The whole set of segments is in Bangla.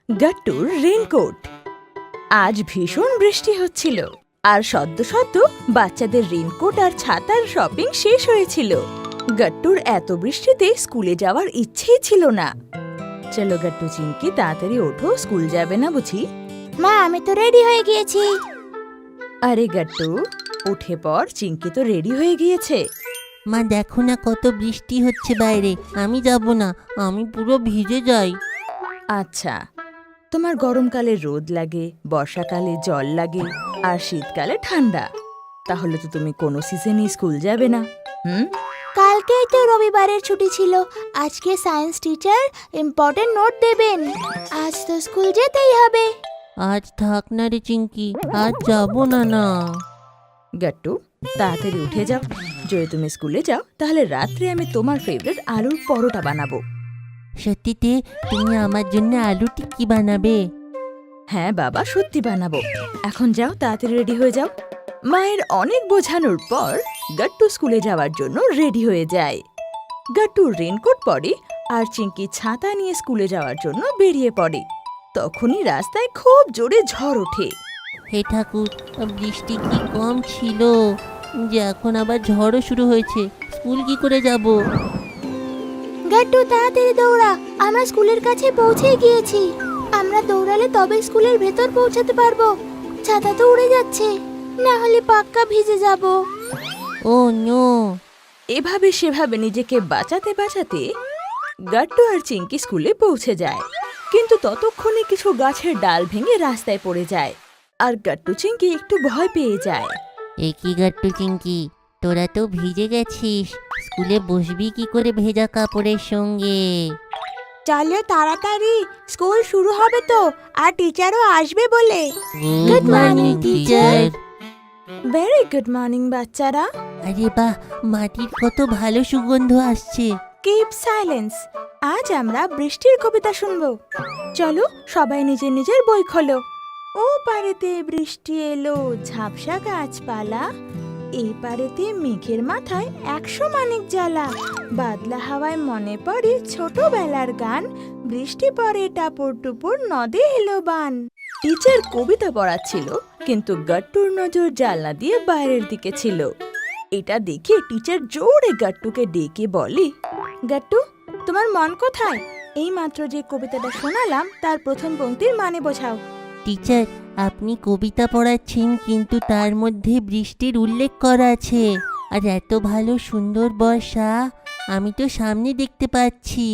গাট্টুর রেইনকোট। আজ ভীষণ বৃষ্টি হচ্ছিল আর সদ্য সদ্য বাচ্চাদের রেইনকোট আর ছাতার শপিং শেষ হয়েছিল। গাট্টুর এত বৃষ্টিতে স্কুলে যাওয়ার ইচ্ছেই ছিল না। চলো গাট্টু চিঙ্কি, তাড়াতাড়ি ওঠো, স্কুল যাবে না বুঝি? মা, আমি তো রেডি হয়ে গিয়েছি। আরে গাট্টু, উঠে পর, চিঙ্কি তো রেডি হয়ে গিয়েছে। মা দেখো না কত বৃষ্টি হচ্ছে বাইরে, আমি যাব না, আমি পুরো ভিজে যাই। আচ্ছা, তোমার গরমকালে রোদ লাগে, বর্ষাকালে জল লাগে আর শীতকালে ঠান্ডা, তাহলে তো তুমি কোনো সিজনে স্কুল যাবে না। কালকেই তো রবিবারের ছুটি ছিল, আজকে সায়েন্স টিচার ইম্পর্টেন্ট নোট দেবেন, আজ তো স্কুল যেতেই হবে। আজ থাক না রে চিঙ্কি, আজ যাব না। গাট্টু, তাড়াতাড়ি উঠে যাও। যদি তুমি স্কুলে যাও তাহলে রাত্রে আমি তোমার ফেভারিট আলুর পরোটা বানাবো। সত্যিতে তুমি আমার জন্য আলু টিক্কি বানাবে? হ্যাঁ বাবা, সত্যি বানাবো। এখন যাও, তাড়াতাড়ি রেডি হয়ে যাও। মায়ের অনেক বোঝানোর পর গাট্টু স্কুলে যাওয়ার জন্য রেডি হয়ে যায়। গাট্টু রেইনকোট পরে আর চিঙ্কি ছাতা নিয়ে স্কুলে যাওয়ার জন্য বেরিয়ে পড়ে। তখনই রাস্তায় খুব জোরে ঝড় ওঠে। হে ঠাকুর, বৃষ্টি কি কম ছিল যে এখন আবার ঝড়ও শুরু হয়েছে, স্কুল কি করে যাব? গাট্টু তাড়াতাড়ি দৌড়া, আমরা স্কুলের কাছে পৌঁছে গিয়েছি। আমরা দৌড়ালে তবে স্কুলের ভেতর পৌঁছাতে পারবো। ছাতা তো উড়ে যাচ্ছে, না হলে পাক্কা ভিজে যাব। ও নো! এভাবে সেভাবে নিজেকে বাঁচাতে বাঁচাতে গাট্টু আর চিঙ্কি স্কুলে পৌঁছে যায়। কিন্তু ততক্ষণে কিছু গাছের ডাল ভেঙে রাস্তায় পড়ে যায় আর গাট্টু চিঙ্কি একটু ভয় পেয়ে যায়। এ কি গাট্টু চিঙ্কি, তোরা তো ভিজে গেছিস, স্কুলে বসবি কি করে ভেজা কাপড়ের সঙ্গে? চলো তাড়াতাড়ি, স্কুল শুরু হবে তো, আর টিচারও আসবে বলে। Good morning teacher. Very good morning বাচ্চারা। আরে বাহ, মাটির কত ভালো সুগন্ধ আসছে। কিপ সাইলেন্স, আজ আমরা বৃষ্টির কবিতা শুনবো। চলো সবাই নিজের নিজের বই খোলো। ও পারেতে বৃষ্টি এলো, ঝাপসা গাছপালা, এই পারেতে মেঘের মাথায় 100 মানিক জ্বালা, বাদলা হাওয়ায় মনে পড়ে ছোটবেলার গান, বৃষ্টি পড়ে টাপুর টুপুর নদে এলো বান। টিচার কবিতা পড়াচ্ছিল, কিন্তু গাট্টুর নজর জানলা দিয়ে বাইরের দিকে ছিল। এটা দেখে টিচার জোরে গাট্টুকে ডেকে বলে, গাট্টু, তোমার মন কোথায়? এই মাত্র যে কবিতাটা শোনালাম তার প্রথম পংক্তির মানে বোঝাও। টিচার, আপনি কবিতা পড়াচ্ছেন কিন্তু তার মধ্যে বৃষ্টির উল্লেখ করা আছে, আর এত ভালো সুন্দর বর্ষা আমি তো সামনে দেখতে পাচ্ছি,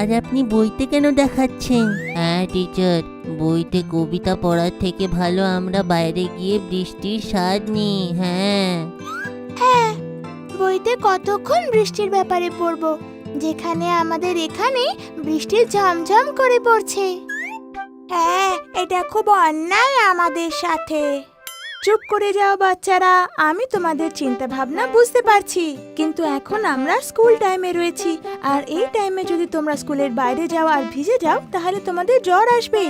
আর আপনি বইতে কেন দেখাচ্ছেন? হ্যাঁ টিচার, বইতে কবিতা পড়ার থেকে ভালো আমরা বাইরে গিয়ে বৃষ্টির স্বাদ নিই। হ্যাঁ হ্যাঁ, বইতে কতক্ষণ বৃষ্টির ব্যাপারে পড়বো, যেখানে আমাদের এখানে বৃষ্টি ঝমঝম করে পড়ছে। হ্যাঁ, এটা খুব অন্যায় আমাদের সাথে। চুপ করে যাও বাচ্চারা, আমি তোমাদের চিন্তা ভাবনা বুঝতে পারছি, কিন্তু এখন আমরা স্কুল টাইমে রয়েছি, আর এই টাইমে যদি তোমরা স্কুলের বাইরে যাও আর ভিজে যাও তাহলে তোমাদের জ্বর আসবে,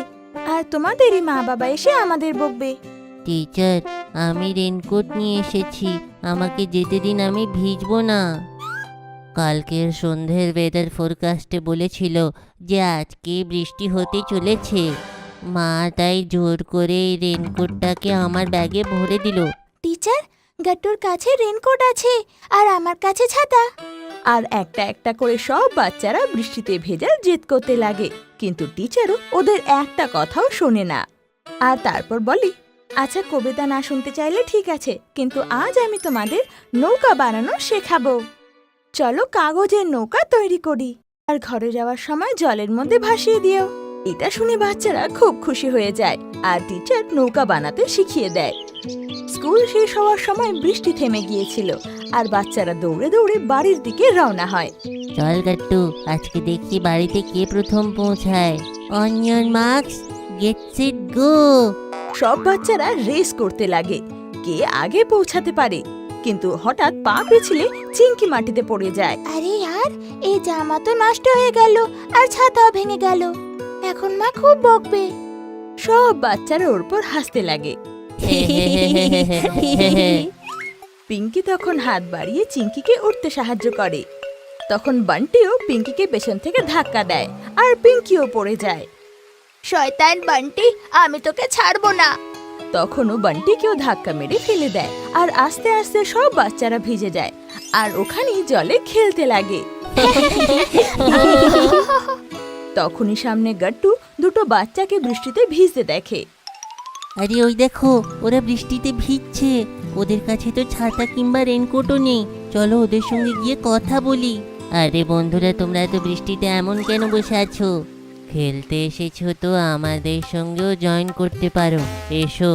আর তোমাদেরই মা বাবা এসে আমাদের বকবে। টিচার, আমি রেনকোট নিয়ে এসেছি, আমাকে যেতে দিন, আমি ভিজবো না। কালকের সন্ধ্যের ওয়েদার ফোরকাস্টে বলেছিল যে আজকে বৃষ্টি হতে চলেছে, মা তাই জোর করে এই রেনকোটটাকে আমার ব্যাগে ভরে দিল। টিচার, গাট্টুর কাছে রেনকোট আছে আর আমার কাছে ছাতা। আর একটা একটা করে সব বাচ্চারা বৃষ্টিতে ভেজার জেদ করতে লাগে, কিন্তু টিচারও ওদের একটা কথাও শোনে না। আর তারপর বলি, আচ্ছা কবিতা না শুনতে চাইলে ঠিক আছে, কিন্তু আজ আমি তোমাদের নৌকা বানানো শেখাবো। চলো কাগজের নৌকা তৈরি করি, আর ঘরে যাওয়ার সময় জলের মধ্যে ভাসিয়ে দিও। এটা শুনে বাচ্চারা খুব খুশি হয়ে যায়, আর টিচার নৌকা বানাতে শিখিয়ে দেয়। স্কুল শেষ হওয়ার সময় বৃষ্টি থেমে গিয়েছিল, আর বাচ্চারা দৌড়ে দৌড়ে বাড়ির দিকে রওনা হয়। চল গাট্টু, আজকে দেখি বাড়িতে কে প্রথম পৌঁছায়। On your marks, get set go. সব বাচ্চারা রেস করতে লাগে, কে আগে পৌঁছাতে পারে, কিন্তু হঠাৎ পা পিছলে চিঙ্কি মাটিতে পড়ে যায়। আরে यार, এই জামা তো নষ্ট হয়ে গেল আর ছাতাও ভেঙে গেল, এখন মা খুব বকবে। সব বাচ্চারা ওর উপর হাসতে লাগে। পিঙ্কি তখন হাত বাড়িয়ে চিঙ্কিকে উঠতে সাহায্য করে। তখন বান্টিও পিঙ্কিকে পেছন থেকে ধাক্কা দেয় আর পিঙ্কিও পড়ে যায়। শয়তান বান্টি, আমি তোকে ছাড়বো না। তখনও বান্টিকেও ধাক্কা মেরে ফেলে দেয় আর আস্তে আস্তে সব বাচ্চারা ভিজে যায় আর ওখানেই জলে খেলতে লাগে। তখনই সামনে গাট্টু দুটো বাচ্চাকে বৃষ্টিতে ভিজতে দেখে। আরে ওই দেখো, ওরা বৃষ্টিতে ভিজছে। ওদের কাছে তো ছাতা কিংবা রেনকোটও নেই। চলো ওদের সঙ্গে গিয়ে কথা বলি। আরে বন্ধুরা, তোমরা তো বৃষ্টিতে এমন কেন বসে আছো? খেলতে এসেছো তো আমাদের সঙ্গেও জয়েন করতে পারো, এসো।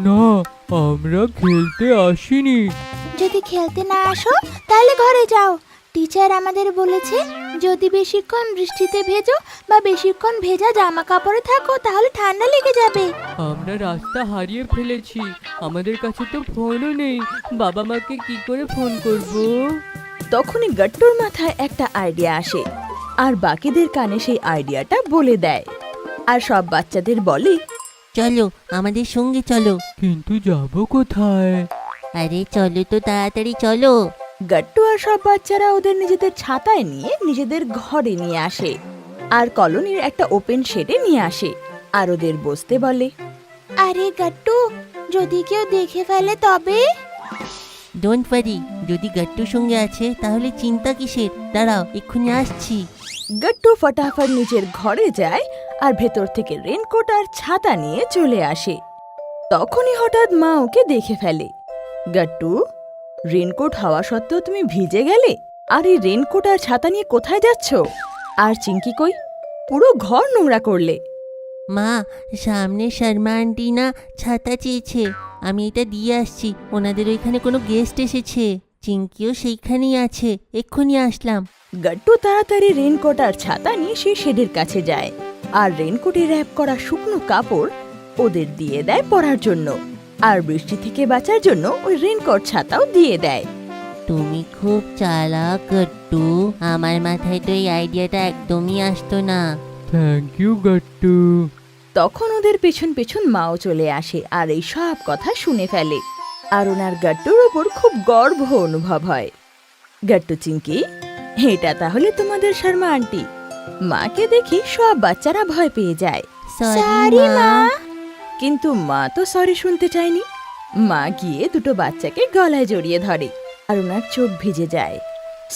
না, আমরা খেলতে আসিনি। যদি খেলতে না আসো তাহলে ঘরে যাও। টিচার আমাদের বলেছে যদি বেশিক্ষণ বৃষ্টিতে ভেজো বা বেশিক্ষণ ভেজা জামা কাপড়ে থাকো তাহলে ঠান্ডা লেগে যাবে। আমরা রাস্তা হারিয়ে ফেলেছি, আমাদের কাছে তো ফোনও নেই। বাবা মাকে কি করে ফোন করব? তখনই গাট্টুর মাথায় একটা আইডিয়া আসে আর বাকিদের কানে সেই আইডিয়াটা বলে দেয় আর সব বাচ্চাদের বলে, চলো আমাদের সঙ্গে চলো। কিন্তু যাব কোথায়? আরে চলো তো, তাড়াতাড়ি চলো। গাট্টু আর সব বাচ্চারা ওদের নিজেদের ছাতায় নিয়ে নিজেদের ঘরে নিয়ে আসে আর কলোনির একটা ওপেন শেডে নিয়ে আসে আর ওদের বসতে বলে। আরে গাট্টু, যদি কেউ দেখে ফেলে তবে? ডোন্ট ওয়ারি, যদি গাট্টুর সঙ্গে আছে তাহলে চিন্তা কিসের? দাঁড়াও, এক্ষুনি আসছি। গাট্টু ফটাফট নিজের ঘরে যায় আর ভেতর থেকে রেনকোট আর ছাতা নিয়ে চলে আসে। তখনই হঠাৎ মা ওকে দেখে ফেলে। গাট্টু, রেনকোট হওয়া সত্ত্বেও তুমি ভিজে গেলে? আর এই রেনকোট আর ছাতা নিয়ে কোথায় যাচ্ছ? আর চিঙ্কি কই? পুরো ঘর নোংরা করলে। মা, সামনে শর্মা আন্টি না ছাতা চেয়েছে, আমি এটা দিয়ে আসছি। ওনাদের ওইখানে কোনো গেস্ট এসেছে। চিঙ্কিও সেইখানেই আছে, এক্ষুনি আসলাম। গাট্টু তাড়াতাড়ি রেনকোট আর ছাতা নিয়ে সেই শেডের কাছে যায় আর রেনকোটে র্যাপ করা শুকনো কাপড় ওদের দিয়ে দেয় পরার জন্য আর বৃষ্টি থেকে বাঁচার জন্য ওই রেনকোট ছাতাও দিয়ে দেয়। তুমি খুব চালাক গাট্টু, আমার মাথায় তো এই আইডিয়াটা একদমই আসতো না। Thank you Gattu. তখন ওদের পেছন পেছন মাও চলে আসে আর এই সব কথা শুনে ফেলে আর ওনার গাট্টুর ওপর খুব গর্ব অনুভব হয়। গাট্টু, চিঙ্কি, এটা তাহলে তোমাদের শর্মা আন্টি। মাকে দেখি সব বাচ্চারা ভয় পেয়ে যায়। সরি মা। কিন্তু মা তো সরি শুনতে চায়নি। মা গিয়ে দুটো বাচ্চাকে গলায় জড়িয়ে ধরে আর ওনার চোখ ভিজে যায়।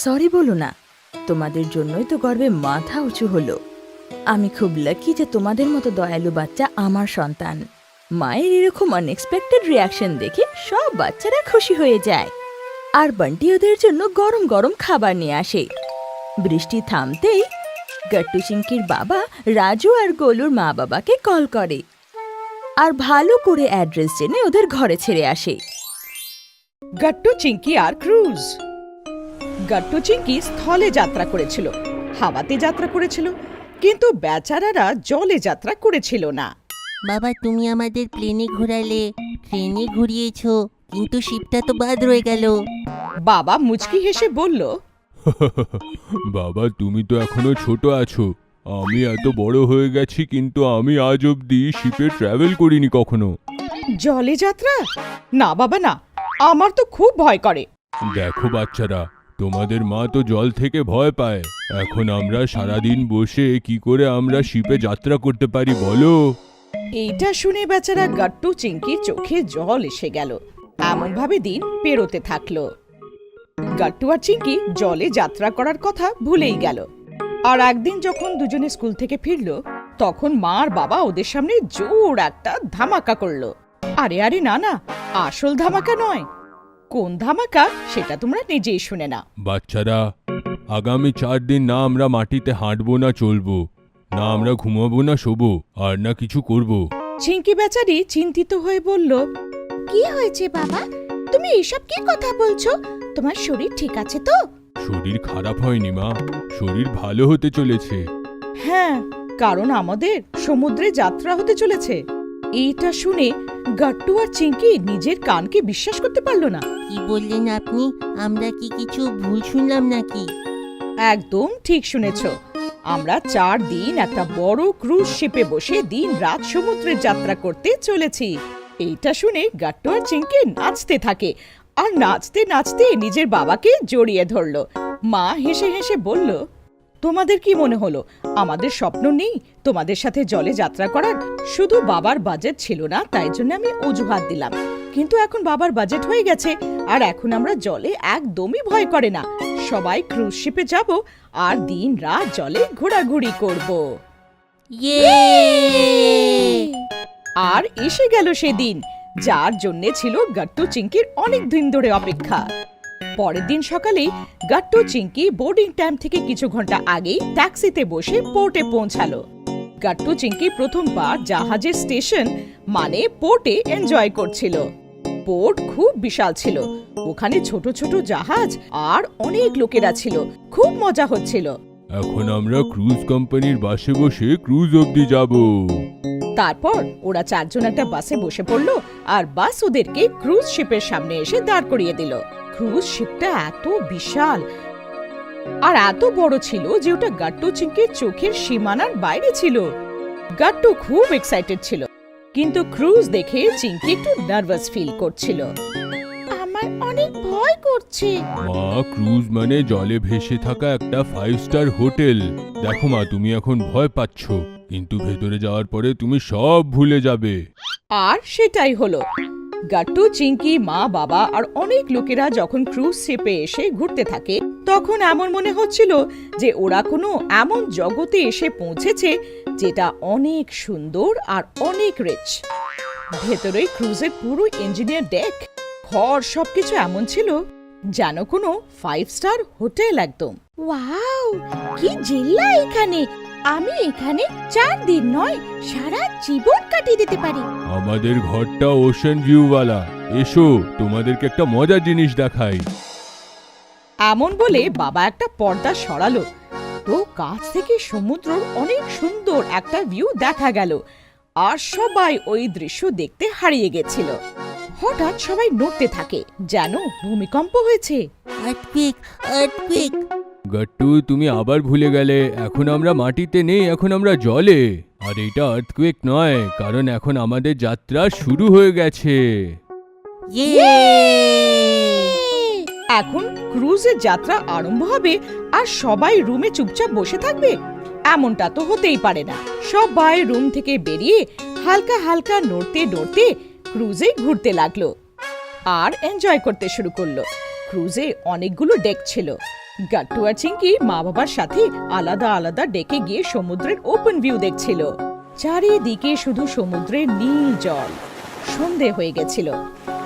সরি বলো না, তোমাদের জন্যই তো গর্বে মাথা উঁচু হলো। আমি খুব লাকি যে তোমাদের মতো দয়ালু বাচ্চা আমার সন্তান। মায়ের এরকম আনএক্সপেক্টেড রিয়াকশন দেখে সব বাচ্চারা খুশি হয়ে যায় আর বান্টি ওদের জন্য গরম গরম খাবার নিয়ে আসে। বৃষ্টি থামতেই গাট্টু চিঙ্কির বাবা রাজু আর গোলুর মা বাবাকে কল করে আর ভালো করে অ্যাড্রেস জেনে ওদের ঘরে ছেড়ে আসে। গাট্টু, চিঙ্কি আর ক্রুজ। গাট্টু চিঙ্কি স্থলে যাত্রা করেছিল, হাওয়াতে যাত্রা করেছিল, কিন্তু বেচারারা জলে যাত্রা করেছিল না। বাবা, তুমি আমাদের প্লেনে ঘোরালে, ট্রেনে ঘুরিয়েছো, কিন্তু শিপটা তো বাদ রয়ে গেল। বাবা মুচকি হেসে বলল, বাবা, তুমি তো এখনো ছোট আছো। আমি এত বড় হয়ে গেছি, কিন্তু আমি আজ অবধি শিপে ট্রাভেল করিনি কখনো। জলে যাত্রা? না বাবা না, আমার তো খুব ভয় করে। দেখো বাচ্চারা, তোমাদের মা তো জল থেকে ভয় পায়। এখন আমরা সারাদিন বসে কি করে আমরা শিপে যাত্রা করতে পারি বলো? এইটা শুনে বেচারা গাট্টু চিঙ্কির চোখে জল এসে গেল। এমন ভাবে দিন পেরোতে থাকলো। গাট্টু আর চিঙ্কি জলে যাত্রা করার কথা ভুলেই গেল। আর একদিন যখন দুজনে স্কুল থেকে ফিরল, তখন মা আর বাবা ওদের সামনে জোর একটা ধামাকা করলো। আরে আরে না না, আসল ধামাকা নয়। কোন ধামাকা সেটা তোমরা নিজেই শুনে না। বাচ্চারা, আগামী 4 দিন না আমরা মাটিতে হাঁটবো না চলবো, না আমরা ঘুমাবো না শোবো, আর না কিছু করব। চিঙ্কি বেচারি চিন্তিত হয়ে বলল, কি হয়েছে বাবা? তুমি এসব কি কথা বলছো? তোমার শরীর ঠিক আছে তো? শরীর খারাপ হয়নি মা, শরীর ভালো হতে চলেছে। হ্যাঁ, কারণ আমাদের সমুদ্রে যাত্রা হতে চলেছে। এইটা শুনে গাট্টু আর চিঙ্কি নিজের কানকে বিশ্বাস করতে পারলো না। কি বললেন আপনি? আমরা কি কিছু ভুল শুনলাম নাকি? একদম ঠিক শুনেছ। আমরা 4 দিন একটা বড় ক্রুজ শিপে বসে দিন রাত সমুদ্রে যাত্রা করতে চলেছি। এইটা শুনে গাট্টু আর চিঙ্কি নাচতে থাকে আর নাচতে নাচতে নিজের বাবাকে জড়িয়ে ধরলো। মা হেসে হেসে বলল, তোমাদের কি মনে হলো আমাদের স্বপ্ন নেই তোমাদের সাথে জলে যাত্রা করার? শুধু বাবার বাজেট ছিল না, তাই জন্য আমি অজুহাত দিলাম। কিন্তু এখন বাবার বাজেট হয়ে গেছে, আর এখন আমরা জলে একদমই ভয় করে না। সবাই ক্রুজ শিপে যাব আর দিন রাত জলে ঘোরাঘুরি করব। ইয়ে! আর এসে গেল সেদিন, যার জন্য ছিল গাট্টু চিংকির অনেক দিন ধরে অপেক্ষা। পরের দিন সকালেই গাট্টু চিংকি বোর্ডিং টাইম থেকে কিছু ঘন্টা আগেই ট্যাক্সিতে বসে পোর্টে পৌঁছালো। গাট্টু চিংকি প্রথমবার জাহাজের স্টেশন মানে পোর্টে এনজয় করছিল। পোর্ট খুব বিশাল ছিল, ওখানে ছোট ছোট জাহাজ আর অনেক লোকেরা ছিল, খুব মজা হচ্ছিল। এখন আমরা ক্রুজ কোম্পানির বাসে বসে ক্রুজ অবধি যাব। তারপর ওরা চারজন একটা বাসে বসে পড়লো আর বাস ওদেরকে ক্রুজ শিপের সামনে এসে দাঁড় করিয়ে দিল। ক্রুজ শিপটা এত বিশাল আর এত বড় ছিল যে ওটা গাট্টু চিংকির চোখের সীমানার বাইরে ছিল। গাট্টু খুব এক্সাইটেড ছিল, কিন্তু ক্রুজ দেখে চিংকি একটু নার্ভাস ফিল করছিল। আমার অনেক ভয় করছে। মা, ক্রুজ মানে জলে ভেসে থাকা একটা 5 স্টার হোটেল। দেখো মা, তুমি এখন ভয় পাচ্ছ, কিন্তু ভেতরে যাওয়ার পরে তুমি সব ভুলে যাবে। আর সেটাই হলো। গাট্টু, চিংকি, মা, বাবা আর অনেক লোকেরা যখন ক্রুজ শিপে এসে ঘুরতে থাকে, তখন এমন মনে হচ্ছিল যে ওরা কোনো এমন জগতে এসে পৌঁছেছে যেটা অনেক সুন্দর আর অনেক রিচ। ভেতরে ক্রুজের পুরো ইঞ্জিনিয়ার ডেক, ঘর সবকিছু এমন ছিল যেন কোনো 5 স্টার হোটেল একদম। ওয়াও, কি জিল্লা এখানে! আমি এখানে 4 দিন নয়, সারা জীবন কাটিয়ে দিতে পারি। আমাদের ঘরটা ওশান ভিউওয়ালা। এসো, তোমাদেরকে একটা মজার জিনিস দেখাই। এমন বলে বাবা একটা পর্দা সরালো, তো কাছ থেকে সমুদ্রের অনেক সুন্দর একটা ভিউ দেখা গেল, আর সবাই ওই দৃশ্য দেখতে হারিয়ে গেছিল। হঠাৎ সবাই নড়তে থাকে, যেন ভূমিকম্প হয়েছে। Earthquake, earthquake! গাট্টু, তুমি আবার ভুলে গেলে। এখন আমরা মাটিতে নেই, এখন আমরা জলে। আর এটা আর্থকুয়েক নয়, কারণ এখন আমাদের যাত্রা শুরু হয়ে গেছে। ইয়ে! এখন ক্রুজের যাত্রা আরম্ভ হবে আর সবাই রুমে চুপচাপ বসে থাকবে? এমনটা তো হতেই পারে না। সবাই রুম থেকে বেরিয়ে হালকা হালকা নড়তে নড়তে ক্রুজে ঘুরতে লাগলো আর এনজয় করতে শুরু করলো। ক্রুজে অনেকগুলো ডেক ছিল। গাট্টু আর চিংকি মা বাবার সাথে আলাদা আলাদা ডেকে গিয়ে সমুদ্রের ওপেন ভিউ দেখছিল। চারিদিকে শুধু সমুদ্রের নীল জল। সন্ধে হয়ে গেছিল।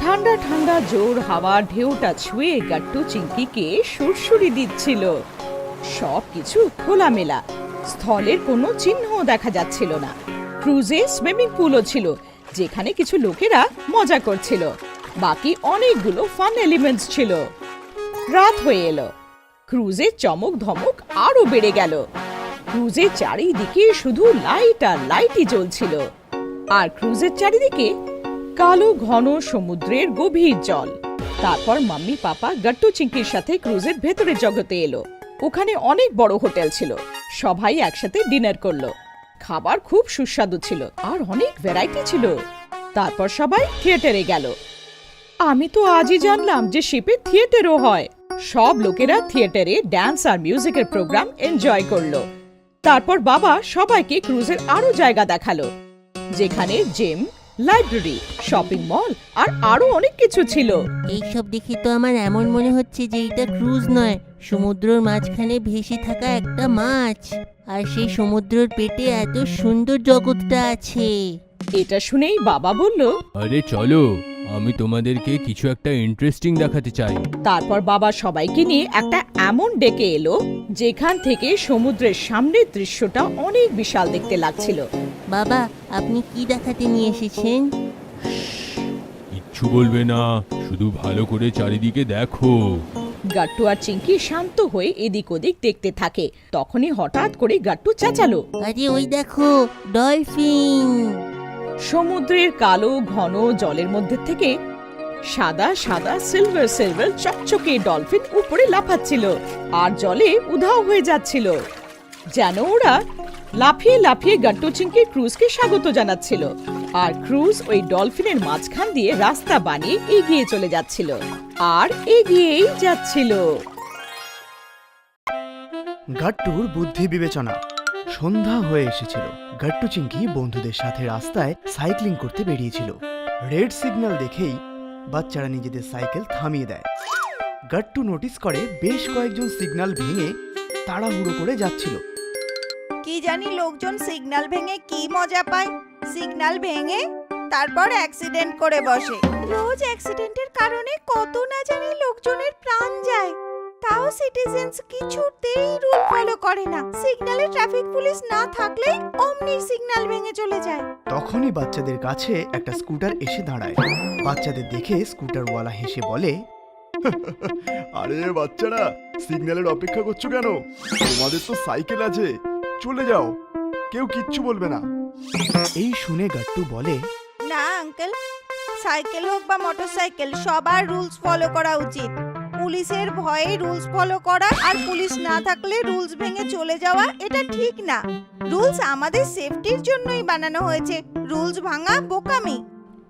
ঠান্ডা ঠান্ডা জোর হাওয়া ঢেউটা ছুঁয়ে গাট্টু চিংকিকে সুরসুরি দিচ্ছিল। সবকিছু খোলামেলা, স্থলের কোনো চিহ্ন দেখা যাচ্ছিল না। ক্রুজে সুইমিং পুলও ছিল, যেখানে কিছু লোকেরা মজা করছিল। বাকি অনেকগুলো ফান এলিমেন্টস ছিল। রাত হয়ে এলো। ক্রুজের চমক ধমক আরো বেড়ে গেল। ক্রুজের চারিদিকে শুধু লাইট আর লাইটই জ্বলছিল, আর ক্রুজের চারিদিকে কালো ঘন সমুদ্রের গভীর জল। তারপর মাম্মি পাপা গাট্টু চিংকির সাথে ক্রুজের ভেতরের জগতে এলো। ওখানে অনেক বড় হোটেল ছিল। সবাই একসাথে ডিনার করলো। খাবার খুব সুস্বাদু ছিল আর অনেক ভ্যারাইটি ছিল। তারপর সবাই থিয়েটারে গেল। আমি তো আজই জানলাম যে শিপে থিয়েটারও হয়। সব লোকেরা থিয়েটারে ডান্স আর মিউজিকের প্রোগ্রাম এনজয় করলো। তারপর বাবা সবাইকে ক্রুজের আরো জায়গা দেখালো, যেখানে জিম, লাইব্রেরি, শপিং মল আর আরো অনেক কিছু ছিল। এইসব দেখে তো আমার এমন মনে হচ্ছে যে এটা ক্রুজ নয়, সমুদ্রের মাঝখানে ভেসে থাকা একটা মাছ, আর সেই সমুদ্রের পেটে এত সুন্দর জগৎটা আছে। এটা শুনেই বাবা বলল, আরে চলো, আমি তোমাদেরকে কিছু একটা ইন্টারেস্টিং দেখাতে চাই। তারপর বাবা সবাইকে নিয়ে একটা এমন ডেকে এলো যেখান থেকে সমুদ্রের সামনের দৃশ্যটা অনেক বিশাল দেখতে লাগছিল। বাবা, আপনি কি দেখাতে নিয়ে এসেছেন? কিচ্ছু বলবে না, শুধু ভালো করে চারিদিকে দেখো। গাট্টু আর চিংকি শান্ত হয়ে এদিক ওদিক দেখতে থাকে। তখনই হঠাৎ করে গাট্টু চেঁচালো, আরে ওই দেখো, ডলফিন! সমুদ্রের কালো ঘন জলের মধ্যে থেকে সাদা সাদা সিলভার সিলভার চকচকে ডলফিন উপরে লাফাচ্ছিল আর জলে উধাও হয়ে যাচ্ছিল, যেন ওরা লাফিয়ে লাফিয়ে গাট্টু চিংকির ক্রুজকে স্বাগত জানাচ্ছিল। আর ক্রুজ ওই ডলফিনের মাঝখান দিয়ে রাস্তা বানিয়ে এগিয়ে চলে যাচ্ছিল আর এগিয়েই যাচ্ছিল। গাট্টুর বুদ্ধি বিবেচনা। সন্ধ্যা হয়ে এসেছিল। গাট্টু চিংকি বন্ধুদের সাথে রাস্তায় সাইক্লিং করতে বেরিয়েছিল। রেড সিগন্যাল দেখেই বাচ্চারা নিজেদের সাইকেল থামিয়ে দেয়। গাট্টু নোটিস করে বেশ কয়েকজন সিগন্যাল ভেঙে তাড়াহুড়ো করে যাচ্ছিল। কি জানি লোকজন সিগন্যাল ভেঙে কি মজা পায়। সিগন্যাল ভেঙে তারপর অ্যাক্সিডেন্ট করে বসে। রোজ অ্যাক্সিডেন্টের কারণে কত না জানি লোকজনের প্রাণ যায়। তাও সিটিজেন্স কিছুতেই রুল ফলো করে না। সিগন্যালে ট্রাফিক পুলিশ না থাকলে অমনি সিগন্যাল ভেঙে চলে যায়। তখনই বাচ্চাদের কাছে একটা স্কুটার এসে দাঁড়ায়। বাচ্চাদের দেখে স্কুটারওয়ালা হেসে বলে, আরে বাচ্চারা, সিগন্যালের অপেক্ষা করছো কেন? তোমাদের তো সাইকেল আছে, চলে যাও, কেউ কিচ্ছু বলবে না। এই শুনে গাট্টু বলে, না আঙ্কেল, সাইকেল হোক বা মোটরসাইকেল সবার রুলস ফলো করা উচিত। পুলিশের ভয়ে রুলস ফলো করা আর পুলিশ না থাকলে রুলস ভেঙে চলে যাওয়া এটা ঠিক না। রুলস আমাদের সেফটির জন্যই বানানো হয়েছে। রুলস ভাঙা বোকামি।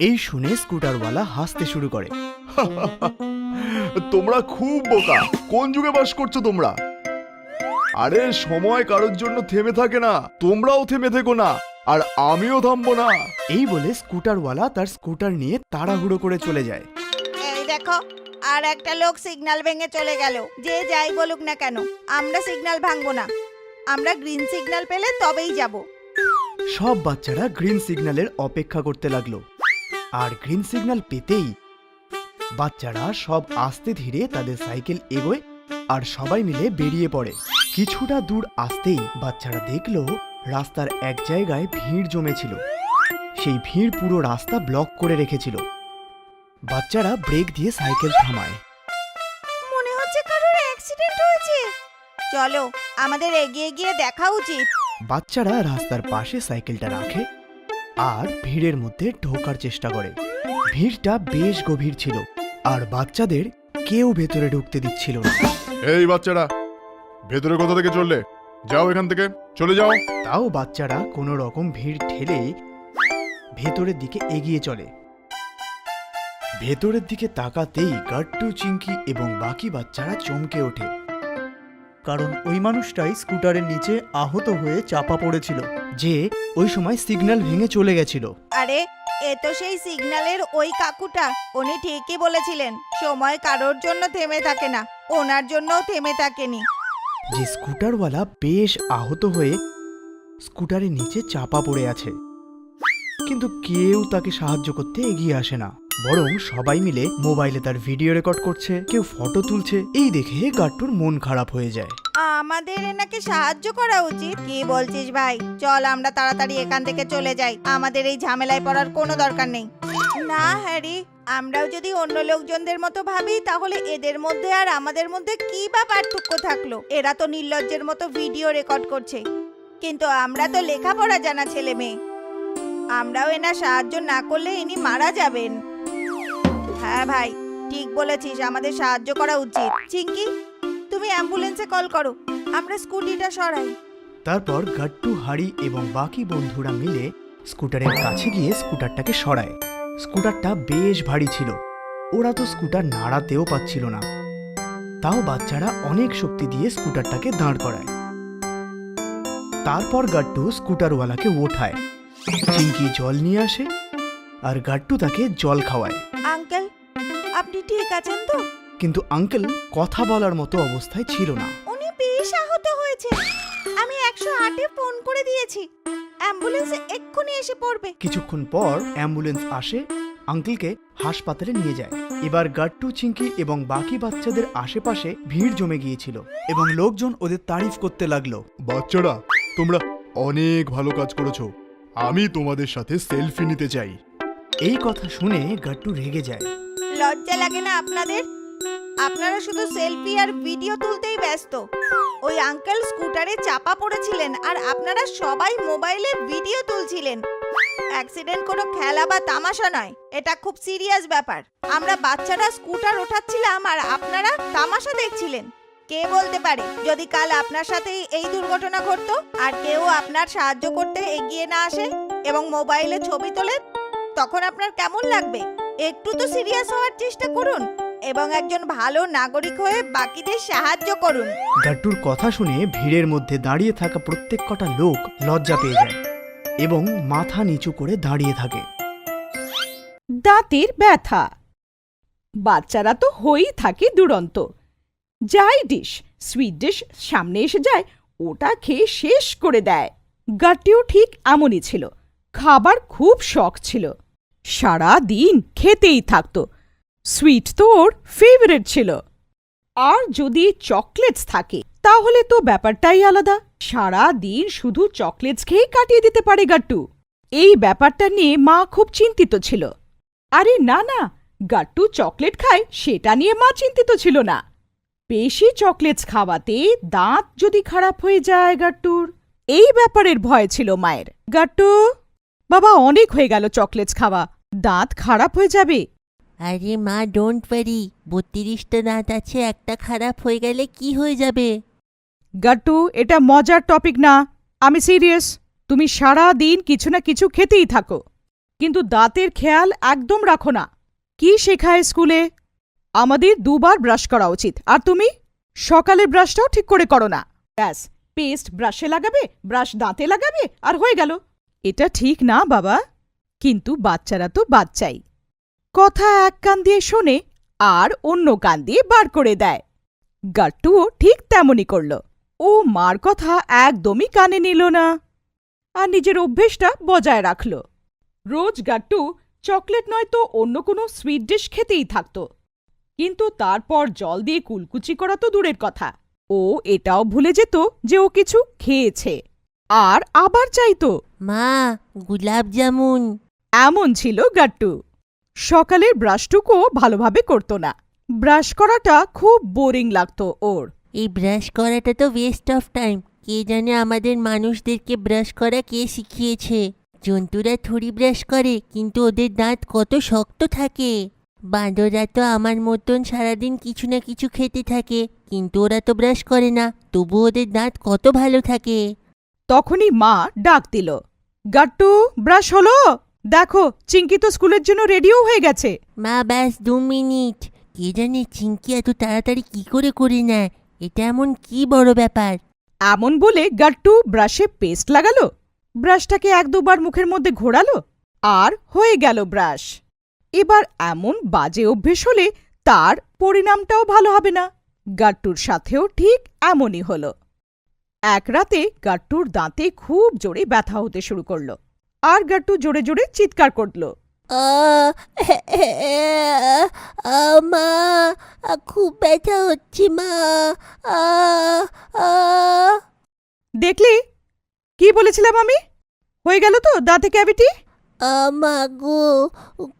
এই শুনে স্কুটারওয়ালা হাসতে শুরু করে। তোমরা খুব বোকা। কোন যুগে বাস করছো তোমরা? আরে সময় কারোর জন্য থেমে থাকে না, তোমরাও থেমে থেকো না, আর আমিও থামবো না। এই বলে স্কুটারওয়ালা তার স্কুটার নিয়ে তাড়াহুড়ো করে চলে যায়। এই দেখো, আর একটা লোক সিগন্যাল ভেঙে চলে গেল। যে যাই বলুক না কেন, আমরা সিগন্যাল ভাঙবো না। আমরা গ্রিন সিগন্যাল পেলে তবেই যাব। সব বাচ্চারা গ্রিন সিগন্যালের অপেক্ষা করতে লাগলো। আর গ্রিন সিগন্যাল পেতেই বাচ্চারা সব আস্তে ধীরে তাদের সাইকেল এগোয় আর সবাই মিলে বেরিয়ে পড়ে। কিছুটা দূর আসতেই বাচ্চারা দেখলো রাস্তার এক জায়গায় ভিড় জমেছিল। সেই ভিড় পুরো রাস্তা ব্লক করে রেখেছিল। বাচ্চারা ব্রেক দিয়ে সাইকেল থামায়। মনে হচ্ছে কারোর অ্যাক্সিডেন্ট হয়েছে। চলো, আমাদের এগিয়ে গিয়ে দেখা উচিত। বাচ্চারা রাস্তার পাশে সাইকেলটা রাখে আর ভিড়ের মধ্যে ঢোকার চেষ্টা করে। ভিড়টা বেশ গভীর ছিল আর বাচ্চাদের কেউ ভেতরে ঢুকতে দিচ্ছিল না। এই বাচ্চারা, ভেতরে কোথা থেকে চললে? যাও এখান থেকে, চলে যাও। তাও বাচ্চারা কোনো রকম ভিড় ঠেলে ভেতরের দিকে এগিয়ে চলে। ভেতরের দিকে তাকাতেই গাট্টু, চিংকি এবং বাকি বাচ্চারা চমকে ওঠে, কারণ ওই মানুষটাই স্কুটারের নিচে আহত হয়ে চাপা পড়েছিল, যে ওই সময় সিগন্যাল ভেঙে চলে গেছিল। আরে, এ তো সেই সিগন্যালের ওই কাকুটা। উনি ঠিকই বলেছিলেন, সময় কারোর জন্য থেমে থাকে না। ওনার জন্যও থেমে থাকেনি। যে স্কুটারওয়ালা বেশ আহত হয়ে স্কুটারের নিচে চাপা পড়ে আছে, কিন্তু কেউ তাকে সাহায্য করতে এগিয়ে আসে না। বরং সবাই মিলে মোবাইলে তার ভিডিও রেকর্ড করছে, কেউ ফটো তুলছে। এই দেখে গাট্টুর মন খারাপ হয়ে যায়। আমাদের এনাকে সাহায্য করা উচিত। কি বলছিস ভাই? চল আমরা তাড়াতাড়ি এখান থেকে চলে যাই। আমাদের এই ঝামেলায় পড়ার কোনো দরকার নেই। না হ্যারি, আমরাও যদি অন্য লোকজনদের মতো ভাবি তাহলে এদের মধ্যে আর আমাদের মধ্যে কি বা পার্থক্য থাকলো? এরা তো নির্লজ্জের মতো ভিডিও রেকর্ড করছে, কিন্তু আমরা তো লেখাপড়া জানা ছেলে মেয়ে। আমরাও এনার সাহায্য না করলে ইনি মারা যাবেন। হ্যাঁ ভাই, ঠিক বলেছিস, আমাদের সাহায্য করা উচিত। চিঙ্কি, তুমি অ্যাম্বুলেন্সে কল করো, আমরা স্কুটিটা সরাই। তারপর গাট্টু, হাড়ি এবং বাকি বন্ধুরা মিলে স্কুটারের কাছে গিয়ে স্কুটারটাকে সরায়। স্কুটারটা বেশ ভারী ছিল, ওরা তো স্কুটার নাড়াতেও পাচ্ছিল না। তাও বাচ্চারা অনেক শক্তি দিয়ে স্কুটারটাকে দাঁড় করায়। তারপর গাট্টু স্কুটারওয়ালাকে ওঠায়, চিংকি জল নিয়ে আসে আর গাট্টু তাকে জল খাওয়ায়। আঙ্কেল, আপনি ঠিক আছেন তো? কিন্তু আঙ্কেল কথা বলার মতো অবস্থায় ছিল না। উনি বেশ আহত হয়েছে। আমি 108-এ ফোন করে দিয়েছি, অ্যাম্বুলেন্স এক্ষুনি এসে পড়বে। কিছুক্ষণ পর অ্যাম্বুলেন্স আসে, আঙ্কেলকে হাসপাতালে নিয়ে যায়। এবার গাট্টু, চিংকি এবং বাকি বাচ্চাদের আশেপাশে ভিড় জমে গিয়েছিল এবং লোকজন ওদের তারিফ করতে লাগলো। বাচ্চারা, তোমরা অনেক ভালো কাজ করেছো। আমি তোমাদের সাথে সেলফি নিতে চাই। এই কথা শুনে গাট্টু রেগে যায়। লজ্জা লাগে না আপনাদের? আপনারা শুধু সেলফি আর ভিডিও তুলতেই ব্যস্ত। ওই আঙ্কেল স্কুটারে চাপা পড়েছিলেন আর আপনারা সবাই মোবাইলে ভিডিও তুলছিলেন। অ্যাক্সিডেন্ট কোনো খেলা বা তামাশা নয়, এটা খুব সিরিয়াস ব্যাপার। আমরা বাচ্চারা স্কুটার ওঠাচ্ছিলাম আর আপনারা তামাশা দেখছিলেন। কে বলতে পারে যদি কাল আপনার সাথে এই দুর্ঘটনা ঘটতো আর কেউ আপনার সাহায্য করতে এগিয়ে না আসে এবং মোবাইলে ছবি তোলে, তখন আপনার কেমন লাগবে? একটু তো সিরিয়াস হওয়ার চেষ্টা করুন। এবং একজন ভালো নাগরিক হয়ে বাকিদের সাহায্য করুন। গাট্টুর কথা শুনে ভিড়ের মধ্যে দাঁড়িয়ে থাকা প্রত্যেক কটা লোক লজ্জা পেয়ে যায় এবং মাথা নিচু করে দাঁড়িয়ে থাকে। দাঁতের ব্যথা। বাচ্চারা তো হয়েই থাকে দুরন্ত। যাই ডিশ, সুইট ডিশ সামনে এসে যায়, ওটা খেয়ে শেষ করে দেয়। গাট্টুও ঠিক এমনই ছিল। খাবার খুব শখ ছিল, সারা দিন খেতেই থাকতো। সুইট তো ওর ফেভারিট ছিল। আর যদি চকলেটস থাকে তাহলে তো ব্যাপারটাই আলাদা। সারা দিন শুধু চকলেটস খেয়ে কাটিয়ে দিতে পারে গাট্টু। এই ব্যাপারটা নিয়ে মা খুব চিন্তিত ছিল। আরে না না, গাট্টু চকলেট খায় সেটা নিয়ে মা চিন্তিত ছিল না। বেশি চকলেটস খাওয়াতে দাঁত যদি খারাপ হয়ে যায় গাট্টুর, এই ব্যাপারের ভয় ছিল মায়ের। গাট্টু, বাবা অনেক হয়ে গেল চকলেটস খাওয়া, দাঁত খারাপ হয়ে যাবে। আরে মা, ডোন্ট ওয়ারি, 32টা দাঁত আছে, একটা খারাপ হয়ে গেলে কি হয়ে যাবে? গাট্টু, এটা মজার টপিক না, আমি সিরিয়াস। তুমি সারা দিন কিছু না কিছু খেতেই থাকো, কিন্তু দাঁতের খেয়াল একদম রাখো না। কি শেখায় স্কুলে? আমাদের 2 বার ব্রাশ করা উচিত, আর তুমি সকালের ব্রাশটাও ঠিক করে করো না। ব্যাস, পেস্ট ব্রাশে লাগাবে, ব্রাশ দাঁতে লাগাবে, আর হয়ে গেল। এটা ঠিক না বাবা। কিন্তু বাচ্চারা তো বাচ্চাই, কথা এক কান দিয়ে শোনে আর অন্য কান দিয়ে বার করে দেয়। গাট্টুও ঠিক তেমনই করল। ও মার কথা একদমই কানে নিল না আর নিজের অভ্যেসটা বজায় রাখল। রোজ গাট্টু চকলেট নয় তো অন্য কোনো সুইট ডিশ খেতেই থাকত, কিন্তু তারপর জল দিয়ে কুলকুচি করা তো দূরের কথা, ও এটাও ভুলে যেত যে ও কিছু খেয়েছে আর আবার চাইতো। মা, গুলাব জামুন। এমন ছিল গাট্টু। সকালের ব্রাশটুকুও ভালোভাবে করত না। ব্রাশ করাটা খুব বোরিং লাগতো ওর। এই ব্রাশ করাটা তো ওয়েস্ট অফ টাইম। কে জানে আমাদের মানুষদেরকে ব্রাশ করা কে শিখিয়েছে? জন্তুরা থুড়ি ব্রাশ করে, কিন্তু ওদের দাঁত কত শক্ত থাকে। বাঁদররা তো আমার মতন সারাদিন কিছু না কিছু খেতে থাকে, কিন্তু ওরা তো ব্রাশ করে না, তবু ওদের দাঁত কত ভালো থাকে। তখনই মা ডাক দিল, গাট্টু ব্রাশ হলো? দেখো চিঙ্কি তো স্কুলের জন্য রেডিও হয়ে গেছে। মা, ব্যাস 2 মিনিট। কে জানে চিঙ্কি এত তাড়াতাড়ি কি করে নেয়? এটা এমন কি বড় ব্যাপার? এমন বলে গাট্টু ব্রাশে পেস্ট লাগালো, ব্রাশটাকে 1-2 বার মুখের মধ্যে ঘোরালো, আর হয়ে গেল ব্রাশ। এবার এমন বাজে অভ্যেস হলে তার পরিণামটাও ভালো হবে না। গাট্টুর সাথেও ঠিক এমনই হলো। এক রাতে গাট্টুর দাঁতে খুব জোরে ব্যথা হতে শুরু করলো, আর গাট্টু জোরে জোরে চিৎকার করল। মা, খুব ব্যথা হচ্ছে মা। দেখলি কি বলেছিলাম আমি? হয়ে গেল তো দাঁতে ক্যাভিটি। মা গো,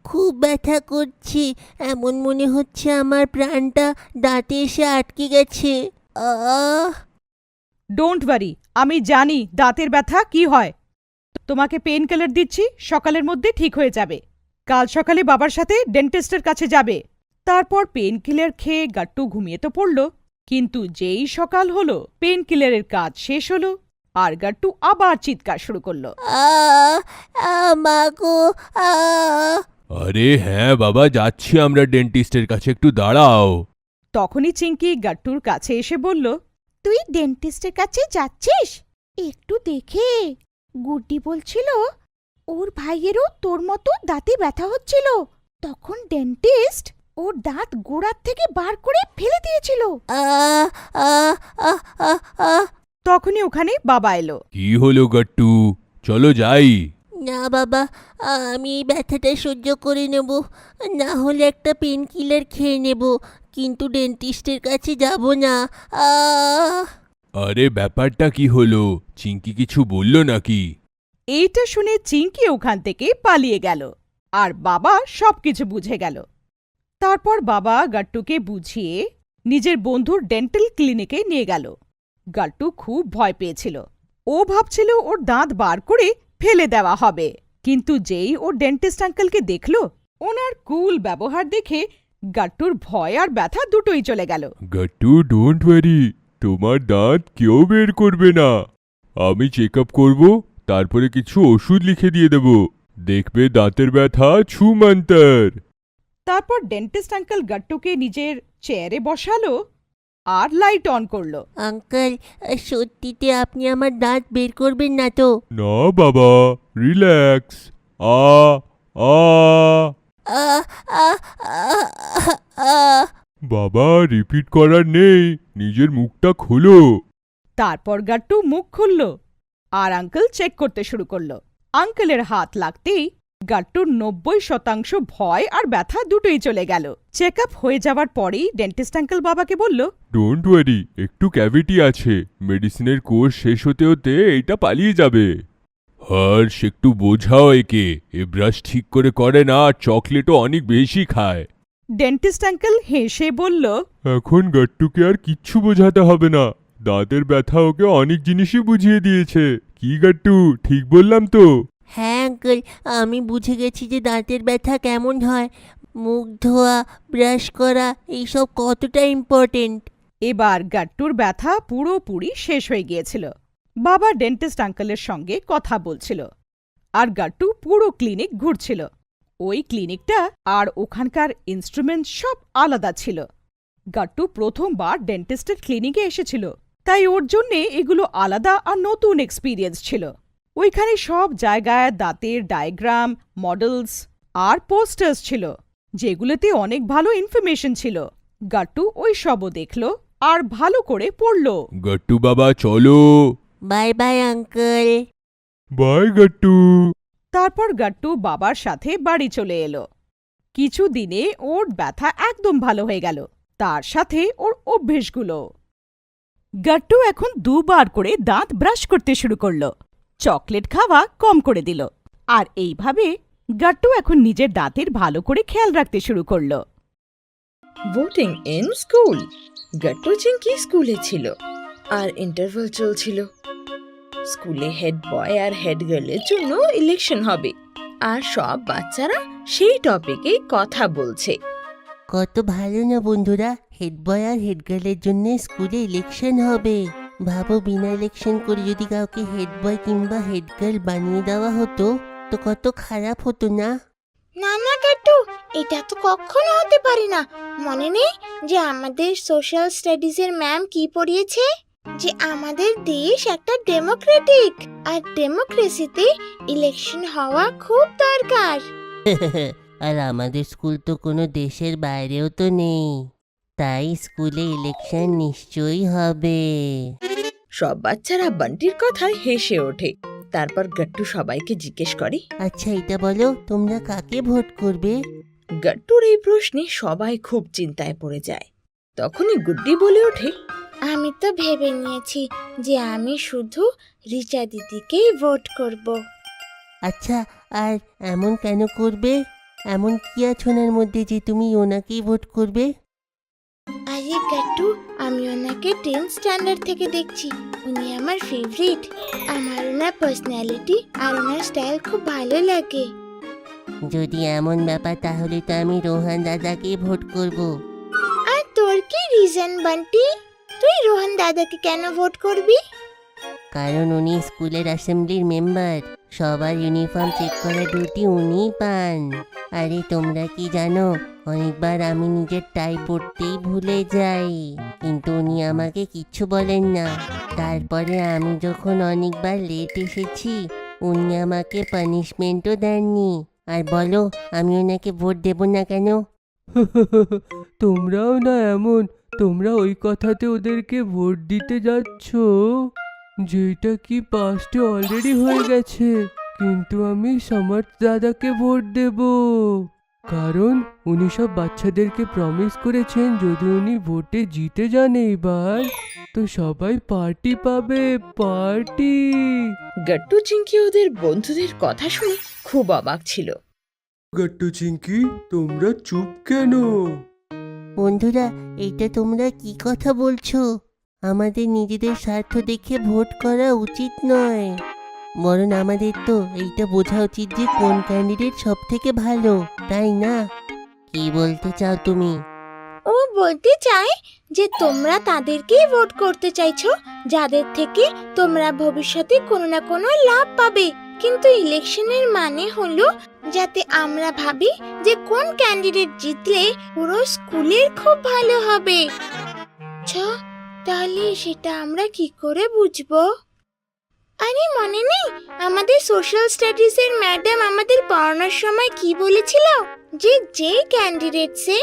খুব ব্যথা করছে, এমন মনে হচ্ছে আমার প্রাণটা দাঁতে এসে আটকে গেছে। ডোন্ট ওয়ারি, আমি জানি দাঁতের ব্যথা কি হয়। তোমাকে পেন কিলার দিচ্ছি, সকালের মধ্যে ঠিক হয়ে যাবে। কাল সকালে বাবার সাথে ডেন্টিস্টের কাছে যাবে। তারপর পেন কিলার খেয়ে গাট্টু ঘুমিয়ে তো পড়ল, কিন্তু যেই সকাল হলো পেন কিলারের কাজ শেষ হলো আর গাট্টু আবার চিৎকার শুরু করলো। মা গো। আরে হ্যাঁ বাবা, যাচ্ছি আমরা ডেন্টিস্টের কাছে, একটু দাঁড়াও। তখনই চিঙ্কি গাট্টুর কাছে এসে বলল, তুই ডেন্টিস্টের কাছে যাচ্ছিস? একটু দেখে। গুড্ডি বলছিল ওর ভাইয়েরও তোর মতো দাঁতে ব্যথা হচ্ছিল, তখন ডেন্টিস্ট ওর দাঁত গোড়ার থেকে বার করে ফেলে দিয়েছিল। তখনই ওখানে বাবা এলো। কি হলো গাট্টু, চলো যাই। না বাবা, আমি এই ব্যথাটা সহ্য করে নেব, না হলে একটা পেন কিলার খেয়ে নেব, কিন্তু ডেন্টিস্টের কাছে যাব না। আরে ব্যাপারটা কি হলো? চিঙ্কি কিছু বলল নাকি? এইটা শুনে চিঙ্কি ওখান থেকে পালিয়ে গেল, আর বাবা সবকিছু বুঝে গেল। তারপর বাবা গাট্টুকে বুঝিয়ে নিজের বন্ধুর ডেন্টাল ক্লিনিকে নিয়ে গেল। গাট্টু খুব ভয় পেয়েছিল। ও ভাবছিল ওর দাঁত বার করে ফেলে দেওয়া হবে, কিন্তু যেই ও ডেন্টিস্ট আঙ্কেলকে দেখল, ওনার কুল ব্যবহার দেখে গাট্টুর ভয় আর ব্যথা দুটোই চলে গেল। গাট্টু, ডোন্ট ওয়ারি, তোমার দাঁত কেউ বের করবে না। আমি চেক আপ করবো, তারপরে কিছু ওষুধ লিখে দিয়ে দেব, দেখবে দাঁতের ব্যথা ছুমন্তর। তারপর ডেন্টিস্ট আঙ্কেল গাট্টুকে নিজের চেয়ারে বসালো আর লাইট অন করলো। আঙ্কেল, সত্যিতে আপনি আমার দাঁত বের করবেন না তো? না বাবা, রিল্যাক্স। আ আ আহ, আহ, আহ, আহ, আহ। বাবা, রিপিট করার নেই, নিজের মুখটা খোলো। তারপর গাট্টু মুখ খুলল আর আঙ্কেল চেক করতে শুরু করলো। আঙ্কেলের হাত লাগতেই গাট্টুর 90% ভয় আর ব্যথা দুটোই চলে গেল। চেক আপ হয়ে যাওয়ার পরেই ডেন্টিস্ট আঙ্কেল বাবাকে বলল, ডোন্ট ওয়ারি, একটু ক্যাভিটি আছে, মেডিসিনের কোর্স শেষ হতে হতে এইটা পালিয়ে যাবে। হর্ষ, একটু বোঝাও একে, এ ব্রাশ ঠিক করে না, আর চকলেটও অনেক বেশি খায়। ডেন্টিস্ট আঙ্কেল হেসে বলল, এখন গাট্টুকে আর কিচ্ছু বোঝাতে হবে না, দাঁতের ব্যথা ওকে অনেক জিনিসই বুঝিয়ে দিয়েছে। কি গাট্টু, ঠিক বললাম তো? হ্যাঁ আঙ্কেল, আমি বুঝে গেছি যে দাঁতের ব্যথা কেমন হয়। মুখ ধোয়া, ব্রাশ করা, এইসব কতটা ইম্পর্টেন্ট। এবার গাট্টুর ব্যথা পুরোপুরি শেষ হয়ে গিয়েছিল। বাবা ডেন্টিস্ট আঙ্কেলের সঙ্গে কথা বলছিল আর গাট্টু পুরো ক্লিনিক ঘুরছিল। ওই ক্লিনিকটা আর ওখানকার ইনস্ট্রুমেন্ট সব আলাদা ছিল। গাট্টু প্রথমবার ডেন্টিস্টের ক্লিনিকে এসেছিল, তাই ওর জন্যে এগুলো আলাদা আর নতুন এক্সপিরিয়েন্স ছিল। ওইখানে সব জায়গায় দাঁতের ডায়াগ্রাম, মডেলস আর পোস্টার্স ছিল, যেগুলোতে অনেক ভালো ইনফরমেশন ছিল। গাট্টু ওই সবও দেখল আর ভালো করে পড়ল। গাট্টু বাবা, চলো। Bye bye uncle. Bye Gattu. তারপর গাট্টু বাবার সাথে বাড়ি চলে এলো। কিছু দিনে ওর ব্যথা একদম ভালো হয়ে গেল, তার সাথে ওর অভ্যেসগুলো। গাট্টু এখন 2 বার করে দাঁত ব্রাশ করতে শুরু করলো, চকলেট খাওয়া কম করে দিল, আর এইভাবে গাট্টু এখন নিজের দাঁতের ভালো করে খেয়াল রাখতে শুরু করলো। Voting in school. Gattu Chinki স্কুলে ছিল আর ইন্টারভাল চলছিল। স্কুলে হেড বয় আর হেড গার্লের জন্য ইলেকশন হবে, আর সব বাচ্চারা সেই টপিকেই কথা বলছে। কত ভালো না বন্ধুরা, হেড বয় আর হেড গার্লের জন্য স্কুলে ইলেকশন হবে। ভাবো, বিনা ইলেকশন করে যদি কাউকে হেড বয় কিংবা হেড গার্ল বানিয়ে দেওয়া হতো তো কত খারাপ হতো না? না না গাট্টু, এটা তো কখনো হতে পারে না। মনে নেই যে আমাদের সোশ্যাল স্টাডিজের ম্যাম কি পড়িয়েছে? যে আমাদের দেশ একটা ডেমোক্রেটিক, আর ডেমোক্রেসিতে ইলেকশন হওয়া খুব দরকার। আর আমাদের স্কুল তো কোনো দেশের বাইরেও তো নেই, তাই স্কুলে ইলেকশন নিশ্চয়ই হবে। সব বাচ্চারা বান্টির কথায় হেসে ওঠে। তারপর গাট্টু সবাইকে জিজ্ঞেস করে, আচ্ছা এটা বলো, তোমরা কাকে ভোট করবে? গাট্টুর এই প্রশ্নে সবাই খুব চিন্তায় পড়ে যায়। তখনই গুড্ডি বলে ওঠে, আমি তো ভেবে নিয়েছি যে আমি শুধু রিচা দিদিকেই ভোট করব। আচ্ছা, আর এমন কেন করবে? এমন কি আছোনার মধ্যে যে তুমি ওনাকেই ভোট করবে? আরে গাট্টু, আমি ওনাকে 10th স্ট্যান্ডার্ড থেকে দেখছি। উনি আমার ফেভারিট। আমার ওনার পার্সোনালিটি আর ওনার স্টাইল খুব ভালো লাগে। যদি এমন ব্যাপার, তাহলে তো আমি রোহান দাদাকেই ভোট করব। আর তোর কি রিজন বান্টি? তুই রোহন দাদাকে কেন ভোট করবি? কারণ উনি স্কুলের অ্যাসেম্বলির মেম্বার, সবার ইউনিফর্ম চেক করার ডিউটি উনিই পান। আরে তোমরা কি জানো, অনেকবার আমি নিজের টাই পরতেই ভুলে যাই, কিন্তু উনি আমাকে কিচ্ছু বলেন না। তারপরে আমি যখন অনেকবার লেট এসেছি, উনি আমাকে পানিশমেন্টও দেননি। আর বলো, আমি ওনাকে ভোট দেব না কেন? তোমরাও না এমন, তোমরা ওই কথাতে ওদেরকে ভোট দিতে যাচ্ছ, যেটা কি পাস্টে অলরেডি হয়ে গেছে। কিন্তু আমি সমর্থ দাদাকে ভোট দেব, কারণ উনি সব বাচ্চাদেরকে প্রমিস করেছেন যদি উনি ভোটে জিতে যান এইবার, তো সবাই পার্টি পাবে, পার্টি। গাট্টু চিঙ্কি ওদের বন্ধুদের কথা শুনে খুব অবাক ছিল। গাট্টু চিঙ্কি, তোমরা চুপ কেন? বন্ধুরা, এইটা তোমরা কি কথা বলছো? আমাদের নিজেদের স্বার্থ দেখে ভোট করা উচিত নয়, বরং আমাদের তো এইটা বোঝা উচিত যে কোন ক্যান্ডিডেট সব থেকে ভালো, তাই না? কি বলতে চাও তুমি? ও বলতে চায় যে তোমরা তাদেরকেই ভোট করতে চাইছো যাদের থেকে তোমরা ভবিষ্যতে কোনো না কোনো লাভ পাবে। কিন্তু ইলেকশনের মানে হলো যাতে আমরা ভাবি যে কোন ক্যান্ডিডেট জিতলে পুরো স্কুলের খুব ভালো হবে। আচ্ছা, তাহলে সেটা আমরা কি করে বুঝবো? আরে মনে নেই আমাদের সোশ্যাল স্টাডিজ এর ম্যাডাম আমাদের পড়ানোর সময় কি বলেছিল, যে যে ক্যান্ডিডেটসে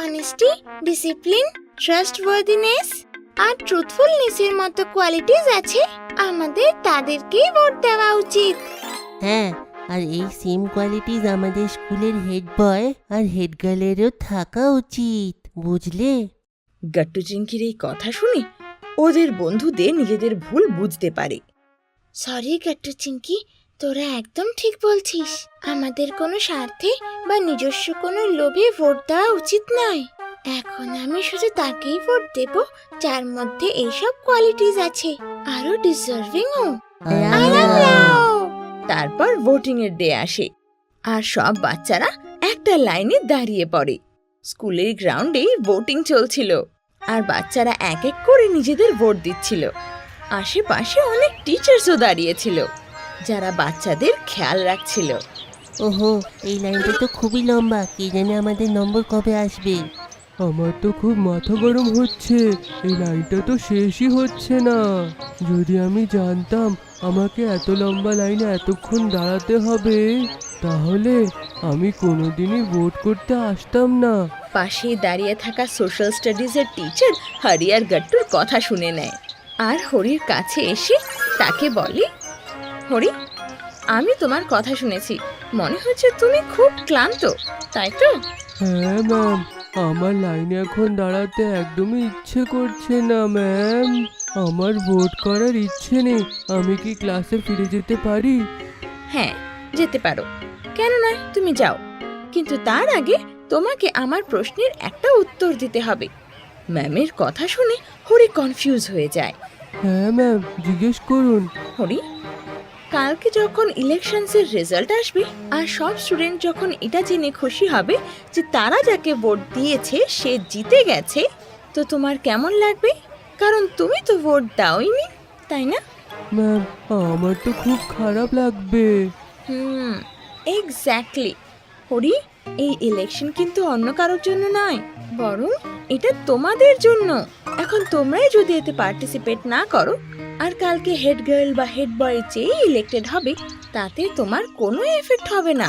অনেস্টি, ডিসিপ্লিন, ট্রাস্টওয়ার্দিনেস আর ট্রুথফুলনেস এর মতো কোয়ালিটিস আছে আমাদের তাদেরকেই ভোট দেওয়া উচিত। হ্যাঁ, আর এই সেম কোয়ালিটিস আমাদের স্কুলের হেড বয় আর হেড গার্লেরও থাকা উচিত, বুঝলে? গাট্টু চিংকির এই কথা শুনে ওদের বন্ধুদের নিজেদের ভুল বুঝতে পারে। সরি গাট্টু চিংকি, তোরা একদম ঠিক বলছিস। আমাদের কোনো স্বার্থে বা নিজস্ব কোনো লোভে ভোট দেওয়া উচিত নয়। এখন আমি শুধু তাকেই ভোট দেব যার মধ্যে এইসব কোয়ালিটিস আছে, আরো ডিজার্ভিংও। তারপর ভোটিং এর ডে আসে আর সব বাচ্চারা একটা লাইনে দাঁড়িয়ে পড়ে। স্কুলের গ্রাউন্ডে ভোটিং চলছিল আর বাচ্চারা এক এক করে নিজেদের ভোট দিচ্ছিল। আশেপাশে অনেক টিচার্সও দাঁড়িয়েছিল যারা বাচ্চাদের খেয়াল রাখছিল। ওহো, এই লাইনটা তো খুবই লম্বা, কে জানে আমাদের নম্বর কবে আসবে। আমার তো খুব মাথা গরম হচ্ছে, এই লাইনটা তো শেষই হচ্ছে না। যদি আমি জানতাম আমাকে এত লম্বা লাইনে এতক্ষণ দাঁড়াতে হবে, তাহলে আমি কোনোদিনই ভোট করতে আসতাম না। পাশেই দাঁড়িয়ে থাকা সোশ্যাল স্টাডিজের টিচার হরি আর গাট্টুর কথা শুনে নেয় আর হরির কাছে এসে তাকে বলে, হরি, আমি তোমার কথা শুনেছি, মনে হচ্ছে তুমি খুব ক্লান্ত, তাই তো? হ্যাঁ ম্যাম, আমার লাইনে এখন দাঁড়াতে একদমই ইচ্ছে করছে না ম্যাম। আমার ভোট করার ইচ্ছে নেই। আমি কি ক্লাসে ফিরে যেতে পারি? হ্যাঁ, যেতে পারো, কেন নয়, তুমি যাও। কিন্তু তার আগে তোমাকে আমার প্রশ্নের একটা উত্তর দিতে হবে। ম্যামের কথা শুনে হরি কনফিউজ হয়ে যায়। হ্যাঁ ম্যাম, জিজ্ঞেস করুন। হরি, কালকে যখন ইলেকশনসের রেজাল্ট আসবে আর সব স্টুডেন্ট যখন এটা জেনে খুশি হবে যে তারা যাকে ভোট দিয়েছে সে জিতে গেছে, তো তোমার কেমন লাগবে? কারণ তুমি তো ভোট দাওইনি, তাই না? ম্যাম, আমার তো খুব খারাপ লাগবে। এক্স্যাক্টলি। হরি, এই ইলেকশন কিন্তু অন্য কারোর জন্য নয়, বরং এটা তোমাদের জন্য। এখন তোমরাই যদি এতে পার্টিসিপেট না করো আর কালকে হেড গার্ল বা হেড বয় চেয়ে ইলেক্টেড হবে, তাতে তোমার কোনো এফেক্ট হবে না।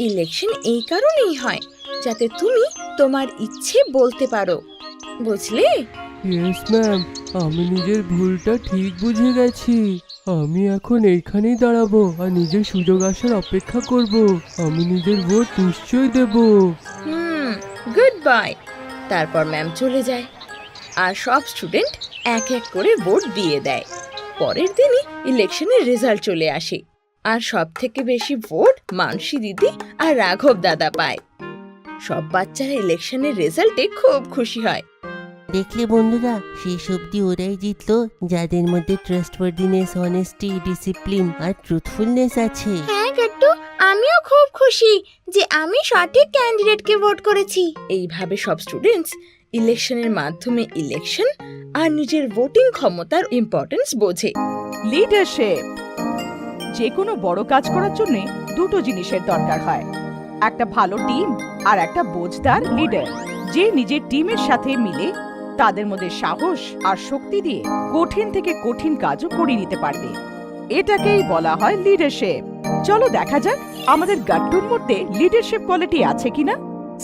ইলেকশন এই কারণেই হয় যাতে তুমি তোমার ইচ্ছে বলতে পারো, বুঝলে? ইয়েস ম্যাম, আমি নিজের ভুলটা ঠিক বুঝে গেছি। আমি এখন এইখানেই দাঁড়াবো আর নিজের সুযোগ আসার অপেক্ষা করব। আমি নিজের ভোট নিশ্চয়ই দেব। Good bye. তারপর ম্যাম চলে যায় আর সব স্টুডেন্ট এক এক করে ভোট দিয়ে দেয়। পরের দিনই ইলেকশনের রেজাল্ট চলে আসে আর সব থেকে বেশি ভোট মানসী দিদি আর রাঘব দাদা পায়। সব বাচ্চারা ইলেকশনের রেজাল্টে খুব খুশি হয়। দেখলে বন্ধুরা, শেষ অবধি ওরাই জিতলো যাদের মধ্যে ট্রাস্টওয়ার্দিনেস, অনেস্টি, ডিসিপ্লিন আর ট্রুথফুলনেস আছে। হ্যাঁ গাট্টু, আমিও খুব খুশি যে আমি সঠিক ক্যান্ডিডেটকে ভোট করেছি। এইভাবে সব স্টুডেন্টস ইলেকশনের মাধ্যমে ইলেকশন আর নিজের ভোটিং ক্ষমতার ইম্পর্টেন্স বোঝে। লিডারশিপ। যে কোনো বড় কাজ করার জন্য দুটো জিনিসের দরকার হয়, একটা ভালো টিম আর একটা বোঝদার লিডার, যে নিজের টিমের সাথে মিলে তাদের মধ্যে সাহস আর শক্তি দিয়ে কঠিন থেকে কঠিন কাজও করে নিতে পারবে। এটাকেই বলা হয় লিডারশিপ। চলো দেখা যাক আমাদের গাট্টুর মধ্যে লিডারশিপ কোয়ালিটি আছে কিনা।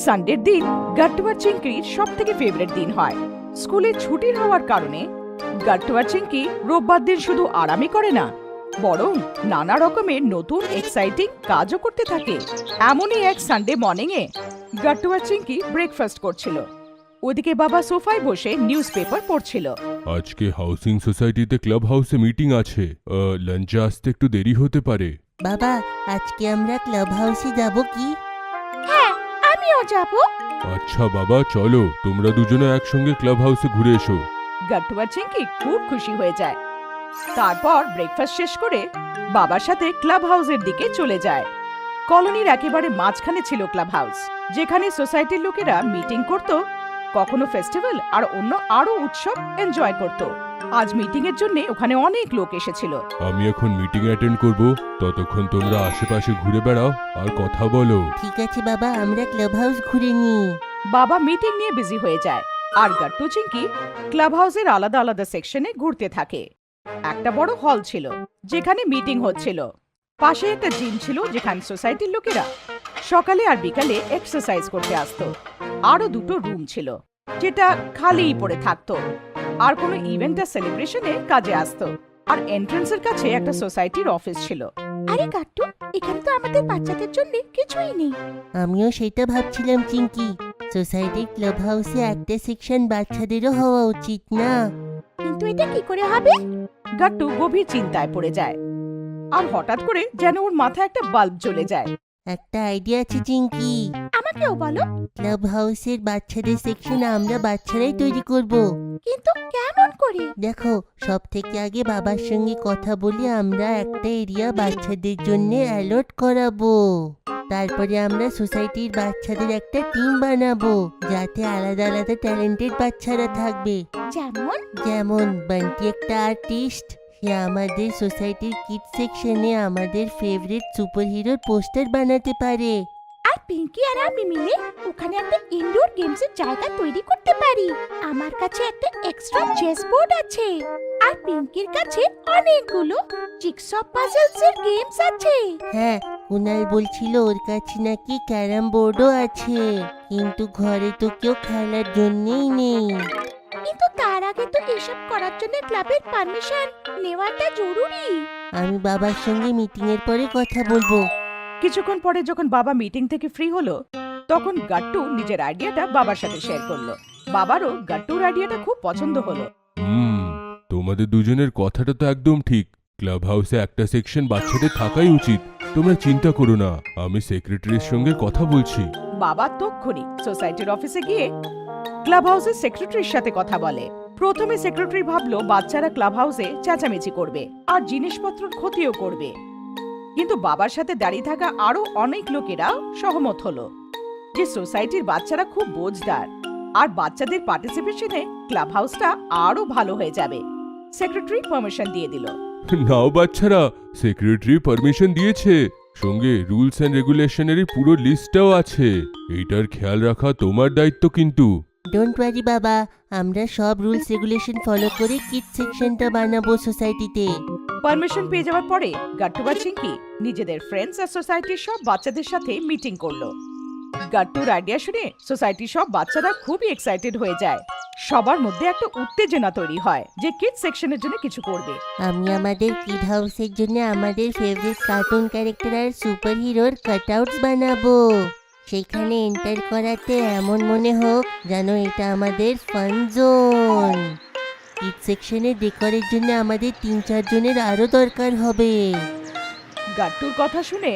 সানডের দিন গাট্টু আর চিংকির সব থেকে ফেভারিট দিন হয়। স্কুলে ছুটির হওয়ার কারণে গাট্টু আর চিংকি রোববার দিন শুধু আরামই করে না, বরং নানা রকমের নতুন এক্সাইটিং কাজও করতে থাকে। এমনই এক সানডে মর্নিং এ গাট্টু আর চিংকি ব্রেকফাস্ট করছিল। ওদিকে বাবা সোফায় বসে নিউজ পেপার পড়ছিল। আজকে হাউসিং সোসাইটিতে ক্লাব হাউসে মিটিং আছে, লাঞ্চে আসতে একটু দেরি হতে পারে। বাবা, আজকে আমরা ক্লাব হাউসে যাব কি? হ্যাঁ, আমিও যাব। আচ্ছা বাবা, চলো তোমরা দুজনে একসঙ্গে ক্লাব হাউসে ঘুরে এসো। গাট্টু আর চিংকি খুব খুশি হয়ে যায়। তারপর ব্রেকফাস্ট শেষ করে বাবার সাথে ক্লাব হাউসের দিকে চলে যায়। কলোনির একেবারে মাঝখানে ছিল ক্লাব হাউস, যেখানে সোসাইটির লোকেরা মিটিং করত, কখনো ফেস্টিভ্যাল আর অন্য আরো উৎসব এনজয় করত। আজ মিটিং এর জন্য ওখানে অনেক লোক এসেছিল। আমি এখন মিটিং অ্যাটেন্ড করব, ততক্ষণ তোমরা আশেপাশে ঘুরে বেড়াও আর কথা বলো। ঠিক আছে বাবা, আমরা ক্লাব হাউস ঘুরে নিই। বাবা মিটিং নিয়ে বিজি হয়ে যায় আর গাট্টু চিঙ্কি ক্লাব হাউসের আলাদা আলাদা সেকশনে ঘুরতে থাকে। একটা বড় হল ছিল যেখানে মিটিং হচ্ছিল। পাশে একটা জিম ছিল যেখানে সোসাইটির লোকেরা সকালে আর বিকালে এক্সারসাইজ করতে আসতো। আরো দুটো রুম ছিল যেটা খালিই পড়ে থাকতো আর কোনো ইভেন্ট আর সেলিব্রেশনে কাজে আসতো। আর এন্ট্রান্সের কাছে একটা সোসাইটির অফিস ছিল। আরে গাট্টু, এখানে তো আমাদের বাচ্চাদের জন্য কিছুই নেই। আমিও সেটা ভাবছিলাম চিঙ্কি, সোসাইটির ক্লাব হাউসে একটা সেকশন বাচ্চাদেরও হওয়া উচিত না? কিন্তু এটা কি করে হবে? গাট্টু গভীর চিন্তায় পড়ে যায় আর হঠাৎ করে যেন ওর মাথায় একটা বাল্ব জ্বলে যায়। একটা আইডিয়া আছে চিঙ্কি, আমাকেও বলো। ক্লাব হাউসের বাচ্চাদের সেকশন আমরা বাচ্চারাই তৈরি করব। কিন্তু কেমন করে? দেখো, সব থেকে আগে বাবার সঙ্গে কথা বলে আমরা একটা এরিয়া বাচ্চাদের জন্য অ্যালট করাবো। তারপরে আমরা সোসাইটির বাচ্চাদের একটা টিম বানাবো যাতে আলাদা আলাদা ট্যালেন্টেড বাচ্চারা থাকবে। যেমন? যেমন বান্টি একটা আর্টিস্ট, সে আমাদের সোসাইটির কিড সেকশনে আমাদের ফেভারিট সুপারহিরোর পোস্টার বানাতে পারে। আর পিঙ্কি আর আমি মিলে ওখানে একটা ইনডোর গেমসের জায়গা তৈরি করতে পারি। আমার কাছে একটা এক্সট্রা চেস বোর্ড আছে আর পিঙ্কির কাছে অনেকগুলো জিগসঅ পাজলস এর গেমস আছে। হ্যাঁ, কুনাল বলছিল ওর কাছে নাকি ক্যারাম বোর্ডও আছে, কিন্তু ঘরে তো কেউ খেলার জন্যই নেই। কিন্তু তার আগে তো এসব করার জন্য ক্লাবের পারমিশন নেওয়াটা জরুরি। আমি বাবার সঙ্গে মিটিং এর পরে কথা বলবো। কিছুক্ষণ পরে যখন বাবা মিটিং থেকে ফ্রি হলো তখন গাট্টু নিজের আইডিয়াটা বাবার সাথে শেয়ার করলো। বাবারও গাট্টুর আইডিয়াটা খুব পছন্দ হলো। তোমাদের দুজনের কথাটা তো একদম ঠিক। ক্লাব হাউসে একটা সেকশন বাচ্চাদের থাকাই উচিত। তোমরা চিন্তা করো না, আমি সেক্রেটারির সঙ্গে কথা বলছি। বাবা তক্ষুনি সোসাইটির অফিসে গিয়ে ক্লাব হাউসের সেক্রেটারির সাথে কথা বলে। প্রথমে সেক্রেটারি ভাবলো বাচ্চারা ক্লাব হাউসে চেঁচামেচি করবে আর জিনিসপত্রের ক্ষতিও করবে, কিন্তু বাবার সাথে দাঁড়িয়ে থাকা আরো অনেক লোকেরা সহমত হলো যে সোসাইটির বাচ্চারা খুব বোঝদার আর বাচ্চাদের পার্টিসিপেশনে ক্লাব হাউসটা আরো ভালো হয়ে যাবে। সেক্রেটারি পারমিশন দিয়ে দিল। নাও বাচ্চারা, সেক্রেটারি পারমিশন দিয়েছে, সঙ্গে রুলস এন্ড রেগুলেশনের পুরো লিস্টটাও আছে। এইটার খেয়াল রাখা তোমার দায়িত্ব কিন্তু। ডোন্ট ওয়ারি বাবা, আমরা সব রুলস রেগুলেশন ফলো করে কিড সেকশনটা বানাবো সোসাইটিতে। পারমিশন পেয়ে যাওয়ার পরে গাট্টু আর চিঙ্কি নিজেদের ফ্রেন্ডস আর সোসাইটির সব বাচ্চাদের সাথে মিটিং করলো। গাট্টুর আইডিয়া শুনে সোসাইটির সব বাচ্চারা খুবই এক্সাইটেড হয়ে যায়। সবার মধ্যে একটা উত্তেজনা তৈরি হয় যে কিড সেকশনের জন্য কিছু করবে। আমি আমাদের কিড হাউসের জন্য আমাদের ফেভারিট কার্টুন ক্যারেক্টার আর সুপার হিরোর কাটআউটস বানাবো। সেখানে এন্টার করাতে এমন মনে হোক যেন এটা আমাদের ফান জোন। কিড সেকশনের ডেকোরের জন্য আমাদের 3-4 জনের আরো দরকার হবে। গাট্টুর কথা শুনে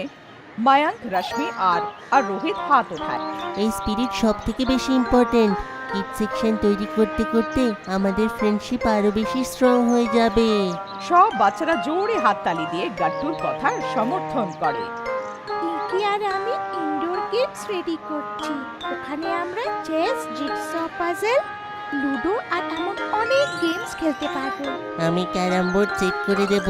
মায়াঙ্ক, রশ্মি আর রোহিত হাত ওঠায়। এই স্পিরিট সব থেকে বেশি ইম্পর্টেন্ট। কিড সেকশন তৈরি করতে করতে আমাদের ফ্রেন্ডশিপ আরো বেশি স্ট্রং হয়ে যাবে। সব বাচ্চারা জোরে হাততালি দিয়ে গাট্টুর কথার সমর্থন করে। পিঙ্কি আর আমি ইনডোর গেমস রেডি করছি। ওখানে আমরা চেস, জিগসঅ পাজল, লুডো আর এমন অনেক গেমস খেলতে পারবো। আমি ক্যারাম বোর্ড সেট করে দেব।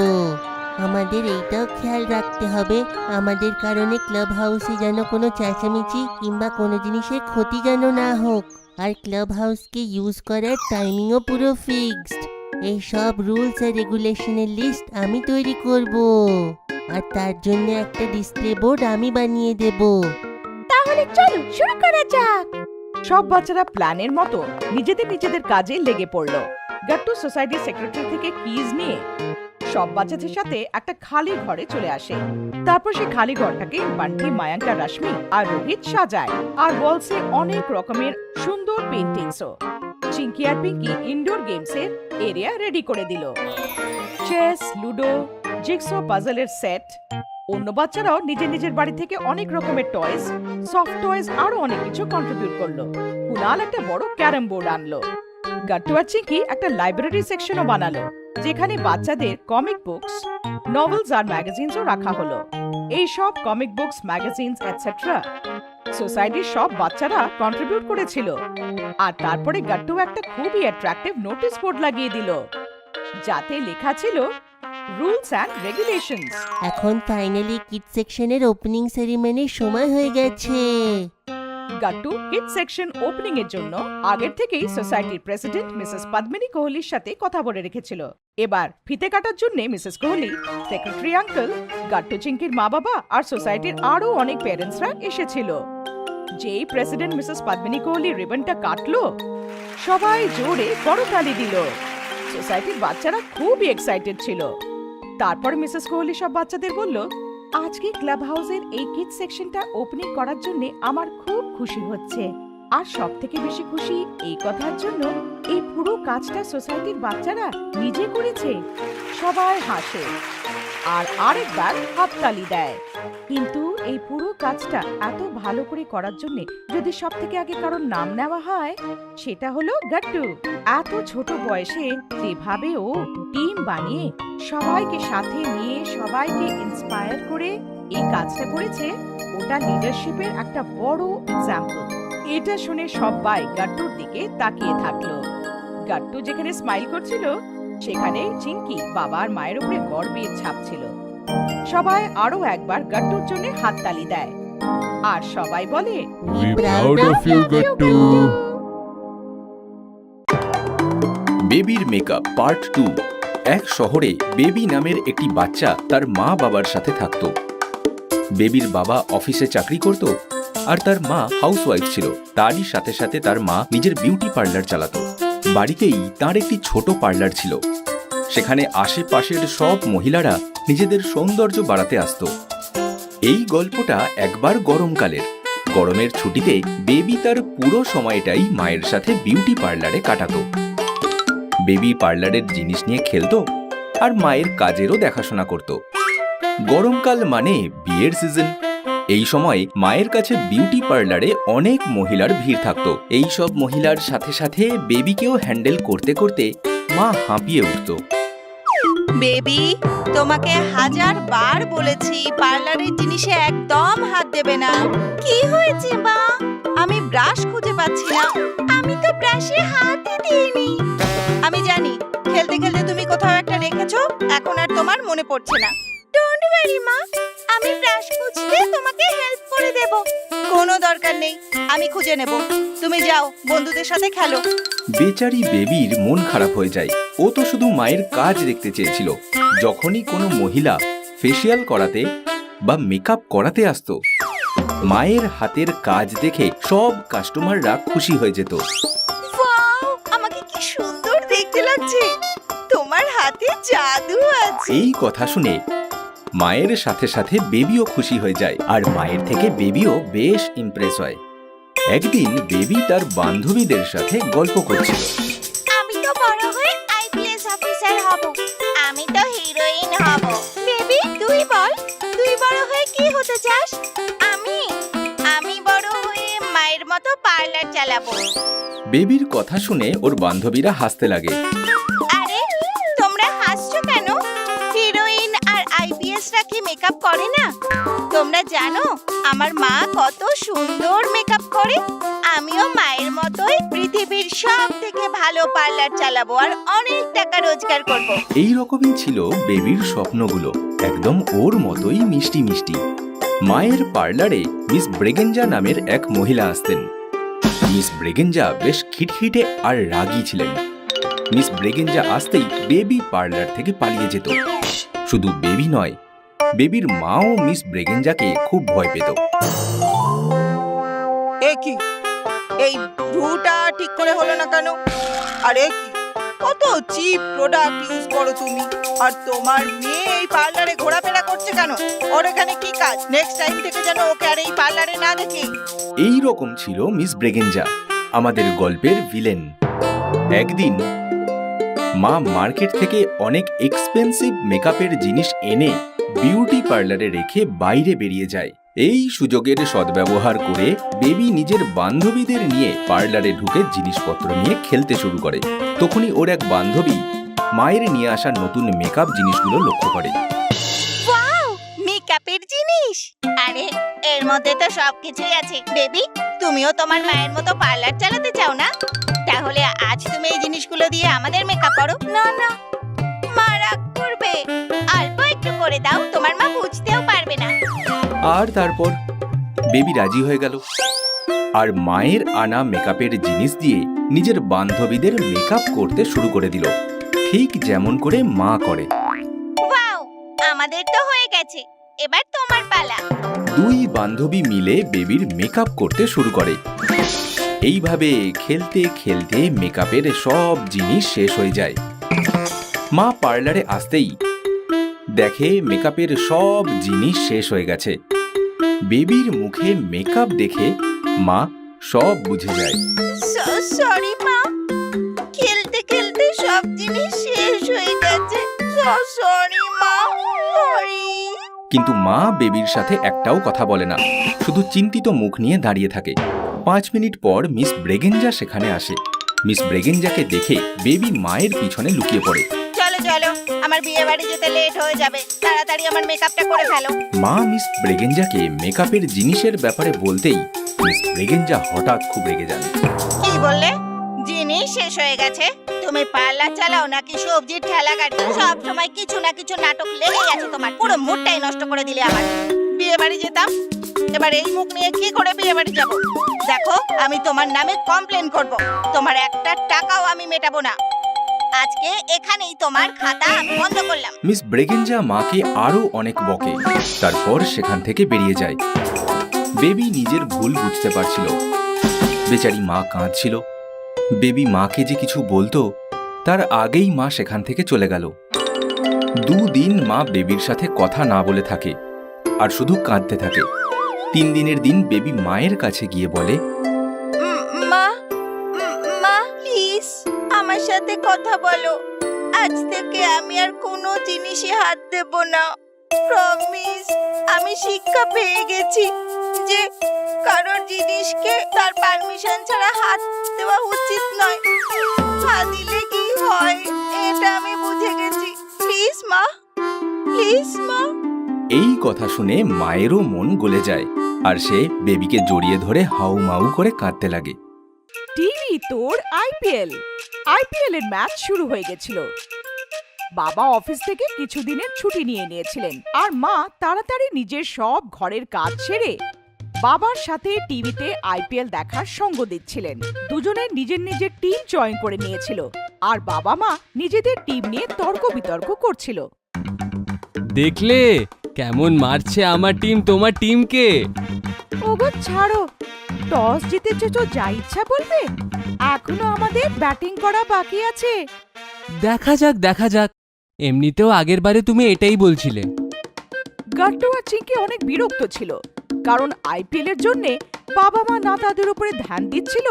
আমাদের এইটাও খেয়াল রাখতে হবে আমাদের কারণে ক্লাব হাউসে যেন কোনো চেঁচামেচি কিংবা কোনো জিনিসের ক্ষতি যেন না হোক। আর ক্লাব হাউসকে ইউজ করার টাইমিংও পুরো ফিক্সড। এই সব রুলস আর রেগুলেশনের লিস্ট আমি তৈরি করব আর তার জন্য একটা ডিসপ্লে বোর্ড আমি বানিয়ে দেব। তাহলে চলো শুরু করা যাক। সব বাচ্চারা প্ল্যানের মতো নিজেদের কাজে লেগে পড়লো। গাট্টু সোসাইটির সেক্রেটারি থেকে কিজ নিয়ে সব বাচ্চাদের সাথে একটা খালি ঘরে চলে আসে। তারপর সেই খালি ঘরটাকে বান্টি, মায়াঙ্ক, রশ্মি আর রোহিত সাজায় আর ওয়ালসে অনেক রকমের সুন্দর পেইন্টিংসও। চিঙ্কি আর পিঙ্কি ইনডোর গেমসের এরিয়া রেডি করে দিল। চেস, লুডো, জিগসঅ পাজলের সেট। অন্য বাচ্চারাও নিজের বাড়ি থেকে অনেক রকমের টয়েস, সফট টয়েস আরো অনেক কিছু কন্ট্রিবিউট করলো। কুনাল একটা বড় ক্যারাম বোর্ড আনলো। গাট্টু আর চিঙ্কি একটা লাইব্রেরি সেকশনও বানালো যেখানে বাচ্চাদের কমিক বুকস, নভেলস আর ম্যাগাজিনসও রাখা হলো। এই সব কমিক বুকস, ম্যাগাজিনস এটসেট্রা সোসাইটির সব বাচ্চারা কন্ট্রিবিউট করেছিল। আর তারপরে গাট্টু একটা খুবই অ্যাট্রাকটিভ নোটিস বোর্ড লাগিয়ে দিল। যাতে লেখা ছিল রুলস অ্যান্ড রেগুলেশনস। এখন ফাইনালি কিড সেকশনের ওপেনিং সেরিমনির সময় হয়ে গেছে। গাট্টু কিড সেকশন ওপেনিং এর জন্য আগের থেকেই সোসাইটির প্রেসিডেন্ট মিসেস পদ্মিনী কোহলির সাথে কথা বলে রেখেছিল। এবার ফিতে কাটার জন্য Mrs Kohli, secretary uncle, Gattu চিঙ্কির মা বাবা আর সোসাইটির আরো অনেক প্যারেন্টসরা এসেছিল। যেই প্রেসিডেন্ট মিসেস পদ্মিনী কোহলি রিবনটা কাটলো, সবাই জোরে করতালি দিল। সোসাইটির বাচ্চারা খুবই এক্সাইটেড ছিল। তারপর মিসেস কোহলি সব বাচ্চাদের বলল, আজকে ক্লাব হাউসের এই কিড সেকশনটা ওপেনিং করার জন্য আমার খুব খুশি হচ্ছে। আর সব থেকে বেশি খুশি এই কথার জন্য, এই পুরো কাজটা সোসাইটির বাচ্চারা নিজে করেছে। সবাই হাসে আর আরেকবার হাততালি দেয়। কিন্তু এই পুরো কাজটা এত ভালো করে করার জন্য যদি সব থেকে আগে কারোর নাম নেওয়া হয়, সেটা হলো গাট্টু। এত ছোট বয়সে যেভাবে ও টিম বানিয়ে সবাইকে সাথে নিয়ে সবাইকে ইন্সপায়ার করে এই কাজটা করেছে, ওটা লিডারশিপের একটা বড় এক্সাম্পল। এটা শুনে সবাই গাট্টুর দিকে তাকিয়ে থাকলো। গাট্টু যেখানে স্মাইল করছিল, সেখানে চিঙ্কি বাবা আর মায়ের উপরে গর্বের ছাপ ছিল। সবাই আরো একবার গাট্টুর জন্য হাততালি দেয় আর সবাই বলে, We proud of you, Gattu. বেবির মেকআপ পার্ট 2। এক শহরে বেবি নামের একটি বাচ্চা তার মা বাবার সাথে থাকত। বেবির বাবা অফিসে চাকরি করত আর তার মা হাউসওয়াইফ ছিল। তারই সাথে সাথে তার মা নিজের বিউটি পার্লার চালাতো। বাড়িতেই তার একটি ছোট পার্লার ছিল। সেখানে আশেপাশের সব মহিলারা নিজেদের সৌন্দর্য বাড়াতে আসতো। এই গল্পটা একবার গরমকালের। গরমের ছুটিতে বেবি তার পুরো সময়টাই মায়ের সাথে বিউটি পার্লারে কাটাতো। বেবি পার্লারের জিনিস নিয়ে খেলতো আর মায়ের কাজেরও দেখাশোনা করত। গরমকাল মানে বিয়ের সিজন। এই সময় মায়ের কাছে বিউটি পার্লারে অনেক মহিলার ভিড় থাকতো। এই সব মহিলার সাথে সাথে বেবিকেও হ্যান্ডেল করতে করতে মা হাঁপিয়ে উঠত। বেবি, তোমাকে 1000 বার বলেছি পার্লারের জিনিসে একদম হাত দেবে না। কি হয়েছে মা? আমি ব্রাশ খুঁজে পাচ্ছি না। আমি তো ব্রাশে হাতই দিইনি। আমি জানি খেলতে খেলতে তুমি কোথাও একটা রেখেছো, এখন আর তোমার মনে পড়ছে না। ডোন্ট ওয়ারি মা, আমি ব্রাশ খুঁজতে তোমাকে হেল্প করে দেব। কোনো দরকার নেই, আমি খুঁজে নেব। তুমি যাও বন্ধুদের সাথে খেলো। বেচারি বেবির মন খারাপ হয়ে যায়। ও তো শুধু মায়ের কাজ দেখতে চেয়েছিল। যখনই কোনো মহিলা ফেসিয়াল করাতে বা মেকআপ করাতে আসতো, মায়ের হাতের কাজ দেখে সব কাস্টমাররা খুশি হয়ে যেত। ওয়াও, আমাকে কি সুন্দর দেখতে লাগছে। তোমার হাতে জাদু আছে। এই কথা শুনে মায়ের সাথে সাথে বেবিও খুশি হয়ে যায় আর মায়ের থেকে বেবিও বেশ ইমপ্রেস হয়। একদিন বেবি তার বান্ধবীদের সাথে গল্প করছিল। আমি তো বড় হয়ে আইপিএস অফিসার হব। আমি তো হিরোইন হব। বেবি, তুই বল, তুই বড় হয়ে কি হতে চাস? আমি বড় হয়ে মায়ের মতো পার্লার চালাবো। বেবির কথা শুনে ওর বান্ধবীরা হাসতে লাগে। আরে, তোমরা হাসছো কেন? হিরোইন আর আইপিএসরা কি মেকআপ করে না? তোমরা জানো আমার মা কত সুন্দর মেকআপ করে? আমিও মায়ের মতোই পৃথিবীর সব থেকে ভালো পার্লার চালাবো আর অনেক টাকা রোজগার করব। এই রকমই ছিল বেবির স্বপ্নগুলো, একদম ওর মতোই মিষ্টি মিষ্টি। মায়ের পার্লারে মিস ব্রেগেঞ্জা নামের এক মহিলা আসতেন। মিস ব্রেগেঞ্জা বেশ খিটখিটে আর রাগী ছিলেন। মিস ব্রেগেঞ্জা আসতেই বেবি পার্লার থেকে পালিয়ে যেত। শুধু বেবি নয়, বেবির মাও মিস ব্রেগেঞ্জাকে খুব ভয় পেত। এ কি, এই ব্রুটা ঠিক করে হলো না কেন? আরে কি, কত চিপ প্রোডাক্ট ইউজ করো তুমি। আর তোমার মেয়ে এই পার্লারে ঘোরাফেরা করছে কেন? ওর এখানে কি কাজ? নেক্সট টাইম থেকে যেন ওকে আর এই পার্লারে না দেখি। এই রকম ছিল মিস ব্রেগেঞ্জা, আমাদের গল্পের ভিলেন। একদিন মা মার্কেট থেকে অনেক এক্সপেন্সিভ মেকআপের জিনিস এনে বিউটি পার্লারে রেখে বাইরে বেরিয়ে যায়। এই সুযোগের সদ্ব্যবহার করে বেবি নিজের বান্ধবীদের নিয়ে পার্লারে ঢুকে জিনিসপত্র নিয়ে খেলতে শুরু করে। তখনই ওর এক বান্ধবী মায়ের নিয়ে আসা নতুন মেকআপ জিনিসগুলো লক্ষ্য করে। ওয়াও, মেকআপের জিনিস! আরে, এর মধ্যে তো সবকিছুই আছে। বেবি, তুমিও তোমার মায়ের মতো পার্লার চালাতে চাও না? তাহলে আজ তুমি এই জিনিসগুলো দিয়ে আমাদের মেকআপ করো। না না, মা রাগ করবে। অল্প একটু করে দাও, তোমার মা বুঝতেও পারবে না। আর তারপর বেবি রাজি হয়ে গেল আর মায়ের আনা মেকআপের জিনিস দিয়ে নিজের বান্ধবীদের মেকআপ করতে শুরু করে দিল, ঠিক যেমন করে মা করে। ওয়াও, আমাদের তো হয়ে গেছে, এবার তোমার পালা। দুই বান্ধবী মিলে বেবির মেকআপ করতে শুরু করে। এইভাবে খেলতে খেলতে মেকআপের সব জিনিস শেষ হয়ে যায়। মা পার্লারে আসতেই দেখে মেকআপের সব জিনিস শেষ হয়ে গেছে। বেবির মুখে মেকআপ দেখে মা সব বুঝে যায়। সরি মা, খেলতে খেলতে সব জিনিস শেষ হয়ে গেছে। সরি মা, সরি। কিন্তু মা বেবির সাথে একটাও কথা বলে না, শুধু চিন্তিত মুখ নিয়ে দাঁড়িয়ে থাকে। 5 মিনিট পর মিস ব্রেগেঞ্জা সেখানে আসে। মিস ব্রেগেঞ্জাকে দেখে বেবি মায়ের পিছনে লুকিয়ে পড়ে। চলো চলো, আমার বিয়ে বাড়ি যেতে লেট হয়ে যাবে, তাড়াতাড়ি আমার মেকআপটা করে ফেলো। মা মিস ব্রেগেঞ্জাকে মেকআপের জিনিসের ব্যাপারে বলতেই মিস ব্রেগেঞ্জা হঠাৎ খুব রেগে যান। কি বললে? জিনিস শেষ হয়ে গেছে? তুমি পার্লার চালাও নাকি সবজির ঠেলা গাড়ি? সব সময় কিছু না কিছু নাটক লেগেই আছে তোমার। পুরো মুডটাই নষ্ট করে দিলে আমার। বিয়ে বাড়ি যেতাম, এবার এই মুখ নিয়ে কি করে বিয়ে বাড়ি যাবো? দেখো, আমি তোমার নামে কমপ্লেন করব। তোমার একটা টাকাও আমি মেটাবো না। আজকে এখানেই তোমার খাতা আমি বন্ধ করলাম। মিস ব্রেগেঞ্জা মাকে আরো অনেক বকে, তারপর সেখান থেকে বেরিয়ে যায়। বেবি নিজের ভুল বুঝতে পারছিল। বেচারি মা কাঁদছিল। বেবি মাকে যে কিছু বলতো তার আগেই মা সেখান থেকে চলে গেল। 2 দিন মা বেবির সাথে কথা না বলে থাকে আর শুধু কাঁদতে থাকে। 3 দিনের দিন বেবি মায়ের কাছে গিয়ে বলে, মা, প্লিজ আমার সাথে কথা বলো। আজ থেকে আমি আর কোনো জিনিসে হাত দেব না। প্রমিস। আমি শিক্ষা পেয়ে গেছি যে কারোর জিনিসকে তার পারমিশন ছাড়া হাত দেওয়া উচিত নয়। হাত দিলে কি হয় এটা আমি বুঝে গেছি। প্লিজ মা, প্লিজ মা। এই কথা শুনে মায়েরও মন গলে যায় আর সে বেবিকে জড়িয়ে ধরে হাউমাউ করে কাঁদতে লাগে। টিভি তোর আইপিএল এর ম্যাচ শুরু হয়ে গেছিল। বাবা অফিস থেকে কিছুদিনের ছুটি নিয়ে নিয়েছিলেন আর মা তাড়াতাড়ি নিজের সব ঘরের কাজ সেরে বাবার সাথে টিভিতে আইপিএল দেখার সঙ্গ দিচ্ছিলেন। দুজনে নিজের নিজের টিম জয়েন করে নিয়েছিল আর বাবা মা নিজেদের টিম নিয়ে তর্ক বিতর্ক করছিল। দেখলে কেমন মারছে আমার টিম তোমার টিমকে? ওগো ছাড়ো, টস জিতেছে তো যা ইচ্ছা বলবে। এখনো আমাদের ব্যাটিং করা বাকি আছে। দেখা যাক। এমনিতেও আগের বারে তুমি এটাই বলছিলে। গাট্টু আর চিঙ্কি অনেক বিরক্ত ছিল, কারণ আইপিএল এর জন্য বাবা মা না তাদের উপরে ধ্যান দিচ্ছিল,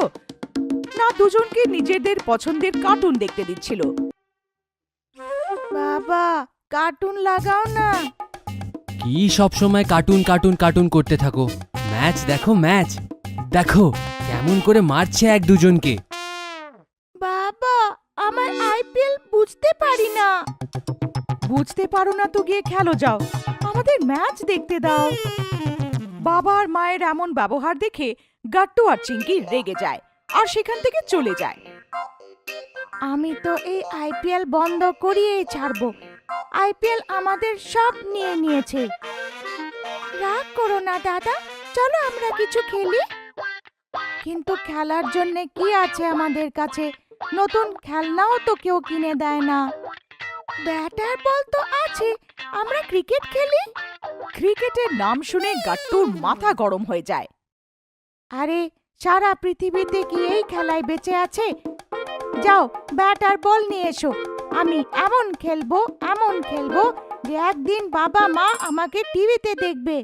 না দুজনকে নিজেদের পছন্দের কার্টুন দেখতে দিচ্ছিল। বাবা, কার্টুন লাগাও না। কি সব সময় কার্টুন করতে থাকো? ম্যাচ দেখো কেমন করে মারছে এক দুজনকে। বাবা, আমার আইপিএল বুঝতে পারি না। বুঝতে পারো না তো গিয়ে খেলো যাও, আমাদের ম্যাচ দেখতে দাও। বাবা আর মায়ের এমন ব্যবহার দেখে গাট্টু আর চিঙ্কি রেগে যায় আর সেখান থেকে চলে যায়। আমি তো এই আইপিএল বন্ধ করিয়েই ছাড়বো। আইপিএল আমাদের সব নিয়ে নিয়েছে। রাগ করো না দাদা, চলো আমরা কিছু খেলি। কিন্তু খেলার জন্য কি আছে আমাদের কাছে? নতুন খেলনাও তো কেউ কিনে দেয় না। ব্যাট আর বল তো আছে, আমরা ক্রিকেট খেলি। ক্রিকেটের নাম শুনে গাট্টুর মাথা গরম হয়ে যায়। আরে সারা পৃথিবীতে কি এই খেলায় বেঁচে আছে? যাও ব্যাট আর বল নিয়ে এসো। আমি এমন খেলবো যে একদিন বাবা মা আমাকে টিভিতে দেখবে।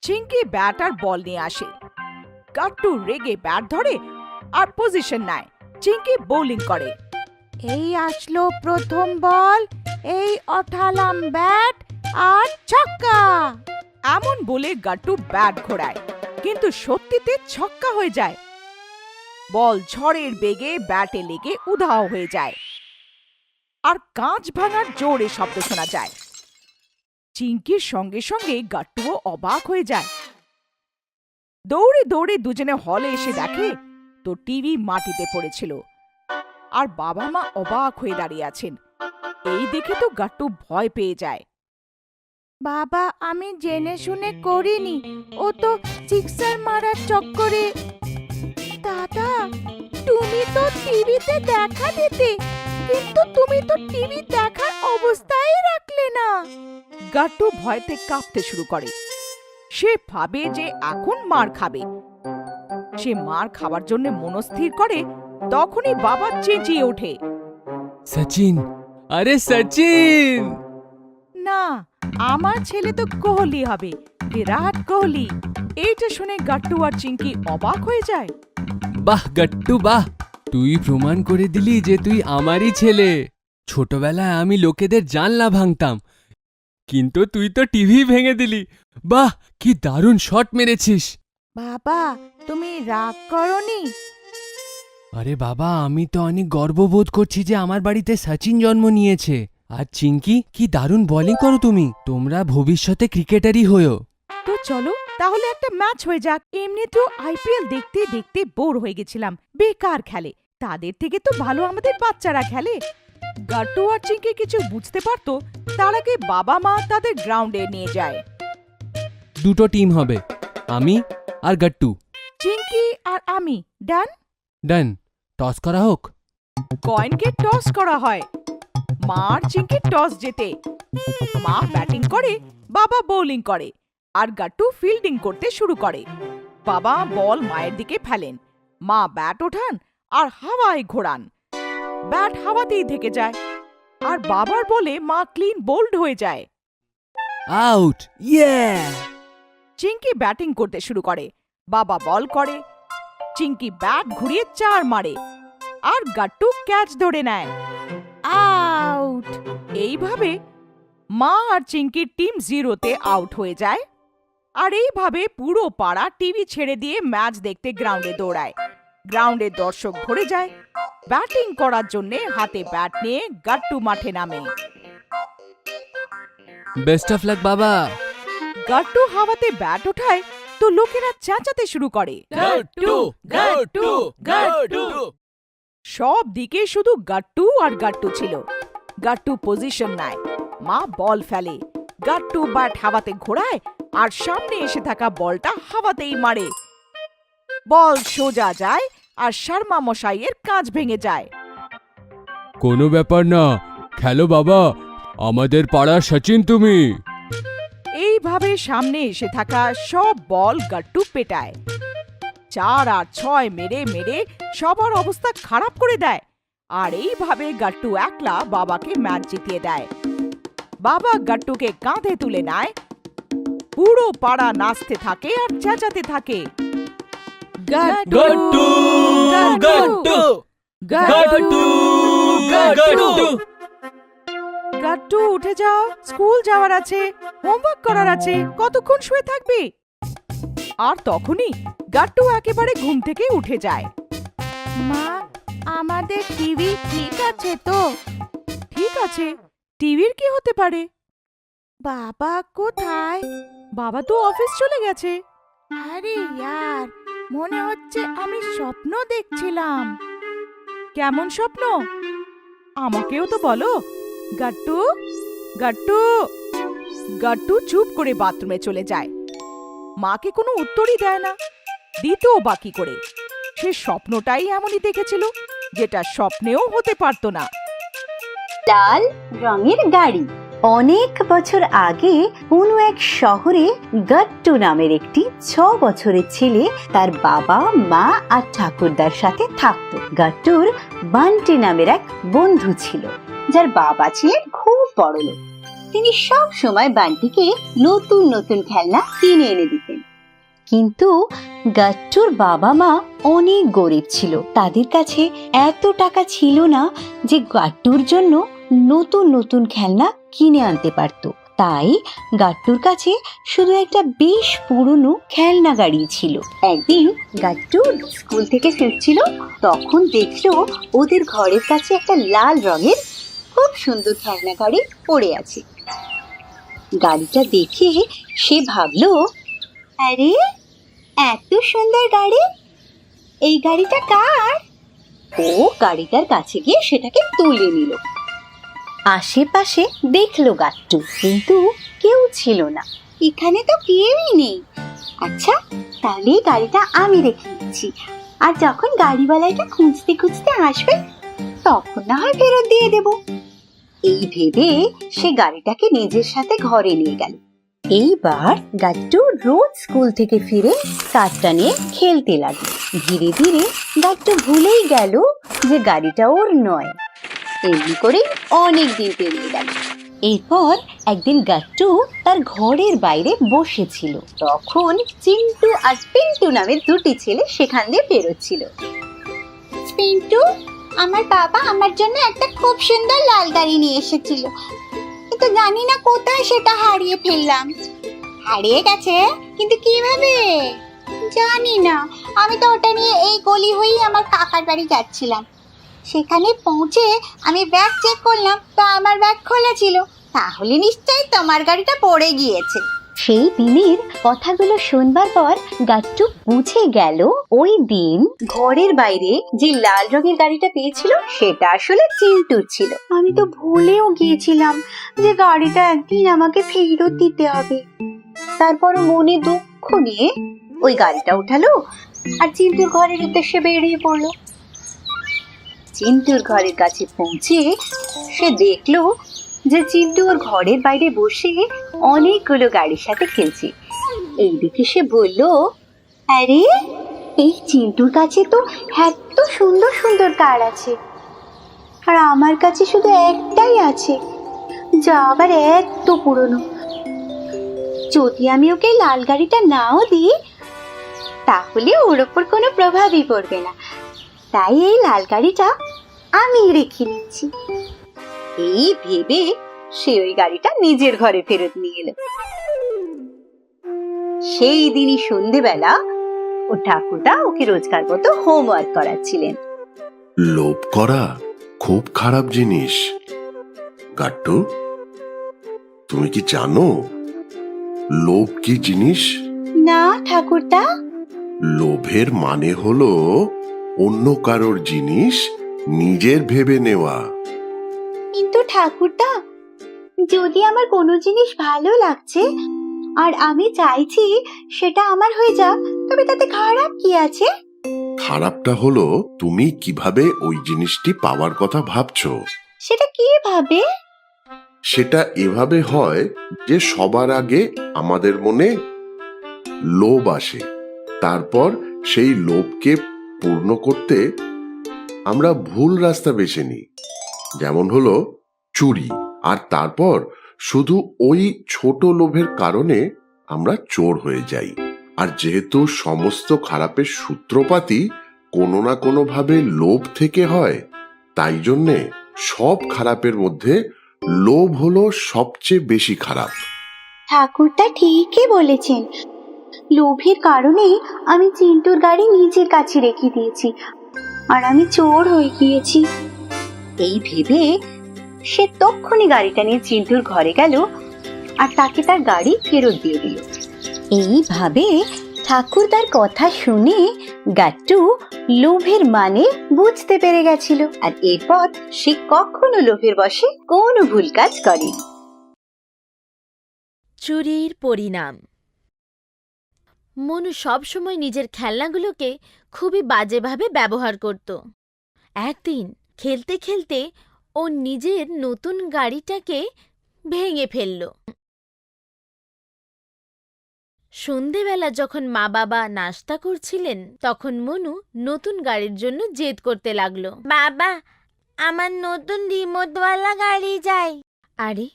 চিঙ্কি ব্যাট আর বল নিয়ে আসে। গাট্টু রেগে ব্যাট ধরে আর পজিশন নেয়। চিঙ্কি বোলিং করে। এই আসলো প্রথম বল, এই ওঠালাম ব্যাট আর ছক্কা। এমন বলে গাট্টু ব্যাট ঘোরায়, কিন্তু সত্যিতে ছক্কা হয়ে যায়। বল ঝড়ের বেগে ব্যাটে লেগে উধাও হয়ে যায় আর কাঁচ ভাঙার জোরে শব্দ শোনা যায়। চিঙ্কির সঙ্গে সঙ্গে গাট্টুও অবাক হয়ে যায়। দৌড়ে দৌড়ে দুজনে হলে এসে দেখে তো টিভি মাটিতে পড়েছিল আর বাবা মা অবাক হয়ে দাঁড়িয়ে আছেন। এই দেখে তো গাট্টু ভয় পেয়ে যায়। বাবা আমি জেনে শুনে করিনি, ও তো সিক্সার মারার চক্করে। দাদা তুমি তো টিভিতে দেখা দিতে, কিন্তু তুমি তো টিভি দেখার অবস্থায় রাখলে না। গাট্টু ভয়তে কাঁপতে শুরু করে। সে ভাবে যে এখন মার খাবে। সে মার খাবার জন্য মনস্থির করে, তখনই বাবা চেঁচিয়ে ওঠে, সচিন, আরে সচিন! না, আমার ছেলে তো কোহলি হবে, বিরাট কোহলি। এইটা শুনে গাট্টু আর চিঙ্কি অবাক হয়ে যায়। বাহ গাট্টু বাহ, তুই প্রমাণ করে দিলি যে তুই আমারই ছেলে। ছোটবেলায় আমি লোকেদের জানলা ভাঙতাম, কিন্তু তুই তো টিভি ভেঙে দিলি। বাহ, কি দারুণ শট মেরেছিস! বাবা তুমি রাগ করনি? আরে বাবা, আমি তো অনেক গর্ববোধ করছি যে আমার বাড়িতে সচিন জন্ম নিয়েছে। আর চিঙ্কি, কি দারুণ বোলিং করো তুমি। তোমরা ভবিষ্যতে ক্রিকেটারই হয়েও। তো চলো তাহলে একটা ম্যাচ হয়ে যাক। এমনিতেও আইপিএল দেখতে দেখতে বোর হয়ে গেছিলাম। বেকার খেলে, তাদের থেকে তো ভালো আমাদের বাচ্চারা খেলে। গাট্টু আর চিঙ্কি কিছু বুঝতে পারতো তার আগে বাবা মা তাদের গ্রাউন্ডে নিয়ে যায়। দুটো টিম হবে, আমি আর গাট্টু। চিঙ্কি আর আমি। ডান? ডান। টস করা হোক। কয়েনকে টস করা হয়। মা আর চিঙ্কি টস জেতে। মা ব্যাটিং করে, বাবা বোলিং করে, আর গাট্টু ফিল্ডিং করতে শুরু করে। বাবা বল মায়ের দিকে ফেলেন, মা ব্যাট ওঠান আর হাওয়ায় ঘোরান। ব্যাট হাওয়াতেই থেকে যায়, আর বাবার বলে মা ক্লিন বোল্ড হয়ে যায়। আউট! ইয়ে! চিঙ্কি ব্যাটিং করতে শুরু করে, বাবা বল করে, চিঙ্কি ব্যাট ঘুরিয়ে 4 মারে, আর গাট্টু ক্যাচ ধরে নেয়। আউট! এইভাবে মা আর চিঙ্কির টিম 0-তে আউট হয়ে যায়। আর এইভাবে পুরো পাড়া টিভি ছেড়ে দিয়ে ম্যাচ দেখতে গ্রাউন্ডে দৌড়ায়। গ্রাউন্ডে দর্শক ভরে যায়। ব্যাটিং করার জন্যে হাতে ব্যাট নিয়ে গাট্টু মাঠে নামে। বেস্ট অফ লাক বাবা। গাট্টু হাওয়াতে ব্যাট ওঠায় তো লোকেরা চেঁচাতে শুরু করে, গাট্টু, গাট্টু, গাট্টু। সব দিকে শুধু গাট্টু আর গাট্টু ছিল। গাট্টু পজিশন নেয়, মা বল ফেলে, গাট্টু ব্যাট হাওয়াতে ঘোরায় আর সামনে এসে থাকা বলটা হাওয়াতেই মারে। বল সোজা যায় আর শর্মা মশাইয়ের কাঁচ ভেঙে যায়। কোনো ব্যাপার না, খেলো বাবা, আমাদের পাড়ার সচিন তুমি। এইভাবে সামনে এসে থাকা সব বল গাট্টু পেটায়। 4 আর 6 মেরে মেরে সবার অবস্থা খারাপ করে দেয়। আর এইভাবে গাট্টু একলা বাবাকে ম্যাচ জিতিয়ে দেয়। বাবা গাট্টুকে কাঁধে তুলে নেয়। পুরো পাড়া নাচতে থাকে আর চেঁচাতে থাকে, গাট্টু, গাট্টু, গাট্টু, গাট্টু। গাট্টু উঠে যাও, স্কুল যাওয়ার আছে, হোমওয়ার্ক করার আছে, কতক্ষণ শুয়ে থাকবে? আর তখনই গাট্টু একেবারে ঘুম থেকে উঠে যায়। মা আমাদের টিভি ঠিক আছে তো? ঠিক আছে, টিভির কি হতে পারে? বাবা কোথায়? বাবা তো অফিস চলে গেছে। আরে ইয়ার, মনে হচ্ছে আমি স্বপ্ন দেখছিলাম। কেমন স্বপ্ন? আমাকেও তো বলো। গাট্টু, গাট্টু। গাট্টু চুপ করে বাথরুমে চলে যায়। মাকে কোনো উত্তরই দেয় না, দিতেও বাকি করে। সে স্বপ্নটাই এমনই দেখেছিল, যেটা স্বপ্নেও হতে পারতো না। লাল রঙের গাড়ি। অনেক বছর আগে কোনো এক শহরে গাট্টু নামের একটি 6 বছরের ছেলে তার বাবা, মা আর ঠাকুরদার সাথে থাকতো। গাট্টুর বান্টি নামের এক বন্ধু ছিল, যার বাবা ছিলেন খুব বড়লোক। তিনি সব সময় বান্টিকে নতুন নতুন খেলনা কিনে এনে দিতেন। কিন্তু গাট্টুর বাবা মা অনেক গরিব ছিল, তাদের কাছে এত টাকা ছিল না যে গাট্টুর জন্য নতুন নতুন খেলনা কিনে আনতে পারত। তাই গাট্টুর কাছে শুধু একটা বেশ পুরনো খেলনা গাড়ি ছিল। একদিন গাট্টু স্কুল থেকে ফিরছিল, তখন দেখলো ওদের ঘরের কাছে একটা লাল রঙের খুব সুন্দর খেলনা গাড়ি পড়ে আছে। গাড়িটা দেখে সে ভাবলো, আরে এত সুন্দর গাড়ি, এই গাড়িটা কার? ও গাড়িটার কাছে গিয়ে সেটাকে তুলে নিল। আশেপাশে দেখলো গাট্টু, কিন্তু কেউ ছিল না। এখানে তো কেউই নেই। আচ্ছা, তাহলে এই গাড়িটা আমি রেখে দিচ্ছি, আর যখন গাড়িওয়ালাটা খুঁজতে খুঁজতে আসবে তখন না হয় ফেরত দিয়ে দেব। এই ভেবে সে গাড়িটাকে নিজের সাথে ঘরে নিয়ে গেল। এইবার গাট্টু রোজ স্কুল থেকে ফিরে কারটা নিয়ে খেলতে লাগলো। ধীরে ধীরে গাট্টু ভুলেই গেল যে গাড়িটা ওর নয়। এমনি করে অনেক দিন পেরিয়ে গেল। এরপর একদিন গাট্টু তার ঘরের বাইরে বসেছিল। তখন চিন্টু আর পিন্টু নামের দুটি ছেলে সেখান দিয়ে বেরোচ্ছিল। পিন্টু, আমার বাবা আমার জন্য একটা খুব সুন্দর লাল গাড়ি নিয়ে এসেছিল, কিন্তু জানি না কোথায় সেটা হারিয়ে ফেললাম। হারিয়ে গেছে? কিন্তু কিভাবে জানি না। আমি তো ওটা নিয়ে এই গলি হয়েই আমার কাকার বাড়ি যাচ্ছিলাম। সেখানে পৌঁছে আমি ব্যাগ চেক করলাম, তো আমার ব্যাগ খোলা ছিল। তাহলে নিশ্চয়ই তোমার গাড়িটা পড়ে গিয়েছে। সেই দিনের কথাগুলো শুনবার পর গাট্টু বুঝে গেল ওই দিন ঘরের বাইরে যে লাল রঙের গাড়িটা পেয়েছিল সেটা আসলে চিন্টুর ছিল। আমি তো ভুলেও গিয়েছিলাম যে গাড়িটা একদিন আমাকে ফেরত দিতে হবে। তারপর মনে দুঃখ নিয়ে ওই গাড়িটা উঠালো আর চিন্টুর ঘরের উদ্দেশ্যে বেরিয়ে পড়লো। চিন্টুর ঘরের কাছে পৌঁছে সে দেখলো যে চিন্টু ওর ঘরের বাইরে বসে অনেকগুলো গাড়ির সাথে খেলছে। এই দেখে সে বলল, আরে এই চিন্টুর কাছে তো এত সুন্দর সুন্দর কার আছে, আর আমার কাছে শুধু একটাই আছে, যা আবার এত পুরনো। যদি আমি ওকে লাল গাড়িটা নাও দিই তাহলে ওর ওপর কোনো প্রভাবই পড়বে না, তাই এই লাল গাড়িটা আমি রেখে নিচ্ছি। এই ভেবে সে ওই গাড়িটা নিজের ঘরে ফেরত নিয়ে এলো। সেই দিনই সন্ধেবেলা ও ঠাকুরদা ওকে রোজকার মতো হোমওয়ার্ক করাচ্ছিলেন। লোভ করা খুব খারাপ জিনিস। গাট্টু, তুমি কি জানো লোভ কি জিনিস? না ঠাকুরদা। লোভের মানে হলো অন্য কারোর জিনিস নিজের ভেবে নেওয়া। কিন্তু ঠাকুরদা, যদি আমার কোনো জিনিস ভালো লাগছে আর আমি চাইছি সেটা আমার হয়ে যাক, তবে তাতে খারাপ কি আছে? খারাপটা হলো তুমি কিভাবে ওই জিনিসটি পাওয়ার কথা ভাবছো। সেটা কিভাবে? সেটা এভাবে হয় যে সবার আগে আমাদের মনে লোভ আসে, তারপর সেই লোভকে পূর্ণ করতে আমরা ভুল রাস্তা বেছে নিই, যেমন হলো চুরি। আর তারপর শুধু ওই ছোট লোভের কারণে আমরা চোর হয়ে যাই। আর যেহেতু সমস্ত খারাপের সূত্রপাতই কোনো না কোনো ভাবে লোভ থেকে হয়, তাই জন্যে সব খারাপের মধ্যে লোভ হলো সবচেয়ে বেশি খারাপ। ঠাকুরদা ঠিকই বলেছেন। লোভের কারণে আমি চিন্টুর গাড়ি নিজের কাছে রেখে দিয়েছি আর আমি চোর হয়ে গিয়েছি। এই ভেবে সে তক্ষুনি গাড়িটা নিয়ে চিন্টুর ঘরে গেল আর তাকে তার গাড়ি ফেরত দিয়ে দিল। এইভাবে ঠাকুরদার কথা শুনে গাট্টু লোভের মানে বুঝতে পেরে গেছিল, আর এরপর সে কখনো লোভের বশে কোনো ভুল কাজ করেনি। চুরির পরিণাম। মনু সবসময় নিজের খেলনাগুলোকে খুবই বাজেভাবে ব্যবহার করত। একদিন খেলতে খেলতে ও নিজের নতুন গাড়িটাকে ভেঙে ফেলল। সন্ধেবেলা যখন মা বাবা নাস্তা করছিলেন তখন মনু নতুন গাড়ির জন্য জেদ করতে লাগলো। বাবা, আমার নতুন রিমোটওয়ালা গাড়ি চাই। আরে,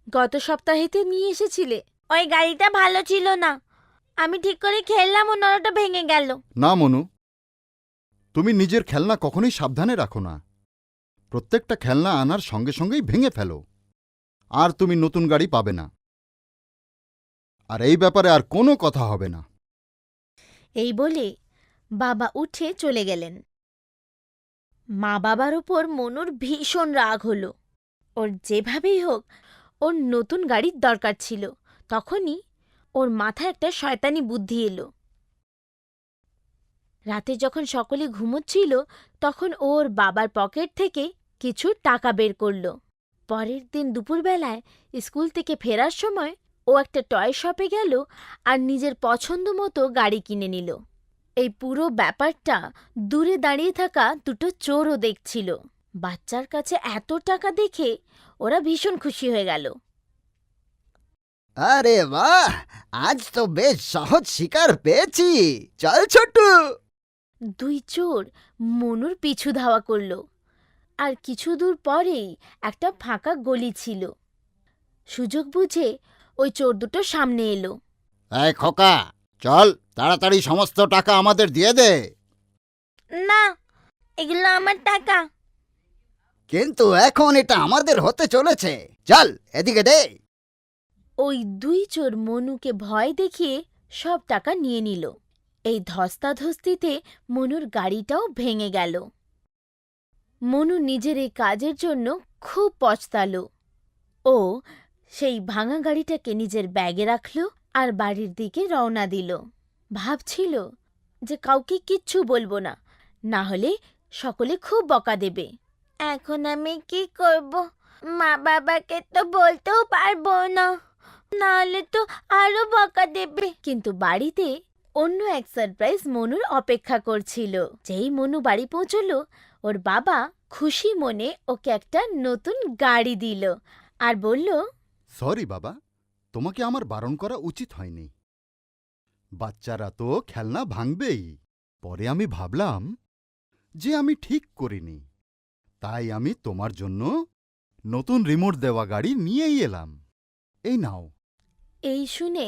গত সপ্তাহে তো নিয়ে এসেছিলে। ওই গাড়িটা ভালো ছিল না, আমি ঠিক করে খেললাম ও নড়াটা ভেঙে গেল। না মনু, তুমি নিজের খেলনা কখনোই সাবধানে রাখো না। প্রত্যেকটা খেলনা আনার সঙ্গে সঙ্গেই ভেঙে ফেলো, আর তুমি নতুন গাড়ি পাবে না। আর এই ব্যাপারে আর কোনো কথা হবে না। এই বলে বাবা উঠে চলে গেলেন। মা বাবার উপর মনুর ভীষণ রাগ হলো। ওর যেভাবেই হোক ওর নতুন গাড়ির দরকার ছিল। তখনই ওর মাথায় একটা শয়তানি বুদ্ধি এলো। রাতে যখন সকলে ঘুমোচ্ছিল তখন ওর বাবার পকেট থেকে কিছু টাকা বের করল। পরের দিন দুপুরবেলায় স্কুল থেকে ফেরার সময় ও একটা টয় শপে গেল আর নিজের পছন্দ মতো গাড়ি কিনে নিল। এই পুরো ব্যাপারটা দূরে দাঁড়িয়ে থাকা দুটো চোরও দেখছিল। বাচ্চার কাছে এত টাকা দেখে ওরা ভীষণ খুশি হয়ে গেল। আরে বাহ, আজ তো বেশ সহজ শিকার পেয়েছি। চল ছোট্টু। দুই চোর মনুর পিছু ধাওয়া করল আর কিছু দূর পরেই একটা ফাঁকা গলি ছিল। সুযোগ বুঝে ওই চোর দুটো সামনে এলো। এই খোকা, চল তাড়াতাড়ি সমস্ত টাকা আমাদের দিয়ে দে। না, এগুলো আমার টাকা। কিন্তু এখন এটা আমাদের হতে চলেছে। চল এদিকে দে। ওই দুই চোর মনুকে ভয় দেখিয়ে সব টাকা নিয়ে নিল। এই ধস্তাধস্তিতে মনুর গাড়িটাও ভেঙে গেল। মনু নিজের এই কাজের জন্য খুব পছতালো। ও সেই ভাঙা গাড়িটাকে নিজের ব্যাগে রাখল আর বাড়ির দিকে রওনা দিল। ভাবছিল যে কাউকে কিচ্ছু বলবো না, না হলে সকলে খুব বকা দেবে। এখন আমি কি করব? মা বাবাকে তো বলতেও পারবো না, নাহলে তো আরো বকা দেবে। কিন্তু বাড়িতে অন্য এক সারপ্রাইজ মনুর অপেক্ষা করছিল। যেই মনু বাড়ি পৌঁছলো, ওর বাবা খুশি মনে ওকে একটা নতুন গাড়ি দিল আর বলল, সরি বাবা, তোমাকে আমার বারণ করা উচিত হয়নি। বাচ্চারা তো খেলনা ভাঙবেই। পরে আমি ভাবলাম যে আমি ঠিক করিনি, তাই আমি তোমার জন্য নতুন রিমোট দেওয়া গাড়ি নিয়েই এলাম। এই নাও। এই শুনে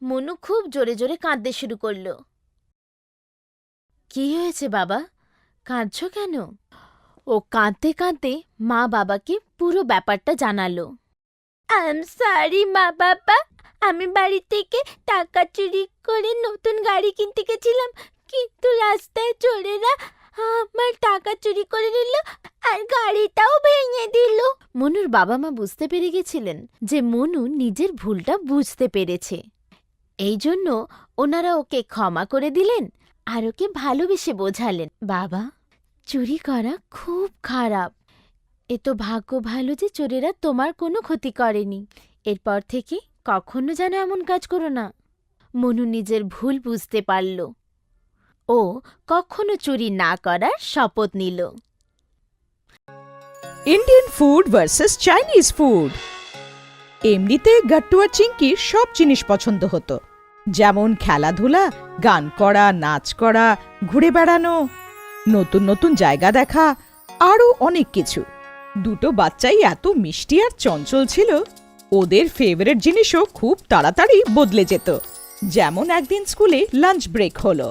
মনু খুব জোরে জোরে কাঁদতে শুরু করল। কি হয়েছে বাবা, কাঁদছো কেন? ও কাঁদতে কাঁদতে মা বাবাকে পুরো ব্যাপারটা জানালো। সরি মা বাবা, আমি বাড়ি থেকে টাকা চুরি করে নতুন গাড়ি কিনতে গেছিলাম, কিন্তু রাস্তায় চোরেরা আমার টাকা চুরি করে নিল আর গাড়িটাও ভেঙে দিল। মনুর বাবা মা বুঝতে পেরে গেছিলেন যে মনু নিজের ভুলটা বুঝতে পেরেছে। এই জন্য ওনারা ওকে ক্ষমা করে দিলেন আর ওকে ভালোবেসে বোঝালেন, বাবা, চুরি করা খুব খারাপ। এ তো ভাগ্য ভালো যে চোরেরা তোমার কোনো ক্ষতি করেনি। এরপর থেকে কখনো যেন এমন কাজ করো না। মনু নিজের ভুল বুঝতে পারল। ও কখনো চুরি না করার শপথ নিল। Indian food versus Chinese food. এমনিতে গাট্টু আর চিঙ্কির সব জিনিস পছন্দ হতো, যেমন খেলাধুলা, গান করা, নাচ করা, ঘুরে বেড়ানো, নতুন নতুন জায়গা দেখা, আরও অনেক কিছু। দুটো বাচ্চাই এত মিষ্টি আর চঞ্চল ছিল, ওদের ফেভারিট জিনিসও খুব তাড়াতাড়ি বদলে যেত। যেমন একদিন স্কুলে লাঞ্চ ব্রেক হলো,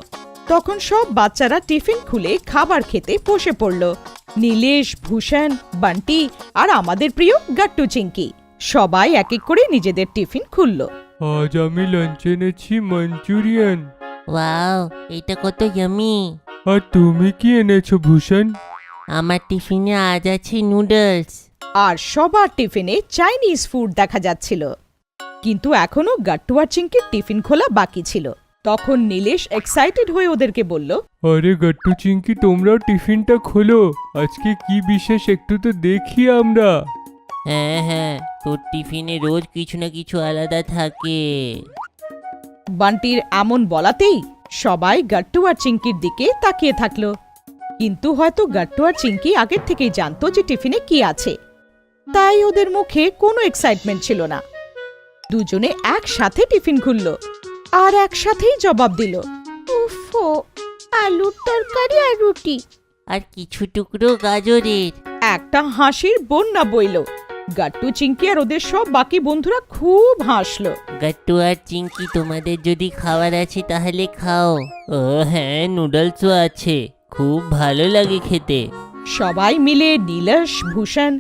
তখন সব বাচ্চারা টিফিন খুলে খাবার খেতে বসে পড়ল। নীলেশ, ভূষণ, বান্টি আর আমাদের প্রিয় গাট্টু চিঙ্কি সবাই এক এক করে নিজেদের টিফিন খুলল। আজ আমি লাঞ্চে এনেছি মাঞ্চুরিয়ান। ওয়াও, এটা কত ইয়ামি। আর তুমি কি এনেছো ভূষণ? আমার টিফিনে আজ আছে নুডলস। আর সবার টিফিনে চাইনিজ ফুড দেখা যাচ্ছিল। কিন্তু এখনো গাট্টু আর চিঙ্কির টিফিন খোলা বাকি ছিল। তখন নীলেশ এক্সাইটেড হয়ে ওদেরকে বলল, আরে গাট্টু চিঙ্কি, তোমরাও টিফিনটা খোলো, আজকে কি বিশেষ একটু তো দেখি আমরা। হ্যাঁ হ্যাঁ, তোর টিফিনে রোজ কিছু না কিছু আলাদা থাকে। বান্টির এমন বলাতেই সবাই গাট্টু আর চিঙ্কির দিকে তাকিয়ে থাকলো। কিন্তু হয়তো গাট্টু আর চিঙ্কি আগের থেকেই জানতো যে টিফিনে কি আছে, তাই ওদের মুখে কোনো এক্সাইটমেন্ট ছিল না। দুজনে একসাথে টিফিন খুলল আর একসাথেই জবাব দিল, উফো, আলুর তরকারি আর রুটি আর কিছু টুকরো গাজরের। একটা হাসির বন্যা বইল। গাট্টু, চিঙ্কি আর ওদের সব বাকি বন্ধুরা খুব হাসলো। গাট্টু আর চিঙ্কি, তোমাদের যদি খাবার আছে তাহলে খাও। ও হ্যাঁ, নুডলসও আছে, খুব ভালো লাগে খেতে। সবাই মিলে নীলেশ, ভূষণ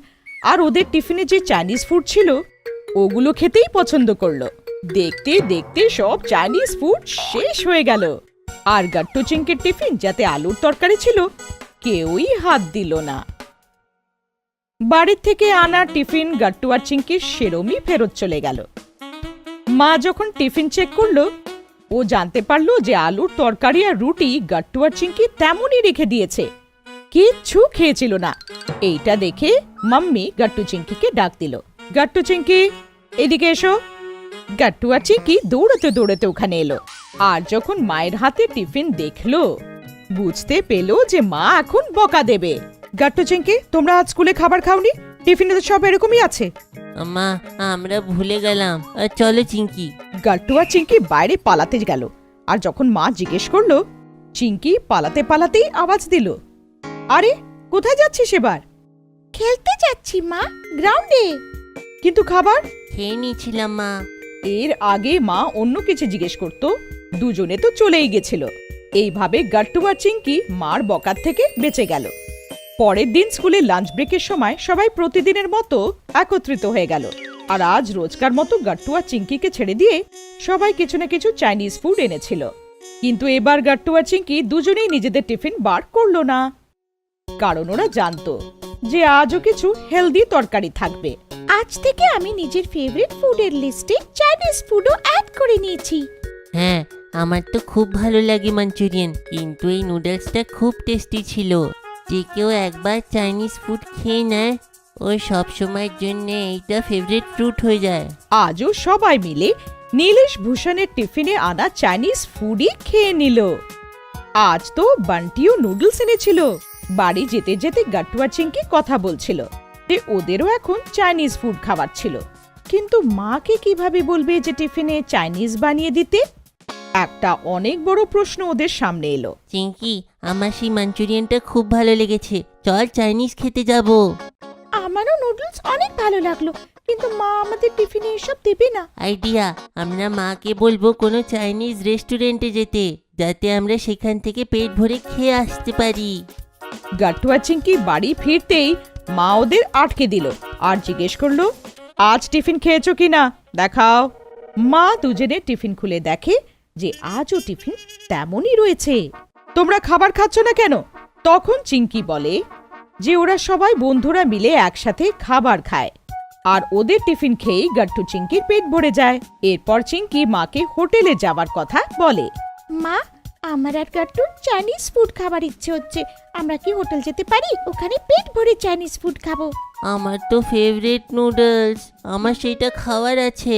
আর ওদের টিফিনে যে চাইনিজ ফুড ছিল ওগুলো খেতেই পছন্দ করলো। দেখতে দেখতে সব চাইনিজ ফুড শেষ হয়ে গেল, আর গাট্টু চিঙ্কির টিফিন যাতে আলুর তরকারি ছিল কেউই হাত দিল না। বাড়ির থেকে আনা টিফিন গাট্টু আর চিঙ্কির সেরমই ফেরত চলে গেল। মা যখন টিফিন চেক করলো, ও জানতে পারলো যে আলুর তরকারি আর রুটি গাট্টু আর চিঙ্কি তেমনই রেখে দিয়েছে। কিচ্ছু খেয়েছিল না। এইটা দেখে মাম্মি গাট্টু চিঙ্কিকে ডাক দিল, গাট্টু চিঙ্কি এদিকে এসো। গাট্টু আর চিঙ্কি দৌড়াতে দৌড়াতে ওখানে এলো, আর যখন মায়ের হাতে টিফিন দেখলো বুঝতে পেলো যে মা এখন বকা দেবে। গাট্টু চিঙ্কি, তোমরা আজ স্কুলে খাবার খাওনি? টিফিনে তো সব এরকমই আছে। মা, আমরা ভুলে গেলাম। চলো চিঙ্কি। গাট্টু আর চিঙ্কি বাইরে পালাতে গেল, আর যখন মা জিজ্ঞেস করলো, চিঙ্কি পালাতে পালাতেই আওয়াজ দিল, আরে কোথায় যাচ্ছিস এবার? খেলতে যাচ্ছি মা, গ্রাউন্ডে। কিন্তু খাবার? খেয়ে নিয়েছিলাম মা। এর আগে মা অন্য কিছু জিজ্ঞেস করতো, দুজনে তো চলেই গেছিল। এইভাবে গাট্টু আর চিঙ্কি মার বকার থেকে বেঁচে গেল। পরের দিন স্কুলে লাঞ্চ ব্রেকের সময় সবাই প্রতিদিনের মতো একত্রিত হয়ে গেল, আর আজ রোজকার মতো গাট্টু আর চিঙ্কিকে ছেড়ে দিয়ে সবাই কিছু না কিছু চাইনিজ ফুড এনেছিল। কিন্তু এবার গাট্টু আর চিঙ্কি দুজনেই নিজেদের টিফিন বার করলো না, কারণ ওরা জানতো যে আজও কিছু হেলদি তরকারি থাকবে। আজ থেকে আমি নিজের ফেভারিট ফুডের লিস্টে চাইনিজ ফুডও অ্যাড করে নিয়েছি। হ্যাঁ, আমার তো খুব ভালো লাগে মাঞ্চুরিয়ান, কিন্তু এই নুডলসটা খুব টেস্টি ছিল। যে কেউ একবার চাইনিজ ফুড খেয়ে নেয়, ওই সব সময়ের জন্য এইটা ফেভারিট ফ্রুট হয়ে যায়। আজও সবাই মিলে নীলেশ ভূষণের টিফিনে আনা চাইনিজ ফুডই খেয়ে নিল। আজ তো বান্টিও নুডলস এনেছিল। বাড়ি যেতে যেতে গাট্টু আর চিঙ্কি কথা বলছিল যে ওদেরও এখন চাইনিজ ফুড খাবার ছিল, কিন্তু মাকে কিভাবে বলবে যে টিফিনে চাইনিজ বানিয়ে দিতে? একটা অনেক বড় প্রশ্ন ওদের সামনে এলো। চিঙ্কি, আমার সেই মাঞ্চুরিয়ানটা খুব ভালো লেগেছে, চল চাইনিজ খেতে যাব। আমারও নুডলস অনেক ভালো লাগলো, কিন্তু মা আমাদের টিফিনে এসব দেবে না। আইডিয়া, আমরা মাকে বলবো কোনো চাইনিজ রেস্টুরেন্টে যেতে, যাতে আমরা সেখান থেকে পেট ভরে খেয়ে আসতে পারি। গাট্টু আর চিঙ্কি বাড়ি ফিরতেই মা ওদের আটকে দিল আর জিজ্ঞেস করলো, আজ টিফিন খেয়েছো কিনা দেখাও। মা দুজনে টিফিন খুলে দেখে যে আজও টিফিন তেমনই রয়েছে। তোমরা খাবার খাচ্ছ না কেন? তখন চিঙ্কি বলে যে ওরা সবাই বন্ধুরা মিলে একসাথে খাবার খায়, আর ওদের টিফিন খেয়েই গাট্টু চিঙ্কির পেট ভরে যায়। এরপর চিঙ্কি মাকে হোটেলে যাবার কথা বলে। মা, আমার আর গাট্টুর চাইনিজ ফুড খাবার ইচ্ছে হচ্ছে, আমরা কি হোটেল যেতে পারি? ওখানে পেট ভরে চাইনিজ ফুড খাবো। আমার তো ফেভারিট নুডলস, আমার সেইটা খাওয়ার আছে।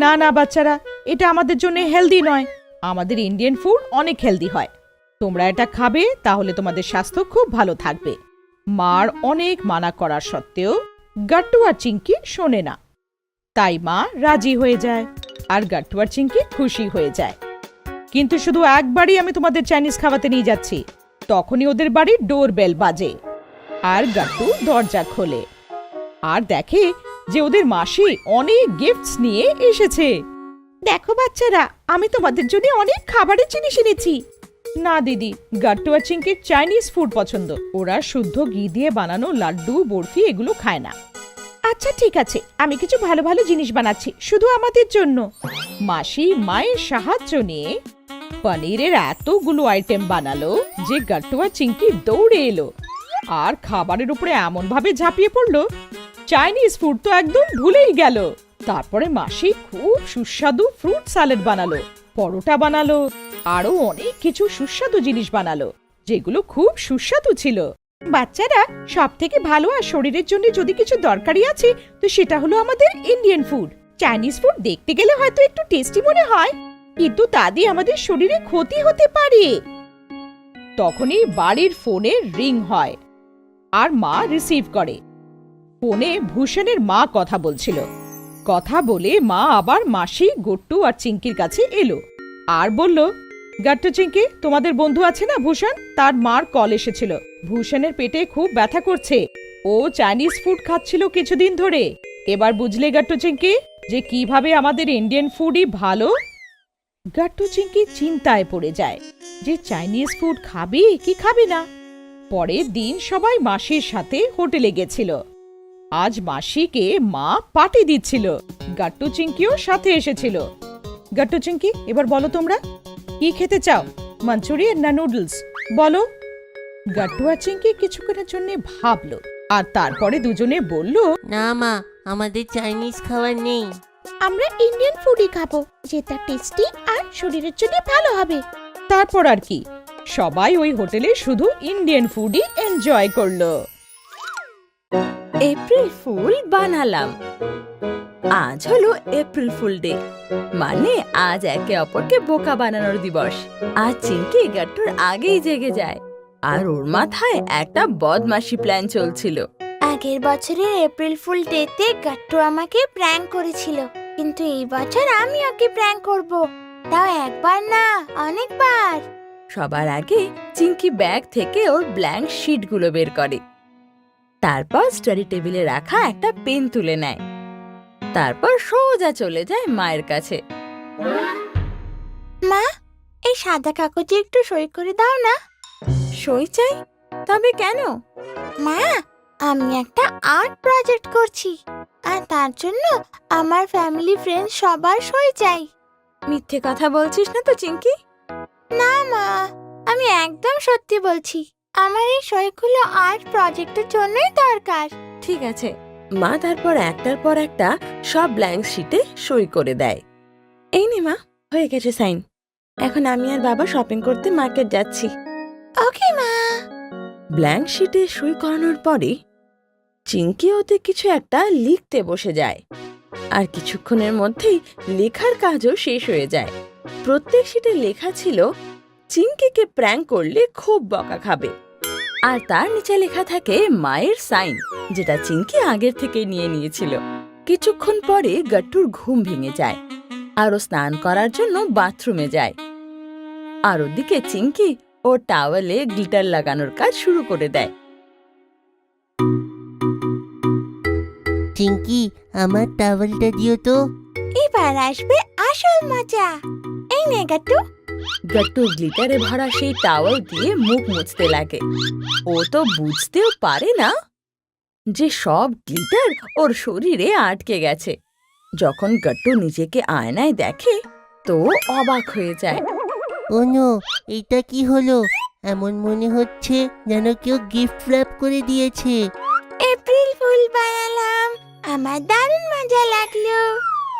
না না বাচ্চারা, এটা আমাদের জন্য হেলদি নয়। আমাদের ইন্ডিয়ান ফুড অনেক হেলদি হয়, তোমরা এটা খাবে, তাহলে তোমাদের স্বাস্থ্য খুব ভালো থাকবে। মার অনেক মানা করার সত্ত্বেও গাট্টু আর চিঙ্কি শোনে না, তাই মা রাজি হয়ে যায়, আর গাট্টু আর চিঙ্কি খুশি হয়ে যায়। কিন্তু শুধু একবারই আমি তোমাদের চাইনিজ খাওয়াতে নিয়ে যাচ্ছি। তখনই ওদের বাড়ির ডোর বেল বাজে, আর গাট্টু দরজা খোলে আর দেখে যে ওদের মাসি অনেক গিফটস নিয়ে এসেছে। দেখো বাচ্চারা, আমি তোমাদের জন্য অনেক খাবারের জিনিস এনেছি। না দিদি, গাট্টু আর চিঙ্কির চাইনিজ ফুড পছন্দ, ওরা শুদ্ধ ঘি দিয়ে বানানো লাড্ডু, বরফি এগুলো খায় না। আচ্ছা ঠিক আছে, আমি কিছু ভালো ভালো জিনিস বানাচ্ছি শুধু আমাদের জন্য। মাসি মায়ের সাহায্য নিয়ে পনিরের এতগুলো আইটেম বানালো যে গাট্টু আর চিঙ্কি দৌড়ে এলো আর খাবারের উপরে এমন ভাবে ঝাঁপিয়ে পড়লো, চাইনিজ ফুড তো একদম ভুলেই গেল। তারপরে মাসি খুব সুস্বাদু ফ্রুট স্যালাড বানালো, পরোটা বানালো, আরো অনেক কিছু সুস্বাদু জিনিস বানালো যেগুলো খুব সুস্বাদু ছিল। বাচ্চারা, সব থেকে ভালো আর শরীরের জন্য যদি কিছু দরকারি আছে তো সেটা হলো আমাদের ইন্ডিয়ান ফুড। চাইনিজ ফুড দেখতে গেলে হয়তো একটু টেস্টি মনে হয়, কিন্তু তা দিয়ে আমাদের শরীরে ক্ষতি হতে পারে। তখনই বাড়ির ফোনে রিং হয় আর মা রিসিভ করে। ফোনে ভূষণের মা কথা বলছিল। কথা বলে মা আবার মাসি, গট্টু আর চিঙ্কির কাছে এলো আর বলল, গাট্টু চিঙ্কি, তোমাদের বন্ধু আছে না ভূষণ, তার মার কল এসেছিল। ভূষণের পেটে খুব ব্যথা করছে, ও চাইনিজ ফুড খাচ্ছিল কিছুদিন ধরে। এবার বুঝলে গাট্টু চিঙ্কি যে কিভাবে আমাদের ইন্ডিয়ান ফুডই ভালো? গাট্টু চিঙ্কি চিন্তায় পড়ে যায় যে চাইনিজ ফুড খাবে কি খাবে না। পরের দিন সবাই মাসির সাথে হোটেলে গেছিল। আজ মাসিকে মা পার্টি দিচ্ছিল, গাট্টু চিঙ্কিও সাথে এসেছিল। গাট্টু চিঙ্কি, এবার বলো তোমরা কি খেতে চাও, মাঞ্চুরিয়ান না নুডলস? বলো। গাট্টু আর চিঙ্কি কিছুক্ষণের জন্য ভাবলো আর তারপরে দুজনে বলল, না মা, আমাদের চাইনিজ খাবার নেই। আমরা ইন্ডিয়ান ফুডই খাবো, যেটা টেস্টি আর শরীরের জন্য ভালো হবে। তারপর আর কি, সবাই ওই হোটেলে শুধু ইন্ডিয়ান ফুডই এনজয় করলো। এপ্রিল ফুল বানালাম। আজ হলো এপ্রিল ফুল ডে, মানে আজ একে অপরকে বোকা বানানোর দিবস। আজ চিংকি গাট্টুর আগেই জেগে যায়, আর ওর মাথায় একটা বদমাশি প্ল্যান চলছিল। আগের বছরের এপ্রিল ফুল ডেতে গাট্টু আমাকে প্র্যাঙ্ক করেছিল, কিন্তু এই বছর আমি ওকে প্র্যাঙ্ক করব, তাও একবার না অনেকবার। সবার আগে চিংকি ব্যাগ থেকে ওর ব্ল্যাঙ্ক শিটগুলো বের করে। তারপর স্টাডি টেবিলে রাখা একটা পেন তুলে নেয়। তারপর সোজা চলে যায় মায়ের কাছে। মা, এই সাদা কাগজে একটু সই করে দাও না। সই চাই? তবে কেন? মা, আমি একটা আর্ট প্রজেক্ট করছি, আর তার জন্য আমার ফ্যামিলি ফ্রেন্ড সবার সই চাই। মিথ্যে কথা বলছিস না তো চিংকি? না মা, আমি একদম সত্যি বলছি। আমার এই সইগুলো আর্ট প্রজেক্টের জন্যই দরকার। ঠিক আছে। মা তারপর একটার পর একটা সব ব্ল্যাঙ্ক শিটে সই করে দেয়। এই নে মা, হয়ে গেছে সাইন। এখন আমি আর বাবা শপিং করতে মার্কেট যাচ্ছি। ওকে মা। ব্ল্যাঙ্ক শিটে সই করানোর পরে চিংকি ওতে কিছু একটা লিখতে বসে যায়, আর কিছুক্ষণের মধ্যেই লেখার কাজও শেষ হয়ে যায়। প্রত্যেক শিটে লেখা ছিল চিংকিকে প্র্যাঙ্ক করলে খুব বকা খাবে, আর তার নিচে লেখা থাকে মায়ের সাইন, যেটা চিংকি আগের থেকে নিয়ে নিয়েছিল। কিছুক্ষণ পরে গাট্টুর ঘুম ভেঙে যায়, আর ও স্নান করার জন্য বাথরুমে যায়। আর ওদিকে চিংকি ও টাওয়েলে গ্লিটার লাগানোর কাজ শুরু করে দেয়। চিংকি, আমার টাওয়েলটা দিও তো। এবার আসবে আসল মজা। এই নে গাট্টু। গাট্টু গ্লিটারে ভরা সেই টাওয়েল দিয়ে মুখ মুছতে লাগে। ও তো বুঝতেও পারে না যে সব গ্লিটার ওর শরীরে আটকে গেছে। যখন গাট্টু নিজেকে আয়নায় দেখে তো অবাক হয়ে যায়। ও নো, এটা কি হলো? এমন মনে হচ্ছে যেন কেউ গিফট র্যাপ করে দিয়েছে। এপ্রিল ফুল বানালাম, আমার দারুণ মজা লাগলো।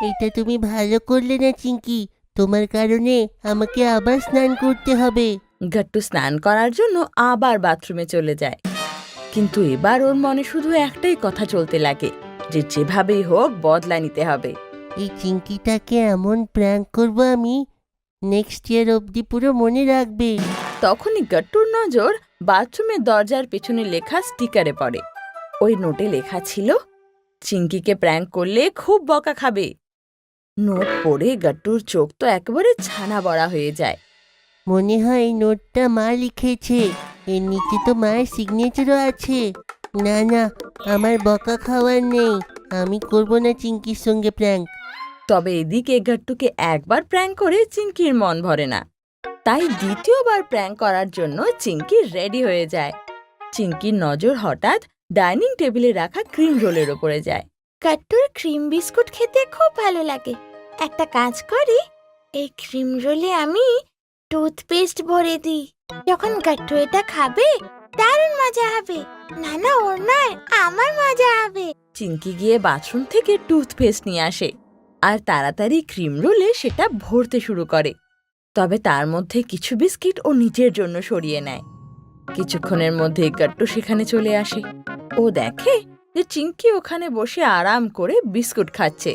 এটা তুমি ভালো করলে না চিংকি, তোমার কারণে আমাকে আবার স্নান করতে হবে। গাট্টু স্নান করার জন্য আবার বাথরুমে চলে যায়, কিন্তু এবার ওর মনে শুধু একটাই কথা চলতে লাগে, যে যেভাবেই হোক বদলা নিতে হবে। এই চিংকিটাকে এমন প্র্যাঙ্ক করবো আমি, নেক্সট ইয়ার অবধি পুরো মনে রাখবে। তখনই গাট্টুর নজর বাথরুমের দরজার পেছনে লেখা স্টিকারে পড়ে। ওই নোটে লেখা ছিল, চিংকিকে প্র্যাঙ্ক করলে খুব বকা খাবে। নোট পড়ে গাট্টুর চোখ তো একেবারে ছানা বড়া হয়ে যায়। মনে হয় এই নোটটা মা লিখেছে, এর নিচে তো মায়ের সিগনেচারও আছে। না না, আমার বকা খাওয়ার নেই, আমি করব না চিংকির সঙ্গে প্র্যাঙ্ক। তবে এদিকে গাট্টুকে একবার প্র্যাঙ্ক করে চিংকির মন ভরে না, তাই দ্বিতীয়বার প্র্যাঙ্ক করার জন্য চিংকি রেডি হয়ে যায়। চিংকির নজর হঠাৎ ডাইনিং টেবিলে রাখা ক্রিম রোলের ওপরে যায়। গাট্টুর ক্রিম বিস্কুট খেতে খুব ভালো লাগে। একটা কাজ করি, এই ক্রিম রোলে আমি টুথপেস্ট ভরে দিই। যখন গাট্টু এটা খাবে দারুণ মজা হবে। না না, ওর নয়, আমার মজা হবে। চিংকি গিয়ে বাথরুম থেকে টুথপেস্ট নিয়ে আসে, আর তাড়াতাড়ি ক্রিম রোলে সেটা ভরতে শুরু করে। তবে তার মধ্যে কিছু বিস্কিট ও নিজের জন্য সরিয়ে নেয়। কিছুক্ষণের মধ্যে গাট্টু সেখানে চলে আসে। ও দেখে যে চিংকি ওখানে বসে আরাম করে বিস্কুট খাচ্ছে।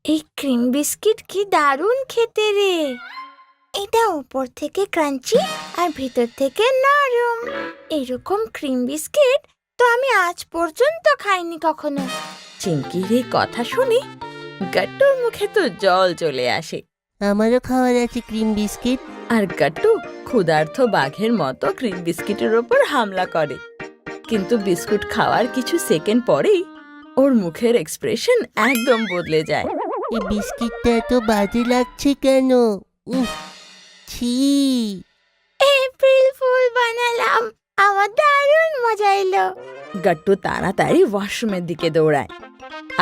এই ক্রিম বিস্কিট কি দারুণ খেতে রে! এটা উপর থেকে ক্রাঞ্চি আর ভিতর থেকে নরম। এরকম ক্রিম বিস্কিট তো আমি আজ পর্যন্ত খাইনি কখনো। চিংকির এই কথা শুনে গাট্টুর মুখে তো জল চলে আসে। আমারও খাওয়ার আছে ক্রিম বিস্কিট। আর গাট্টু ক্ষুধার্ত বাঘের মতো ক্রিম বিস্কিটের ওপর হামলা করে। কিন্তু বিস্কুট খাওয়ার কিছু সেকেন্ড পরেই ওর মুখের এক্সপ্রেশন একদম বদলে যায়। এই বিস্কিটটা এত বাজে লাগছে কেন? ছি! এপ্রিল ফুল বানালাম, আমার দারুণ মজা এলো। গাট্টু তাড়াতাড়ি ওয়াশরুমের দিকে দৌড়ায়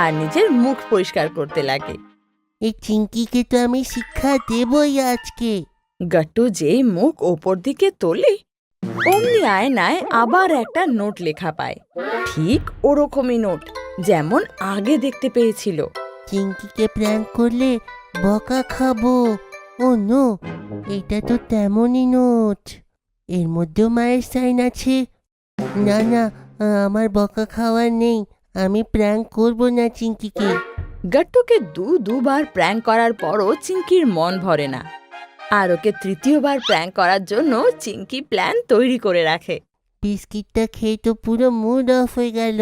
আর নিজের মুখ পরিষ্কার করতে লাগে। এই চিংকিকে তো আমি শিক্ষা দেবই আজকে। গাট্টু যেই মুখ ওপর দিকে তোলে অমনি আয়নায় আবার একটা নোট লেখা পায়। ঠিক ওরকমই নোট যেমন আগে দেখতে পেয়েছিল। চিংকিকে প্র্যাঙ্ক করলে বকা খাবো, ও নো, এটা তো তেমনই নোট। এর মধ্যেও মায়ের সাইন আছে। না না, আমার বকা খাওয়ার নেই। আমি প্র্যাঙ্ক করব না চিঙ্কিকে। গাট্টুকে দুবার প্র্যাঙ্ক করার পরও চিঙ্কির মন ভরে না, আর ওকে তৃতীয়বার প্র্যাঙ্ক করার জন্য চিঙ্কি প্ল্যান তৈরি করে রাখে। বিস্কিটটা খেয়ে তো পুরো মুড অফ হয়ে গেল।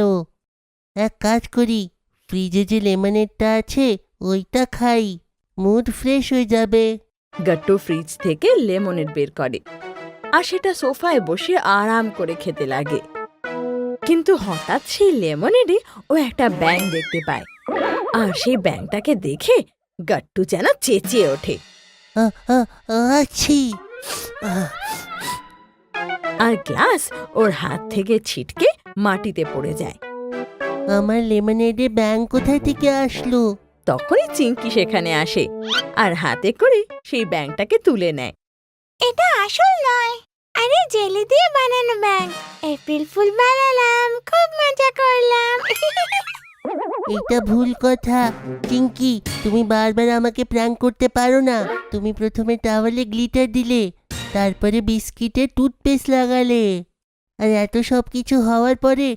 এক কাজ করি, ফ্রিজে যে লেমনেডটা আছে ওইটা খাই, মুড ফ্রেশ হয়ে যাবে। গাট্টু ফ্রিজ থেকে লেমনেড বের করে আর সেটা সোফায় বসে আরাম করে খেতে লাগে। কিন্তু হঠাৎ সেই লেমনেডে ও একটা ব্যাঙ দেখতে পায়, আর সেই ব্যাঙটাকে দেখে গাট্টু যেন চেঁচিয়ে ওঠে। আছি। আর গ্লাস ওর হাত থেকে ছিটকে মাটিতে পড়ে যায়। আমার লেমনেডে ব্যাঙ কোথায় থেকে আসলো? তখনই চিঙ্কি সেখানে আসে আর হাতে করে সেই ব্যাঙটাকে তুলে নেয়। এটা আসল নয়, আরে জেলি দিয়ে বানানো ব্যাঙ। এপ্রিল ফুল বানালাম, খুব মজা করলাম। এটা ভুল কথা। চিঙ্কি, তুমি বারবার আমাকে প্র্যাঙ্ক করতে পারো না। তুমি প্রথমে টাওয়ালে গ্লিটার দিলে, তারপরে বিস্কিটে টুথপেস্ট লাগালে, আর এত সব কিছু হওয়ার পরে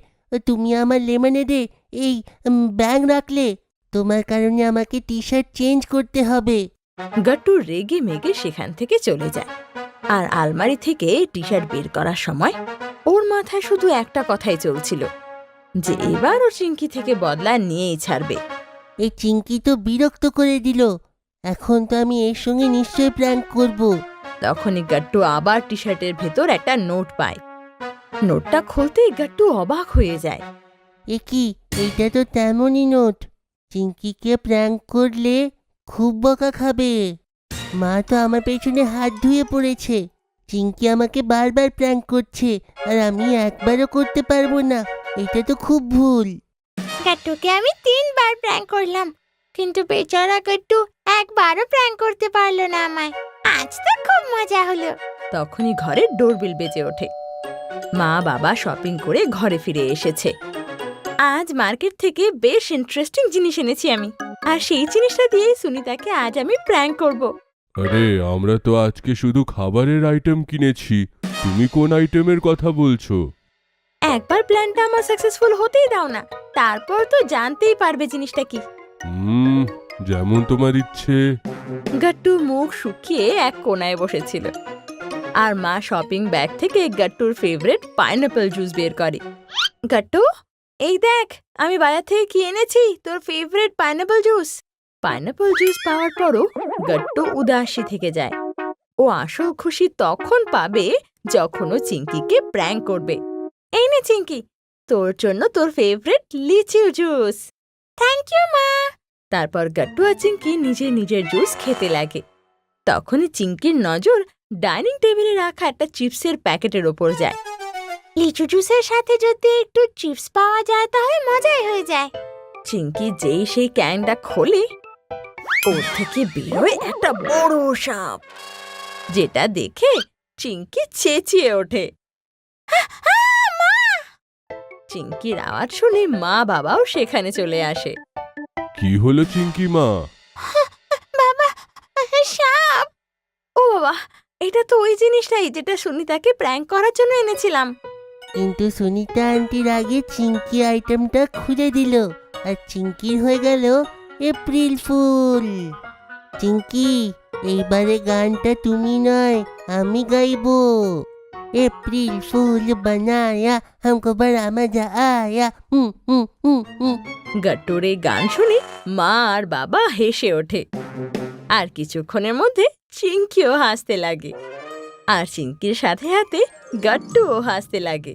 তুমি আমার লেমনেডে এই ব্যাঙ রাখলে। তোমার কারণে আমাকে টি শার্ট চেঞ্জ করতে হবে। গাট্টু রেগে মেগে সেখান থেকে চলে যায়, আর আলমারি থেকে টি শার্ট বের করার সময় ওর মাথায় শুধু একটা কথাই চলছিল, যে এবার ও চিঙ্কি থেকে বদলা নিয়েই ছাড়বে। এই চিঙ্কি তো বিরক্ত করে দিল। এখন তো আমি এর সঙ্গে নিশ্চয়ই প্র্যাঙ্ক করব। তখনই গাট্টু আবার টি শার্টের ভেতর একটা নোট পায়। নোটটা খুলতেই গাট্টু অবাক হয়ে যায়। এ কি, এইটা তো তেমনই নোট। চিঙ্কিকে প্র্যাঙ্ক করলে খুব বকা খাবে। মা তো আমার পেছনে হাত ধুয়ে পড়েছে। চিঙ্কি আমাকে বারবার প্র্যাঙ্ক করছে, আর আমি একবারও করতে পারবো না। এটা তো খুব ভুল। গাট্টুকে আমি 3 বার প্র্যাঙ্ক করলাম, কিন্তু বেচারা গাট্টু একবারও প্র্যাঙ্ক করতে পারলো না আমায়। আজ তো খুব মজা হলো। তখনই ঘরে ডোরবেল বেজে ওঠে। মা বাবা শপিং করে ঘরে ফিরে এসেছে। আজ মার্কেট থেকে বেশ ইন্টারেস্টিং জিনিস এনেছি আমি, আর সেই জিনিসটা দিয়ে সুনিতাকে আজ আমি প্র্যাঙ্ক করব। আরে আমরা তো আজকে শুধু খাবারের আইটেম কিনেছি, তুমি কোন আইটেমের কথা বলছো? একবার প্ল্যানটা আমার সাকসেসফুল হতেই দাও না, তারপর তো জানতেই পারবে জিনিসটা কি। যেমন তোমার ইচ্ছে। গাট্টু মুখ শুকিয়ে এক কোনায় বসেছিল, আর মা শপিং ব্যাগ থেকে গাট্টুর ফেভারিট পাইনাপল জুস বের করে। গাট্টু, এই দেখ আমি বাজার থেকে কি এনেছি, তোর favourite pineapple juice. Pineapple juice পাওয়ার পরও গাট্টু উদাসী থেকে যায়। ও আসল খুশি তখন পাবে যখন ও চিঙ্কিকে প্র্যাঙ্ক করবে। এই নে চিঙ্কি, তোর জন্য তোর ফেভারিট লিচু জুস। থ্যাংক ইউ মা। তারপর গাট্টু আর চিঙ্কি নিজের জুস খেতে লাগে। তখনই চিঙ্কির নজর ডাইনিং টেবিলে রাখা একটা চিপসের প্যাকেটের ওপর যায়। লিচু জুসের সাথে যদি একটু চিপস পাওয়া যায় তাহলে মজাই হয়ে যায়। চিঙ্কি যেই সেই ক্যানটা খোলে, ওর থেকে বেরোয় একটা বড় সাপ, যেটা দেখে চিঙ্কি চেঁচিয়ে ওঠে। চিঙ্কির আওয়াজ শুনে মা বাবাও সেখানে চলে আসে। কি হলো চিঙ্কি মা? বাবা, সাপ! ও বাবা, এটা তো ওই জিনিসটাই যেটা সুনিতাকে প্র্যাঙ্ক করার জন্য এনেছিলাম। কিন্তু সুনিতা আন্টির আগে চিঙ্কি আইটেমটা খুলে দিল, আর চিঙ্কির হয়ে গেল এপ্রিল ফুল। চিঙ্কি, এইবারে গানটা তুমি নয় আমি গাইবো। এপ্রিল ফুল বানায়া হামকো বড়া মজা আয়া। গাট্টুর এই গান শুনে মা আর বাবা হেসে ওঠে, আর কিছুক্ষণের মধ্যে চিঙ্কিও হাসতে লাগে, আর চিঙ্কির সাথে সাথে গাট্টুও হাসতে লাগে।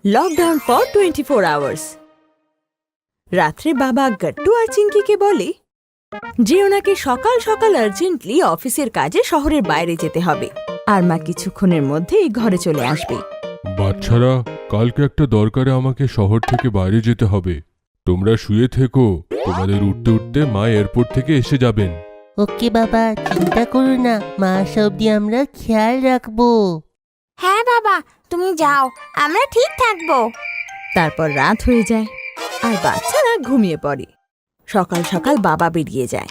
Lockdown for 24 hours. রাত্রে বাবা গাট্টু আর চিঙ্কিকে বলে যে ওনাকে সকাল সকাল আর্জেন্টলি অফিসের কাজে শহরের বাইরে যেতে হবে, আর মা কিছুক্ষণের মধ্যেই ঘরে চলে আসবে। বাচ্চারা, কালকে একটা দরকারে আমাকে শহর থেকে বাইরে যেতে হবে। তোমরা শুয়ে থেকো, তোমাদের উঠতে উঠতে মা এয়ারপোর্ট থেকে এসে যাবেন। ওকে বাবা, চিন্তা করো না, মা আসা অব্দি আমরা খেয়াল রাখবো। হ্যাঁ বাবা, তুমি যাও, আমরা ঠিক থাকবো। তারপর রাত হয়ে যায় আর বাচ্চারা ঘুমিয়ে পড়ে। সকাল সকাল বাবা বেরিয়ে যায়,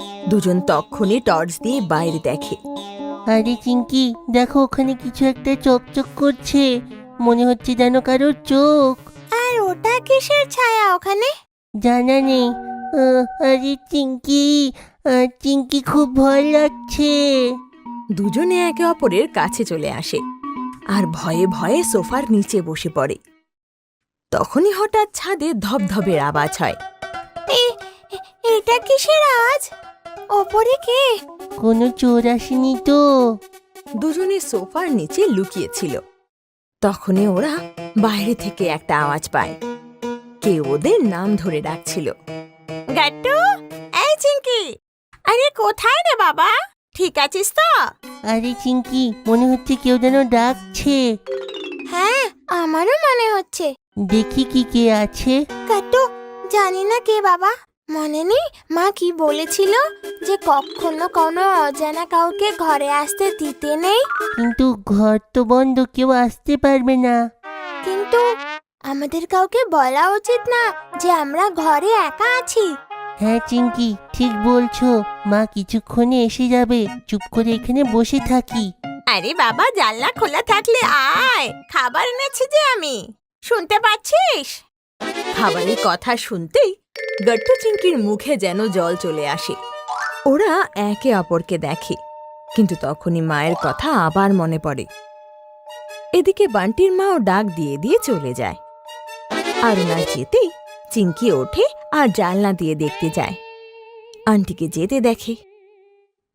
দুজন তক্ষুনি টর্চ দিয়ে বাইরে দেখে। আরে চিঙ্কি, দেখো ওখানে কিছু একটা চকচক করছে, মনে হচ্ছে যেন কারোর চোখ। আর ওটা কিসের ছায়া ওখানে? জানা নেই। আরে চিঙ্কি, চিঙ্কি খুব ভয় লাগছে। দুজনে একে অপরের কাছে চলে আসে আর ভয়ে ভয়ে সোফার নিচে বসে পড়ে। তখনই হঠাৎ ছাদে ধবধবের আওয়াজ হয়। এটা কিসের আওয়াজ? ওপরে কে? কোনো চোর আসেনি তো? দুজনে সোফার নিচে লুকিয়েছিল। তখনই ওরা বাইরে থেকে একটা আওয়াজ পায়। কেউ ওদের নাম ধরে ডাকছিল। গাট্টু, এই চিঙ্কি, আরে কোথায় রে বাবা? ঠিক আছিস তো? আরে চিঙ্কি, মনে হচ্ছে কেউ যেন ডাকছে। হ্যাঁ, আমারও মনে হচ্ছে। দেখি কি কে আছে। গাট্টু, জানি না কে বাবা। মনে নেই মা কি বলেছিল যে কখনো কোনো অজানা কাউকে ঘরে আসতে দিতে নেই? কিন্তু ঘর তো বন্ধ, কেউ আসতে পারবে না। কিন্তু আমাদের কাউকে বলা উচিত না যে আমরা ঘরে একা আছি। হ্যাঁ চিঙ্কি, ঠিক বলছো। মা কিছুক্ষণে এসে যাবে, চুপ করে এখানে বসে থাকি। আরে বাবা, জানলা খোলা থাকলে আয়, খাবার এনেছি যে আমি, শুনতে পাচ্ছিস? খাবারের কথা শুনতেই গট্টু চিংকির মুখে যেন জল চলে আসে। ওরা একে অপরকে দেখে, কিন্তু তখনই মায়ের কথা আবার মনে পড়ে। এদিকে বান্টির মাও ডাক দিয়ে দিয়ে চলে যায়। আর ওনার যেতেই চিংকি ওঠে আর জানলা দিয়ে দেখতে যায়। আন্টিকে যেতে দেখে।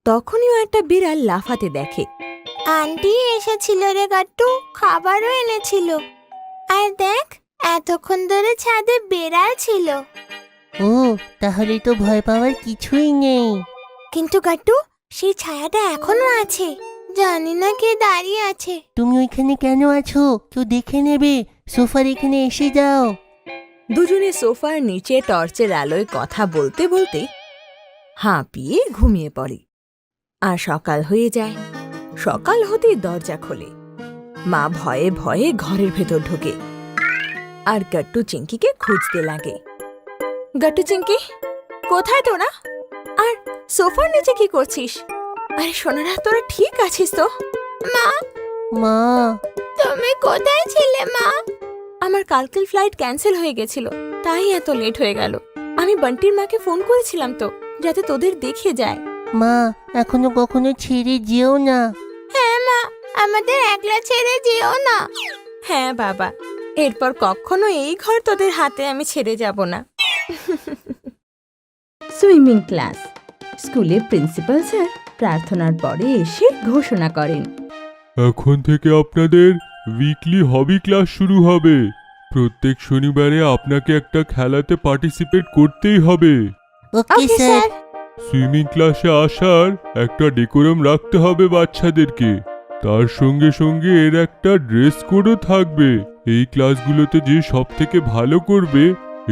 তখনই ও একটা বিড়াল লাফাতে দেখে। আন্টি এসেছিল রে গাট্টু, খাবারও এনেছিল। আর দেখ, এতক্ষণ ধরে ছাদে বেড়াল ছিল। ও, তাহলে তো ভয় পাওয়ার কিছুই নেই। কিন্তু গাট্টু, সেই ছায়াটা এখনো আছে। জানি না কে দাঁড়িয়ে আছে। তুমি ওইখানে কেন আছো? কেউ দেখে নেবে। সোফার এখানে এসে যাও। দুজনে সোফার নিচে টর্চের আলোয় কথা বলতে বলতে হাঁপিয়ে ঘুমিয়ে পড়ে। আর সকাল হয়ে যায়। সকাল হতেই দরজা খোলে। মা ভয়ে ভয়ে ঘরের ভেতর ঢোকে আর গট্টু চিংকিকে খুঁজতে লাগে। গট্টু চিংকি, কোথায় তোরা? আর সোফার নিচে কি করছিস? আরে সোনারা, তোরা ঠিক আছিস তো? মা, মা, তুমি কোথায় ছিলে মা? আমার কালকের ফ্লাইট ক্যান্সেল হয়ে গেছিল, তাই এত লেট হয়ে গেল। আমি বান্টির মাকে ফোন করেছিলাম তো, যাতে তোদের দেখে যায়। মা, এখনো কখনো ছেড়ে যেও না। হ্যাঁ মা, আমাদের একলা ছেড়ে যেও না। হ্যাঁ বাবা, এরপর কখনো এই ঘর তোদের হাতে আমি ছেড়ে যাব না। Swimming class. স্কুলের প্রিন্সিপাল স্যার প্রার্থনার পরে এসে ঘোষণা করেন, এখন থেকে আপনাদের উইকলি হবি ক্লাস শুরু হবে। প্রত্যেক শনিবারে আপনাকে একটা খেলাতে পার্টিসিপেট করতেই হবে। Okay sir. সুইমিং ক্লাসে আসার একটা ডেকোরাম রাখতে হবে বাচ্চাদেরকে। তার সঙ্গে সঙ্গে এর একটা ড্রেস কোডও থাকবে। এই ক্লাসগুলোতে যে সব থেকে ভালো করবে,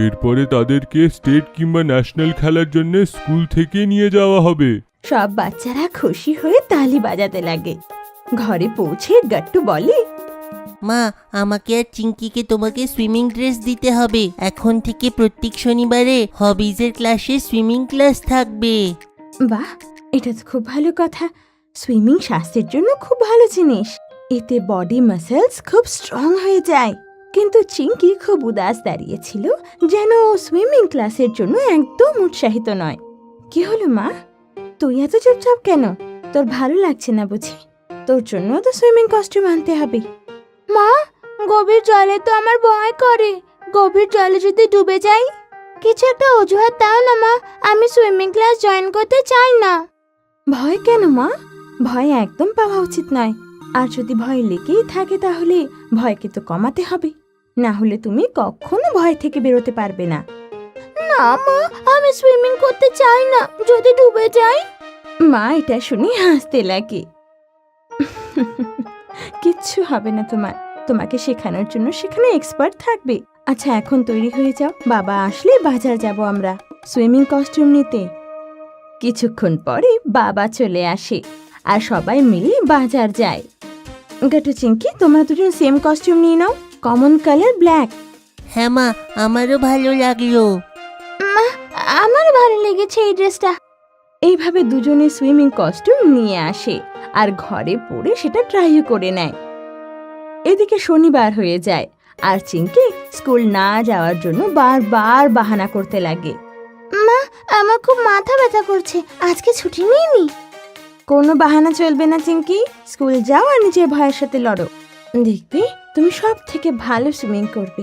এরপরে তাদেরকে স্টেট কিংবা ন্যাশনাল খেলার জন্য স্কুল থেকে নিয়ে যাওয়া হবে। সব বাচ্চারা খুশি হয়ে তালি বাজাতে লাগে। ঘরে পৌঁছে গট্টু বলে, মা, আমাকে আর চিঙ্কিকে তোমাকে সুইমিং ড্রেস দিতে হবে। এখন থেকে প্রত্যেক শনিবারে হবিজের ক্লাসে সুইমিং ক্লাস থাকবে। বাহ, এটা তো খুব ভালো কথা। সুইমিং স্বাস্থ্যের জন্য খুব ভালো জিনিস। এতে বডি মাসেলস খুব স্ট্রং হয়ে যায়। কিন্তু চিঙ্কি খুব উদাস দাঁড়িয়েছিল, যেন ও সুইমিং ক্লাসের জন্য একদম উৎসাহিত নয়। কি হলো মা, তুই এত চুপচাপ কেন? তোর ভালো লাগছে না বুঝি? তোর জন্য তো সুইমিং কস্টিউম আনতে হবে। মা, গভীর জলে তো আমার ভয় করে। গভীর জলে যদি ডুবে যাই? কিছু একটা অজুহাত দাও না মা, আমি সুইমিং ক্লাস জয়েন করতে চাই না। ভয় কেন মা? ভয় একদম পাওয়া উচিত নয়। আর যদি ভয় লেগেই থাকে তাহলে ভয়কে তো কমাতে হবে, না হলে তুমি কখনো ভয় থেকে বেরোতে পারবে না। না মা, আমি সুইমিং করতে চাই না। যদি ডুবে যাই? মা এটা শুনে হাসতে লাগে। কিচ্ছু হবে না তোমার। তোমাকে শেখানোর জন্য সেখানে এক্সপার্ট থাকবে। আচ্ছা, এখন তৈরি হয়ে যাও, বাবা আসলে বাজার যাব আমরা সুইমিং কস্টিউম নিতে। কিছুক্ষণ পরে বাবা চলে আসে আর সবাই মিলে বাজার যায়। গট্টু চিংকি, তোমরা দুজন সেম কস্টিউম নিয়ে নাও, কমন কালার ব্ল্যাক। হ্যাঁ মা, আমারও ভালো লাগলো। মা, আমার ভালো লেগেছে এই ড্রেসটা। এইভাবে দুজনে সুইমিং কস্টিউম নিয়ে আসে আর ঘরে পরে সেটা ট্রাইও করে নেয়। এদিকে শনিবার হয়ে যায় আর চিঙ্কি স্কুল না যাওয়ার জন্য বারবার বাহানা করতে লাগে। মা, আমার খুব মাথা ব্যথা করছে, আজকে ছুটি নিইনি। কোনো বাহানা চলবে না চিঙ্কি, স্কুল যাও আর নিজের ভয়ের সাথে লড়ো, দেখবে তুমি সব থেকে ভালো সুইমিং করবে।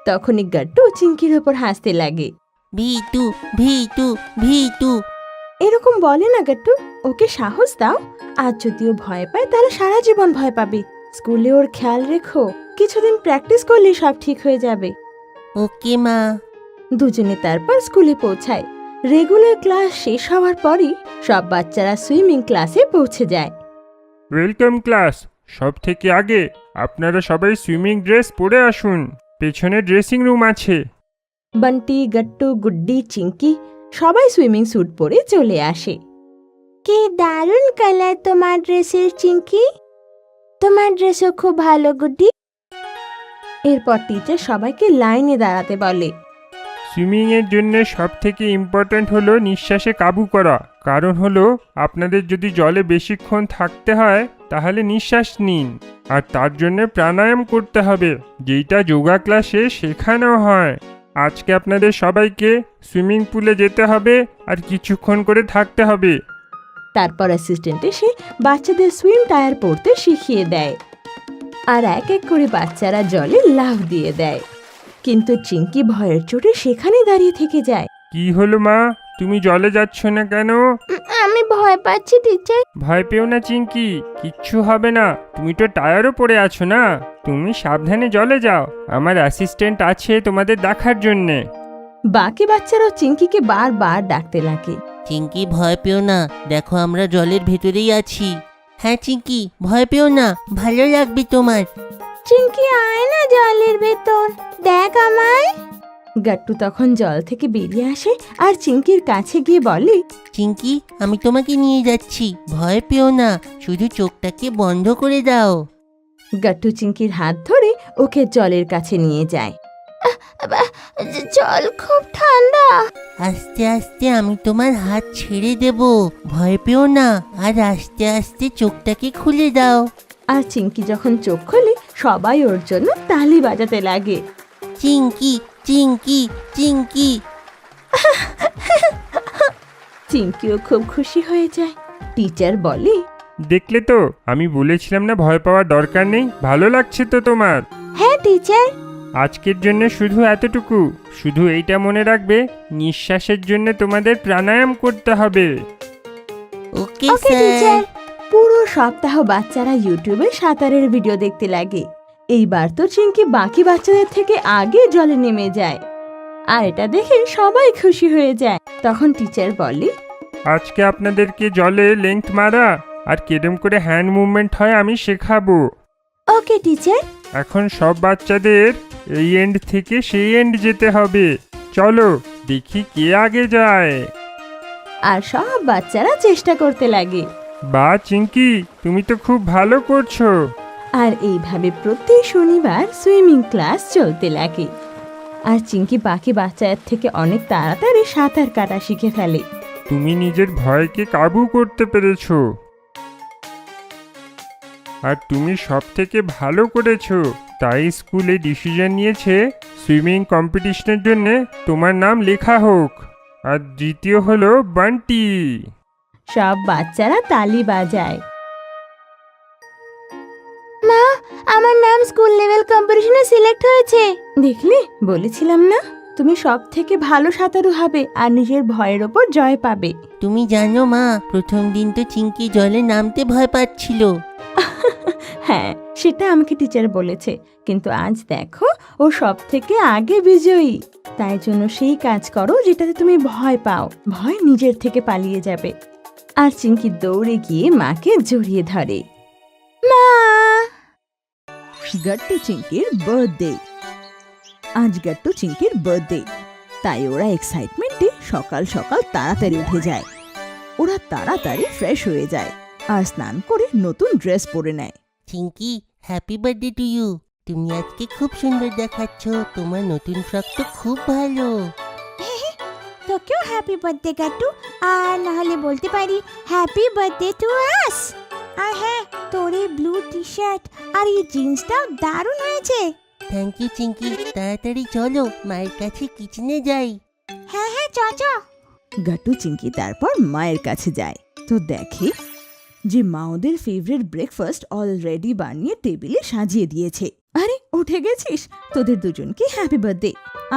তখনই গাট্টু চিঙ্কির ওপর হাসতে লাগে। ভিতু ভিতু ভিতু এরকম বলে না গাট্টু, ওকে সাহস দাও। আর যদি ও ভয় পায় তাহলে সারা জীবন ভয় পাবে। স্কুলে ওর খেয়াল রেখো, কিছুদিন প্র্যাকটিস করলে সব ঠিক হয়ে যাবে। ওকে মা। দুজনে তারপর স্কুলে পৌঁছায়। রেগুলার ক্লাস শেষ হওয়ার পরই সব বাচ্চারা সুইমিং ক্লাসে পৌঁছে যায়। Welcome class. সব থেকে আগে আপনারা সবাই সুইমিং ড্রেস পরে আসুন, পেছনে ড্রেসিং রুম আছে। বান্টি, গাট্টু, গুড্ডি, চিঙ্কি সবাই সুইমিং স্যুট পরে চলে আসে। কি দারুণ কালার তোমার ড্রেসের, চিঙ্কি। তোমার ড্রেসও খুব ভালো, গুড্ডি। এরপর টিচার সবাইকে লাইনে দাঁড়াতে বলে। সুইমিংয়ের জন্য সব থেকে ইম্পর্ট্যান্ট হলো নিঃশ্বাসে কাবু করা। কারণ হলো আপনাদের যদি জলে বেশিক্ষণ থাকতে হয় তাহলে নিঃশ্বাস নিন, আর তার জন্য প্রাণায়াম করতে হবে, যেইটা যোগা ক্লাসে শেখানো হয়। আজকে আপনাদের সবাইকে সুইমিং পুলে যেতে হবে আর কিছুক্ষণ করে থাকতে হবে। তারপর অ্যাসিস্ট্যান্ট এসে বাচ্চাদের সুইম টায়ার পরতে শিখিয়ে দেয় আর এক এক করে বাচ্চারা জলে লাফ দিয়ে দেয়। কিন্তু চিঙ্কি ভয়ের চোটে সেখানেই দাঁড়িয়ে থেকে যায়। কি হলো মা, তুমি জলে যাচ্ছ না কেন? আমি ভয় পাচ্ছি টিচার। ভয় পেও না চিঙ্কি, কিচ্ছু হবে না। তুমি তো টায়ারও পড়ে আছো না, তুমি সাবধানে জলে যাও। আমার অ্যাসিস্ট্যান্ট আছে তোমাদের দেখার জন্যে। বাকি বাচ্চারাও চিঙ্কিকে বারবার ডাকতে লাগে। চিঙ্কি ভয় পেও না, দেখো আমরা জলের ভেতরেই আছি। হ্যাঁ চিঙ্কি, ভয় পেও না, ভালো লাগবে তোমার। চিঙ্কি আয় না জলের ভেতর, দেখ আমায়। গাট্টু তখন জল থেকে বেরিয়ে আসে আর চিঙ্কির কাছে গিয়ে বলে, চিঙ্কি আমি তোমাকে নিয়ে যাচ্ছি, ভয় পেও না, শুধু চোখটাকে বন্ধ করে দাও। গাট্টু চিঙ্কির হাত ধরে ওকে জলের কাছে নিয়ে যায়। জল খুব ঠান্ডা। আস্তে আস্তে আমি তোমার হাত ছেড়ে দেব, ভয় পেও না, আর আস্তে আস্তে চোখটাকে খুলে দাও। আর চিঙ্কি যখন চোখ খোলে সবাই ওর জন্য তালি বাজাতে লাগে। চিঙ্কি চিঙ্কি চিঙ্কি। চিঙ্কিও খুব খুশি হয়ে যায়। টিচার বলে, দেখলে তো, আমি বলেছিলাম না ভয় পাওয়ার দরকার নেই। ভালো লাগছে তো তোমার? হ্যাঁ টিচার। আজকের জন্য শুধু এতটুকু। শুধু এইটা মনে রাখবে, নিঃশ্বাসের জন্য তোমাদের প্রাণায়াম করতে হবে। ওকে টিচার। পুরো সপ্তাহ বাচ্চারা ইউটিউবে সাঁতারের ভিডিও দেখতে লাগে। এইবার তো চিঙ্কি বাকি বাচ্চাদের থেকে আগে জলে নেমে যায় আর এটা দেখে সবাই খুশি হয়ে যায়। তখন টিচার বলে, আজকে আপনাদেরকে জলে লেংথ মারা আর কেরম করে হ্যান্ড মুভমেন্ট হয় আমি শেখাবো। ওকে টিচার। এখন সব বাচ্চাদের এই এন্ড থেকে সেই এন্ড যেতে হবে। চলো দেখি কে আগে যায়। আর সব বাচ্চারা চেষ্টা করতে লাগে। বা চিঙ্কি, তুমি তো খুব ভালো করছো। আর এইভাবে প্রতি শনিবার সুইমিং ক্লাস চলতে লাগে আর চিঙ্কি বাকি বাচ্চাদের থেকে অনেক তাড়াতাড়ি সাঁতার কাটা শিখে ফেলে। তুমি নিজের ভয়কে কাবু করতে পেরেছো আর তুমি সব থেকে ভালো করেছো। তাই স্কুলে ডিসিশন নিয়েছে সুইমিং কম্পিটিশনের জন্য তোমার নাম লেখা হোক। আর দ্বিতীয় হলো বান্টি। সব বাচ্চারা তালি বাজায়। মা, আমার নাম স্কুল লেভেল কম্পিটিশনে সিলেক্ট হয়েছে। দেখলে, বলেছিলাম না, তুমি সব থেকে ভালো সাঁতারু হবে আর নিজের ভয়ের ওপর জয় পাবে। তুমি জানো মা, প্রথম দিন তো চিঙ্কি জলে নামতে ভয় পাচ্ছিল। হ্যাঁ, সেটা আমাকে টিচার বলেছে, কিন্তু আজ দেখো ও সব থেকে আগে বিজয়ী। তাই জন্য সেই কাজ করো যেটাতে তুমি ভয় পাও, ভয় নিজের থেকে পালিয়ে যাবে। আর চিঙ্কি দৌড়ে গিয়ে মাকে জড়িয়ে ধরে। মা! গাট্টু চিঙ্কির বার্থডে। আজ গাট্টু চিঙ্কির বার্থডে, তাই ওরা এক্সাইটমেন্টে সকাল সকাল তাড়াতাড়ি উঠে যায়। ওরা তাড়াতাড়ি ফ্রেশ হয়ে যায় আর স্নান করে নতুন ড্রেস পরে নেয়। Chinki, happy birthday to you. তুমি আজকে খুব সুন্দর দেখাচ্ছ, তোমার নতুন ফ্রক তো খুব ভালো। তোকেও হ্যাপি বার্থডে গাট্টু। আর না হলে বলতে পারি হ্যাপি বার্থডে টু আস। আর হ্যাঁ, তোর এই ব্লু টি শার্ট আর এই জিন্সটাও দারুণ হয়েছে। থ্যাংক ইউ চিঙ্কি, তাড়াতাড়ি চলো মায়ের কাছে কিচেনে যাই। হ্যাঁ হ্যাঁ, চ চ। গাট্টু চিঙ্কি তারপর মায়ের কাছে যায়, তো দেখে যে মা ওদের ফেভারিট ব্রেকফাস্ট অলরেডি বানিয়ে টেবিলে সাজিয়ে দিয়েছে। আরে উঠে গেছিস, তোদের দুজনকে হ্যাপি বার্থডে।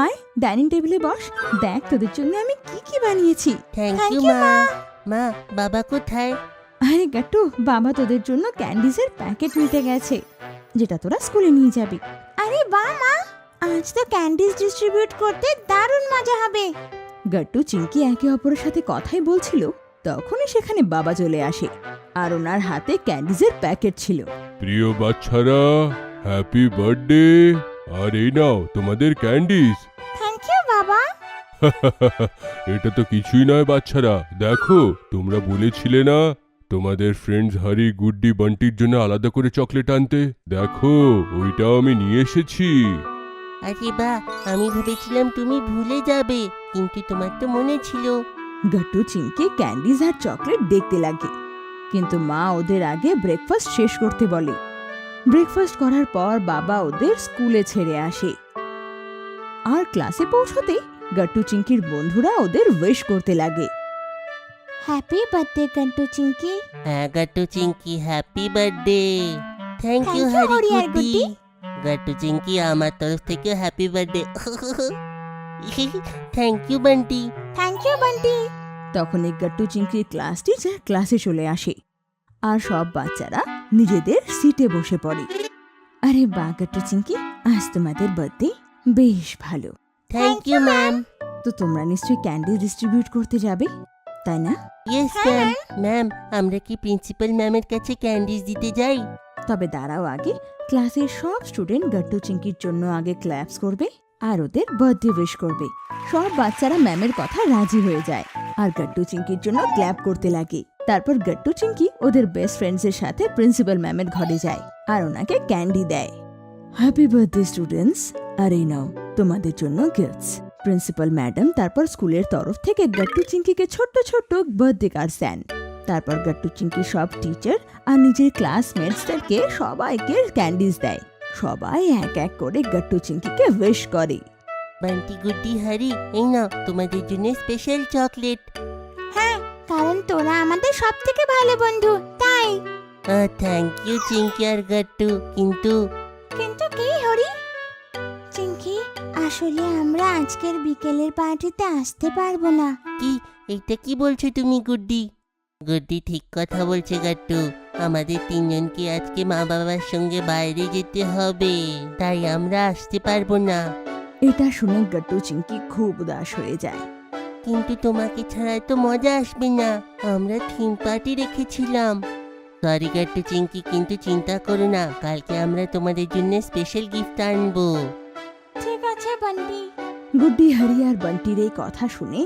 আয় ডাইনিং টেবিলে বস, দেখ তোদের জন্য আমি কি কি বানিয়েছি। থ্যাংক Thank ইউ you, মা। মা, বাবা কোথায়? আরে গাট্টু, বাবা তোদের জন্য ক্যান্ডিজের প্যাকেট নিতে গেছে, যেটা তোরা স্কুলে নিয়ে যাবি। আরে বাহ মা, আজ তো ক্যান্ডিজ ডিস্ট্রিবিউট করতে দারুণ মজা হবে। গাট্টু চিঙ্কি একে অপরের সাথে কথাই বলছিল, তখনই সেখানে বাবা চলে আসে আর ওনার হাতে ক্যান্ডিজের প্যাকেট ছিল। প্রিয় বাচ্চারা, হ্যাপি বার্থডে। আর এই নাও তোমাদের ক্যান্ডিজ। থ্যাংক ইউ বাবা। এটা তো কিছুই নয় বাচ্চারা, দেখো তোমরা বলেছিলে না তোমাদের ফ্রেন্ডস হারি, গুড্ডি, বান্টির জন্য আলাদা করে চকলেট আনতে। দেখো ওইটাও আমি নিয়ে এসেছি। আরে বা, আমি ভেবেছিলাম তুমি ভুলে যাবে, কিন্তু তোমার তো মনে ছিল। গাট্টু চিঙ্কি ক্যান্ডিজ আর চকলেট দেখতে লাগে, কিন্তু মা ওদের আগে ব্রেকফাস্ট শেষ করতে বলে। ব্রেকফাস্ট করার পর বাবা ওদের স্কুলে ছেড়ে আসে, আর ক্লাসে পৌঁছতে গাট্টু চিঙ্কির বন্ধুরা ওদের উইশ করতে লাগে। Happy birthday Gattu Chinki. হ্যাঁ Gattu Chinki, happy birthday. Thank you Thank you, Hari Hari আর গুড্ডি। গুড্ডি। গাট্টু চিঙ্কি, আমার তরফ থেকে happy birthday. Thank you Bunty. Thank you Bunty. তখন এই গাট্টু চিঙ্কির ক্লাস টিচার ক্লাসে চলে আসে, আর সব বাচ্চারা নিজেদের সিটে বসে পড়ে। আরে বা গাট্টু চিঙ্কি, আজ তোমাদের বার্থডে, বেশ ভালো। Thank you ma'am. তো তোমরা নিশ্চয়ই ক্যান্ডি ডিস্ট্রিবিউট করতে যাবে, তাই না? Yes ma'am. ম্যাম, আমরা কি প্রিন্সিপাল ম্যামের কাছে ক্যান্ডিজ দিতে যাই? তবে দাঁড়াও, আগে ক্লাসের সব স্টুডেন্ট গাট্টু চিঙ্কির জন্য আগে ক্ল্যাপস করবে আর ওদের বার্থডে উইশ করবে। সব বাচ্চারা ম্যামের কথা রাজি হয়ে যায় আর গাট্টু চিঙ্কির জন্য ক্ল্যাপ করতে লাগে। তারপর গাট্টু চিঙ্কি ওদের বেস্ট ফ্রেন্ডসের সাথে প্রিন্সিপাল ম্যামের ঘরে যায় আর ওনাকে ক্যান্ডি দেয়। হ্যাপি বার্থডে স্টুডেন্টস, আর এই নাও তোমাদের জন্য গিফটস। প্রিন্সিপাল ম্যাডাম তারপর স্কুলের তরফ থেকে গাট্টু চিঙ্কিকে ছোট্ট ছোট্ট বার্থডে কার্ডস দেন। তারপর গাট্টু চিঙ্কি সব টিচার আর নিজের ক্লাসমেটসদেরকে সবাইকে ক্যান্ডিজ দেয়। সবাই এক এক করে গাট্টু চিঙ্কিকে উইশ করে। বান্টি, গুড্ডি, হরি, এই নাও তোমাদের জন্য স্পেশাল চকলেট। হ্যাঁ, কারণ তোরা আমাদের সব থেকে ভালো বন্ধু, তাই। থ্যাংক ইউ চিঙ্কি আর গাট্টু। কিন্তু কিন্তু কি হরি? চিঙ্কি, আসলে আমরা আজকের বিকেলের পার্টিতে আসতে পারবো না। কি, এটা কি বলছো তুমি গুড্ডি? গুড্ডি ঠিক কথা বলছে গাট্টু, আমাদের তিনজনকে আজকে মা বাবার সঙ্গে বাইরে যেতে হবে, তাই আমরা আসতে পারবো না। এটা শুনে গাট্টু চিঙ্কি খুব উদাস হয়ে যায়। কিন্তু তোমাকে ছাড়া তো মজা আসবে না, আমরা থিম পার্টি রেখেছিলাম। সরি গাট্টু চিঙ্কি, কিন্তু চিন্তা করো না, কালকে আমরা তোমাদের জন্য স্পেশাল গিফট আনবো। ঠিক আছে বান্টি। গুড্ডি, হরি আর বান্টির এই কথা শুনে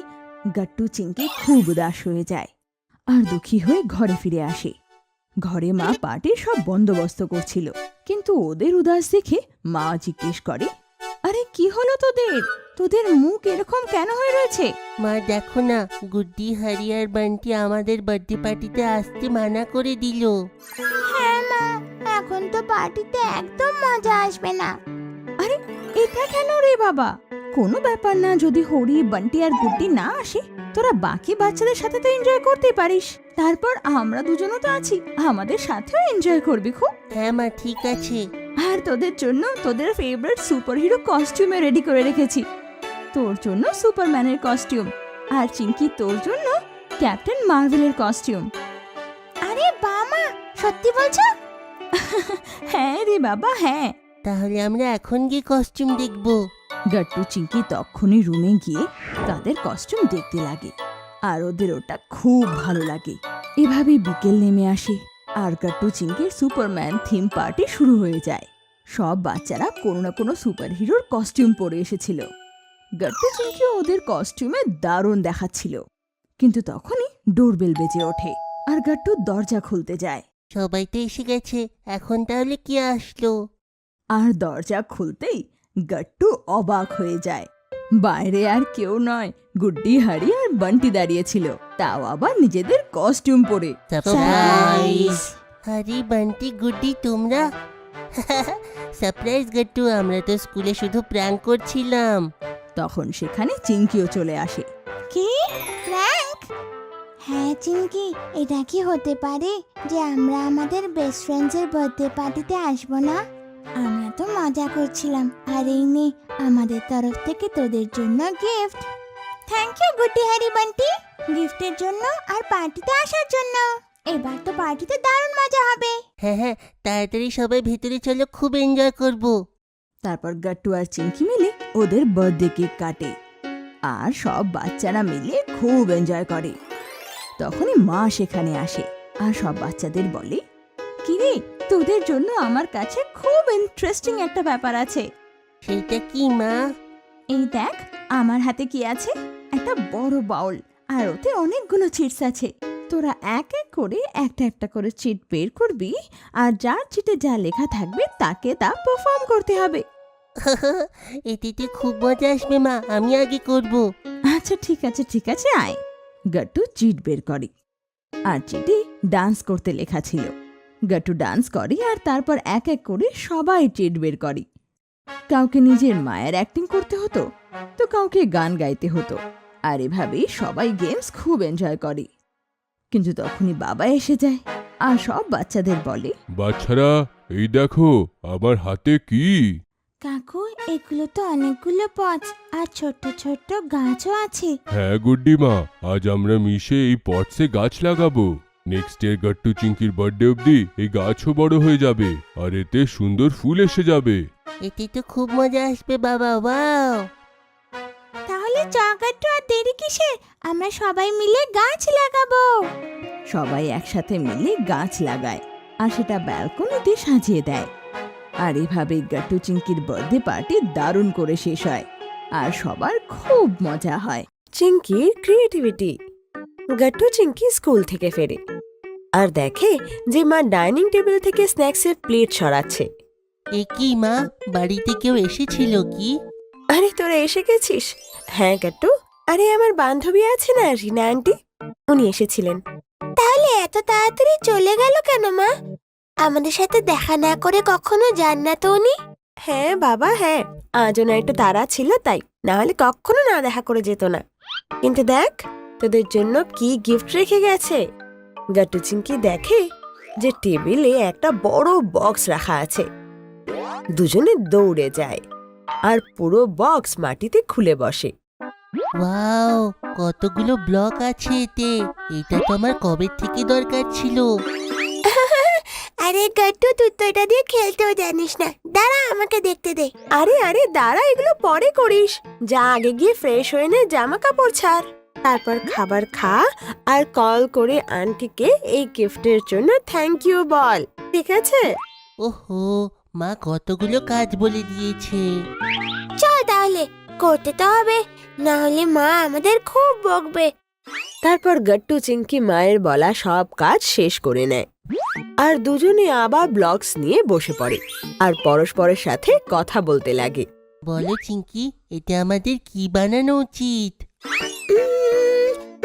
গাট্টু চিঙ্কি খুব উদাস হয়ে যায় আর দুঃখী হয়ে ঘরে ফিরে আসে। ঘরে মা পার্টির সব বন্দোবস্ত করছিল, কিন্তু ওদের উদাস দেখে মা জিজ্ঞেস করে, আরে কি হলো তোদের? তোদের মুখ এরকম কেন হয়ে রয়েছে? মা দেখো না, গুড্ডি, হরি আর বান্টি আমাদের বার্থডে পার্টিতে আসতে মানা করে দিল। হ্যাঁ মা, এখন তো পার্টিতে একদম মজা আসবে না। আরে এটা কেন রে বাবা? কোনো ব্যাপার না, যদি হরি, বান্টি আর গুড্ডি না আসে, তোরা বাকি বাচ্চাদের সাথে তো এনজয় করতে পারিস। তারপর আমরা দুজনও তো আছি, আমাদের সাথেও এনজয় করবি খুব। হ্যাঁ মা, ঠিক আছে। আর তোদের জন্য তোদের ফেভারিট সুপারহিরো কস্টিউমে রেডি করে রেখেছি। তোর জন্য সুপারম্যানের কস্টিউম, আর চিঙ্কি তোর জন্য ক্যাপ্টেন মার্ভেলের কস্টিউম। আরে বামা, সত্যি বলছো? হ্যাঁ রে বাবা, হ্যাঁ। তাহলে আমরা এখন গিয়ে কস্টিউম দেখবো। গাট্টু চিঙ্কি তখনই রুমে গিয়ে তাদের কস্টিউম দেখতে লাগে, আর ওদের ওটা খুব ভালো লাগে। এভাবেই বিকেল নেমে আসে আর গাট্টু চিঙ্কির সুপারম্যান থিম পার্টি শুরু হয়ে যায়। সব বাচ্চারা কোনো না কোনো সুপারহিরোর কস্টিউম পরে এসেছিল। গাট্টু চিঙ্কি ওদের কস্টিউমে দারুণ দেখাচ্ছিল, কিন্তু তখনই ডোরবেল বেজে ওঠে আর গাট্টু দরজা খুলতে যায়। সবাই তো এসে গেছে, এখন তাহলে কি আসলো? আর দরজা খুলতেই গাট্টু অবাক হয়ে যায়। বাইরে আর কেউ নয়, গুড্ডি, হারি আর বান্টি দাঁড়িয়েছিল, তাও আবার নিজেদের কস্টিউম পরে। সারপ্রাইজ! আরে বান্টি, গুড্ডি, তোমরা? সারপ্রাইজ গট্টু, আমরা তো স্কুলে শুধু প্র্যাঙ্ক করছিলাম। তখন সেখানে চিঙ্কিও চলে আসে। কি প্র্যাঙ্ক? হ্যাঁ চিঙ্কি, এটা কি হতে পারে যে আমরা আমাদের বেস্ট ফ্রেন্ডসের বার্থডে পার্টিতে আসবো না? আমরা তো মজা করছিলাম, আর এই নে আমাদের তরফ থেকে তোদের জন্য gift. Thank you Guddi, Harry, Bunty, গিফটের জন্য আর পার্টিতে আসার জন্য। এবার তো পার্টিতে দারুণ মজা হবে। হ্যাঁ হ্যাঁ, তাড়াতাড়ি সবাই ভেতরে চলো, খুব এনজয় করব। তারপর গাট্টু আর চিঙ্কি মিলে ওদের বার্থডে কেক কাটে, আর সব বাচ্চারা মিলে খুব এনজয় করে। তখনই মা সেখানে আসে আর সব বাচ্চাদের বলে, কিরে, তোদের জন্য আমার কাছে খুব ইন্টারেস্টিং একটা ব্যাপার আছে। সেটা কি মা? এই দেখ, আমার হাতে কি আছে, একটা বড় বাউল, আর ওতে অনেকগুলো চিটস আছে। তোরা এক এক করে একটা করে চিট বের করবি, আর যার চিটে যা লেখা থাকবে তাকে তা পারফর্ম করতে হবে। এটিতে খুব মজা আসবে মা, আমি আগে করব। আচ্ছা ঠিক আছে, আয়। গাট্টু চিট বের করে, আর চিটে ডান্স করতে লেখা ছিল। গাট্টু ডান্স করে, আর তারপর এক এক করে সবাই চিট বের করে। কাউকে নিজের মায়ের অ্যাক্টিং করতে হতো, তো কাউকে গান গাইতে হতো, আর এভাবেই সবাই গেমস খুব এনজয় করে। কিন্তু তখনই বাবা এসে যায় আর সব বাচ্চাদের বলে, বাচ্চারা, এই দেখো আমার হাতে কি। কাকু, এগুলো তো অনেকগুলো পটস আর ছোট্ট ছোট্ট গাছও আছে। হ্যাঁ গুড্ডি মা, আজ আমরা মিশে এই পটসে গাছ লাগাবো। নেক্সট ইয়ার গাট্টু চিঙ্কির বার্থডে অবধি এই গাছও বড় হয়ে যাবে, আর এতে সুন্দর ফুল এসে যাবে। এতে তো খুব মজা আসবে বাবা, ওয়াও! তাহলে গাট্টু, আর দেরি কিসের? আমরা সবাই মিলে গাছ লাগাবো। সবাই একসাথে মিলে গাছ লাগায়, আর সেটা ব্যালকনিতে সাজিয়ে দেয়। আর এভাবে গাট্টু চিঙ্কির বার্থডে পার্টি দারুণ করে শেষ হয়, আর সবার খুব মজা হয়। চিঙ্কির ক্রিয়েটিভিটি। গাট্টু চিঙ্কি স্কুল থেকে ফেরে আর দেখে যে মা ডাইনিং টেবিল থেকে স্ন্যাক্সের প্লেট সরাচ্ছে। এ কি মা, বাড়িতে কেউ এসেছিল কি? আরে তোরা এসে গেছিস? হ্যাঁ গাট্টু, আরে আমার বান্ধবী আছে না, রিনা আন্টি, উনি এসেছিলেন। তাহলে এত তাড়াতাড়ি চলে গেল কেন মা? আমাদের সাথে দেখা না করে কখনো যান না তো উনি? হ্যাঁ বাবা, হ্যাঁ, আজ ওনার একটু তাড়া ছিল, তাই না হলে কখনো না দেখা করে যেত না। কিন্তু দেখ তোদের জন্য কি গিফট রেখে গেছে। গাট্টু চিঙ্কি দেখে যে টেবিলে একটা বড় বক্স রাখা আছে। দুজনে দৌড়ে যায় আর পুরো বক্স মাটিতে খুলে বসে। ওয়াও, কতগুলো ব্লক আছে এতে, এটা তো আমার কবে থেকে দরকার ছিল। আরে গাট্টু, তুই তো এটা দিয়ে খেলতেও জানিস না, দাঁড়া আমাকে দেখতে দে। আরে দাঁড়া, এগুলো পরে করিস। যা আগে গিয়ে ফ্রেশ হয়ে নে, জামা কাপড় ছাড়, তারপর খাবার খা, আর কল করে আন্টিকে এই গিফটের জন্য থ্যাংক ইউ বল, ঠিক আছে? ওহো, মা কতগুলো কাজ বলে দিয়েছে। চল তাহলে, করতে তো হবে, না হলে মা আমাদের খুব বকবে। তারপর গাট্টু চিঙ্কি মায়ের বলা সব কাজ শেষ করে নেয়, আর দুজনে আবার ব্লকস নিয়ে বসে পড়ে আর পরস্পরের সাথে কথা বলতে লাগে। বলো চিঙ্কি, এটা আমাদের কি বানানো উচিত?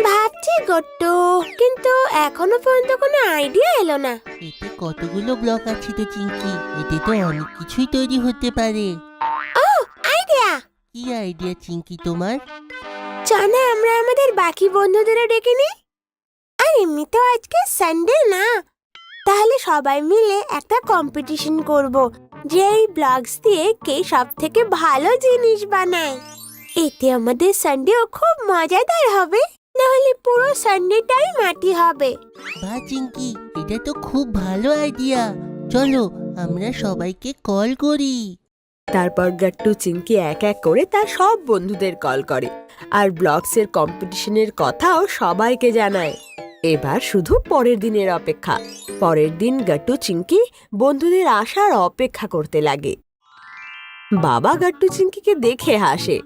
ভাবছি গট্টু, কিন্তু এখনো পর্যন্ত কোনো আইডিয়া এলো না। এতে কতগুলো ব্লক আছে তো চিঙ্কি, এতে তো অনেক কিছুই তৈরি হতে পারে। ও, আইডিয়া! কি আইডিয়া চিঙ্কি তোমার? চল না আমরা আমাদের বাকি বন্ধুদেরও ডেকে নিই। আর এমনিতেও আজকে সানডে না, তাহলে সবাই মিলে একটা কম্পিটিশন করব যে এই ব্লগস দিয়ে কে সব থেকে ভালো জিনিস বানায়। এতে আমাদের সানডেও খুব মজাদার হবে, না হলে পুরো সানডেটাই মাটি হবে। বা চিঙ্কি, এটা তো খুব ভালো আইডিয়া, চলো আমরা সবাইকে কল করি। তারপর গাট্টু চিঙ্কি এক এক করে তার সব বন্ধুদের কল করে আর ব্লগসের কম্পিটিশনের কথাও সবাইকে জানায়। এবার শুধু পরের দিনের অপেক্ষা। পরের দিন গাট্টু চিঙ্কি বন্ধুদের আসার অপেক্ষা করতে লাগে। বাবা গাট্টু চিঙ্কিকে দেখে হাসে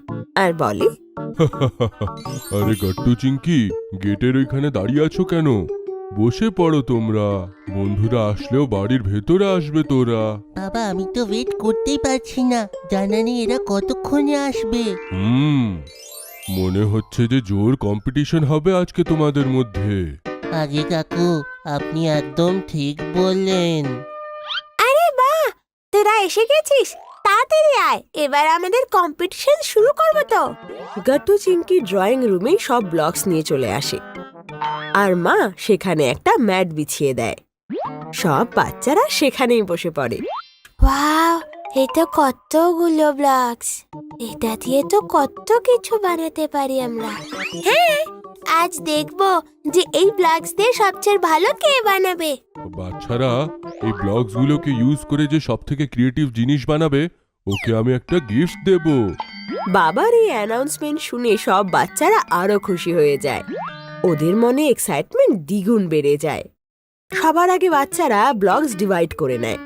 আর বলে, আরে গাট্টু চিঙ্কি, গেটের ওইখানে দাঁড়িয়ে আছো কেন? বসে পড়ো তোমরা। বন্ধুরা আসলেও বাড়ির ভেতরে আসবে তোরা। বাবা আমি তো ওয়েট করতেই পারছি না, জানা নেই এরা কতক্ষণে আসবে। মনে হচ্ছে যে জোর কম্পিটিশন হবে আজকে তোমাদের মধ্যে। আগে কাকু, আপনি একদম ঠিক বললেন। আরে বাহ, তোরা এসে গেছিস, তাড়াতাড়ি আয়, এবার আমাদের কম্পিটিশন শুরু করব তো। গাট্টু চিংকি ড্রয়িং রুমে সব ব্লকস নিয়ে চলে আসে, আর মা সেখানে একটা ম্যাট বিছিয়ে দেয়। সব বাচ্চারা সেখানেই বসে পড়ে। ওয়াও, এই তো কতগুলো ব্লকস, এটা দিয়ে তো কত কিছু বানাতে পারি আমরা। হ্যাঁ, আজ দেখবো যে এই ব্লকস দিয়ে সবচেয়ে ভালো কে বানাবে। বাচ্চারা এই ব্লগসগুলোকে ইউজ করে যে সবথেকে ক্রিয়েটিভ জিনিস বানাবে, ওকে আমি একটা গিফট দেব। বাবার এই অ্যানাউন্সমেন্ট শুনে সব বাচ্চারা আরো খুশি হয়ে যায়। ওদের মনে এক্সাইটমেন্ট দ্বিগুণ বেড়ে যায়। সবার আগে বাচ্চারা ব্লকস ডিভাইড করে নেয়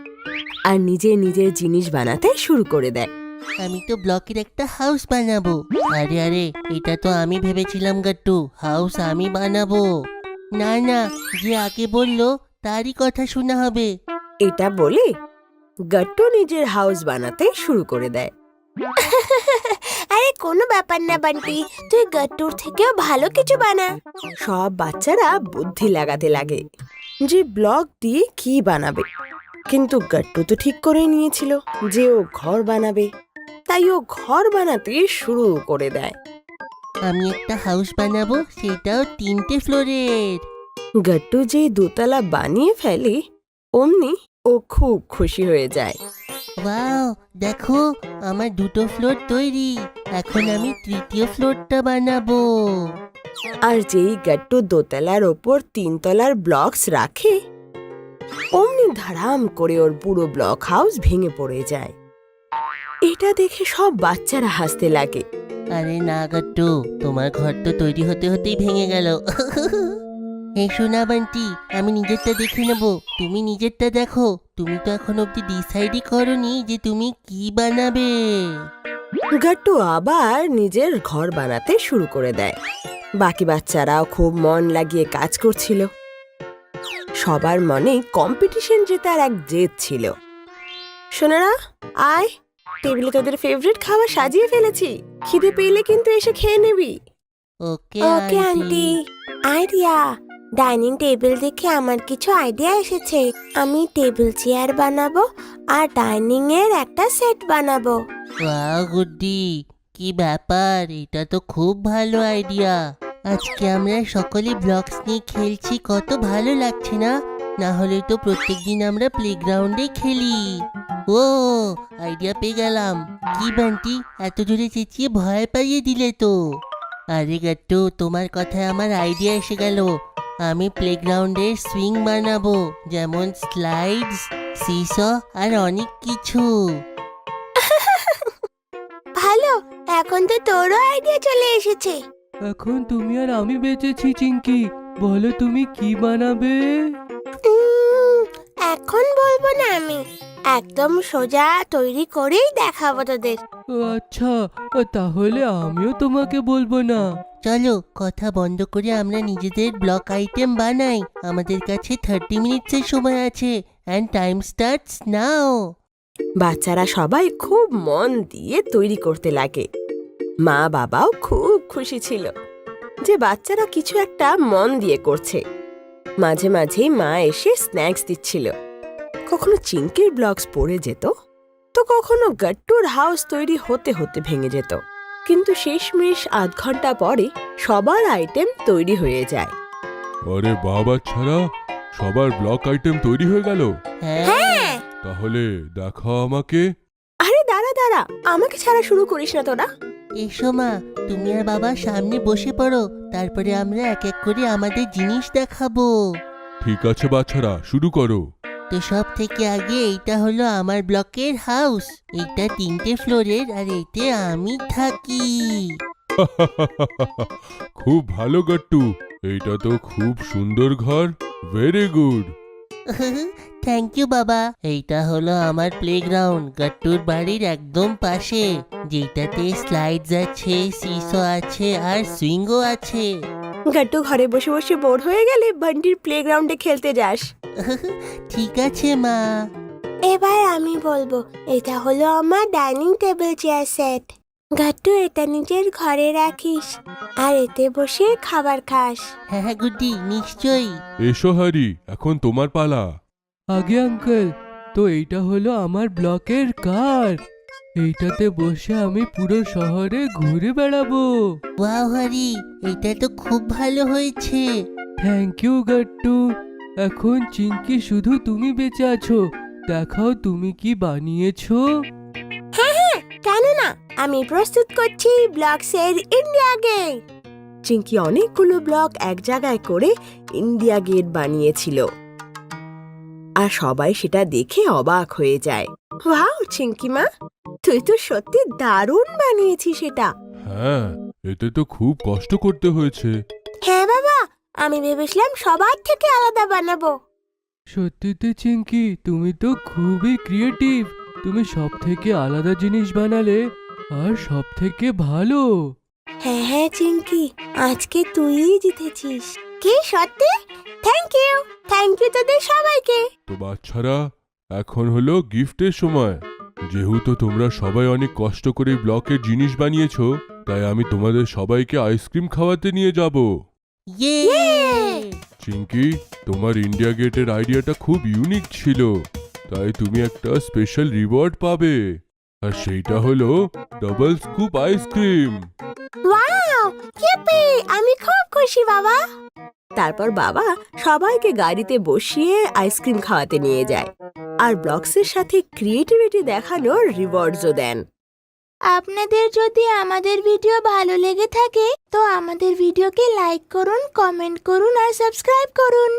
আর নিজে নিজের জিনিস বানাতে শুরু করে দেয়। আমি তো ব্লকের একটা হাউস বানাবো। আরে আরে, এটা তো আমি ভেবেছিলাম গাট্টু, হাউস আমি বানাবো। না না, যে আগে বললো তারই কথা শোনা হবে। এটা বলে গাট্টু নিজের হাউস বানাতে শুরু করে দেয়। আরে কোনো ব্যাপার না বান্টি, তুই গাট্টুর থেকেও ভালো কিছু বানা। সব বাচ্চারা বুদ্ধি লাগাতে লাগে যে ব্লক দিয়ে কি বানাবে, কিন্তু গাট্টু তো ঠিক করে নিয়েছিল যে ও ঘর বানাবে, তাই ও ঘর বানাতে শুরু করে দেয়। আমি একটা হাউস বানাবো, সেটাও 3টে ফ্লোরের। গাট্টু যে দোতলা বানিয়ে ফেলে, অমনি ও খুব খুশি হয়ে যায়। ওয়াও, দেখো আমার 2টো ফ্লোর তৈরি। এখন আমি 3য় ফ্লোরটা বানাবো। আর যেই গাট্টু দোতলার ওপর 3 তলার ব্লকস রাখে, অমনি ধারাম করে ওর পুরো ব্লক হাউস ভেঙে পড়ে যায়। এটা দেখে সব বাচ্চারা হাসতে লাগে। আরে না গাট্টু, তোমার ঘর তো তৈরি হতে হতেই ভেঙে গেল। এই শোনা বান্টি, আমি নিজেরটা দেখে নেব, তুমি নিজেরটা দেখো। তুমি তো এখন অব্দি ডিসাইডই করনি যে তুমি কি বানাবে। গাট্টু আবার নিজের ঘর বানাতে শুরু করে দেয়। বাকি বাচ্চারাও খুব মন লাগিয়ে কাজ করছিল। সবার মনে কম্পিটিশন জেতার এক জেদ ছিল। সোনারা, আয়, টেবিলে তোদের ফেভারিট খাবার সাজিয়ে ফেলেছি, খিদে পেলে কিন্তু এসে খেয়ে নিবি। Okay okay aunty. Idea, dining table দেখে আমার কিছু আইডিয়া এসেছে। আমি টেবিল চেয়ার বানাবো আর ডাইনিং এর একটা সেট বানাবো। ওয়াও গুড্ডি, কি ব্যাপার, এটা তো খুব ভালো আইডিয়া। আজকে আমরা সকলে ব্লকস নিয়ে খেলছি, কত ভালো লাগছে না? না হলে তো প্রত্যেকদিন আমরা প্লেগ্রাউন্ডে খেলি। ও, আইডিয়া পেয়ে গেলাম। কি বান্টি, এত জোরে চেঁচিয়ে ভয় পাইয়ে দিলে তো। আরে গাট্টু, তোমার কথায় আমার আইডিয়া এসে গেল। আমি প্লেগ্রাউন্ডের সুইং বানাবো, যেমন স্লাইডস, সিস আর অনেক কিছু। ভালো, এখন তো তোরও আইডিয়া চলে এসেছে। এখন তুমি আর আমি বেঁচেছি চিঙ্কি, বলো তুমি কি বানাবে? এখন বলবো না, আমি একদম সোজা তৈরি করেই দেখাবো তোদের। আচ্ছা, তাহলে আমিও তোমাকে বলবো না। চলো কথা বন্ধ করে আমরা নিজেদের ব্লক আইটেম বানাই। আমাদের কাছে 30 মিনিটসের সময় আছে, অ্যান্ড টাইম স্টার্টস নাও। বাচ্চারা সবাই খুব মন দিয়ে তৈরি করতে লাগে। মা বাবাও খুব খুশি ছিল যে বাচ্চারা কিছু একটা মন দিয়ে করছে। মাঝে মাঝেই মা এসে স্ন্যাক্স দিচ্ছিল। কখনো চিংকির ব্লকস পড়ে যেত, তো কখনো গাট্টুর হাউস তৈরি হতে হতে ভেঙে যেত। কিন্তু শেষমেশ আধ ঘন্টা পরে সবার আইটেম তৈরি হয়ে যায়। আরে বাবা, ছাড়া সবার ব্লক আইটেম তৈরি হয়ে গেল? হ্যাঁ, তাহলে দেখা আমাকে। আরে দাঁড়া দাঁড়া, আমাকে ছাড়া শুরু করিস না তোরা। এসো মা, তুমি আর বাবা সামনে বসে পড়ো, তারপরে আমরা এক এক করে আমাদের জিনিস দেখাবো। ঠিক আছে বাচ্চারা, শুরু করো। তো সব থেকে আগে এইটা হলো আমার ব্লকের হাউস। এইটা 3টে ফ্লোরের, আর এইতে আমি থাকি। খুব ভালো গাট্টু, এইটা তো খুব সুন্দর ঘর। Very good. থ্যাংক ইউ বাবা। এইটা হলো আমার প্লেগ্রাউন্ড, গাট্টুর বাড়ির একদম পাশে, যেটাতে স্লাইডস আছে, সিসো আছে আর সুইংও আছে। গাট্টু ঘরে বসে বসে বোর হয়ে গেলে বান্টির প্লেগ্রাউন্ডে খেলতে যাস। ঠিক আছে মা। এবার আমি বলবো, এটা হলো আমার dining table chair set. Gattu, এটা নিজের ঘরে রাখিস আর এতে বসে খাবার খাস। হ্যাঁ গুড্ডি, নিশ্চয়ই। এসো হারি, এখন তোমার পালা। আগে আঙ্কেল, তো এইটা হলো আমার ব্লকের কার। এইটাতে বসে আমি পুরো শহরে ঘুরে বেড়াবো। ওয়াও হরি, এটা তো খুব ভালো হয়েছে। Thank you Gattu. এখন চিঙ্কি শুধু তুমি বেঁচে আছো, দেখাও তুমি কি বানিয়েছো। হ্যাঁ, কেন না, আমি প্রস্তুত করছি ব্লকসের ইন্ডিয়া গেট। চিঙ্কি অনেকগুলো ব্লক এক জায়গায় করে ইন্ডিয়া গেট বানিয়েছিল, আর সবাই সেটা দেখে অবাক হয়ে যায়। ওয়াও চিঙ্কি মা, তুই তো সত্যি দারুণ বানিয়েছিস এটা। হ্যাঁ, এতে তো খুব কষ্ট করতে হয়েছে। হ্যাঁ বাবা, আমি ভেবেছিলাম সবার থেকে আলাদা বানাবো। সত্যিতে চিঙ্কি, তুমি তো খুবই ক্রিয়েটিভ। তুমি সব থেকে আলাদা জিনিস বানালে, আর সব থেকে ভালো। হ্যাঁ হ্যাঁ চিঙ্কি, আজকে তুইই জিতেছিস। কি সত্যি? থ্যাংক ইউ তোদের সবাইকে। তো বাচ্চারা, এখন হলো গিফটের সময়। যেহেতু তোমরা সবাই অনেক কষ্ট করে ব্লকের জিনিস বানিয়েছো, তাই আমি তোমাদের সবাইকে আইসক্রিম খাওয়াতে নিয়ে যাব। চিঙ্কি, তোমার ইন্ডিয়া গেটের আইডিয়াটা খুব ইউনিক ছিল, তাই তুমি একটা স্পেশাল রিওয়ার্ড পাবে, আর সেইটা হলো ডাবল স্কুপ আইসক্রিম। ওয়াও, ইপ্পি, আমি খুব খুশি বাবা। তারপর বাবা সবাইকে গাড়িতে বসিয়ে আইসক্রিম খাওয়াতে নিয়ে যায়, আর ব্লকসের সাথে ক্রিয়েটিভিটি দেখানোর রিওয়ার্ডসও দেন। আপনাদের যদি আমাদের ভিডিও ভালো লেগে থাকে তো আমাদের ভিডিওকে লাইক করুন, কমেন্ট করুন আর সাবস্ক্রাইব করুন।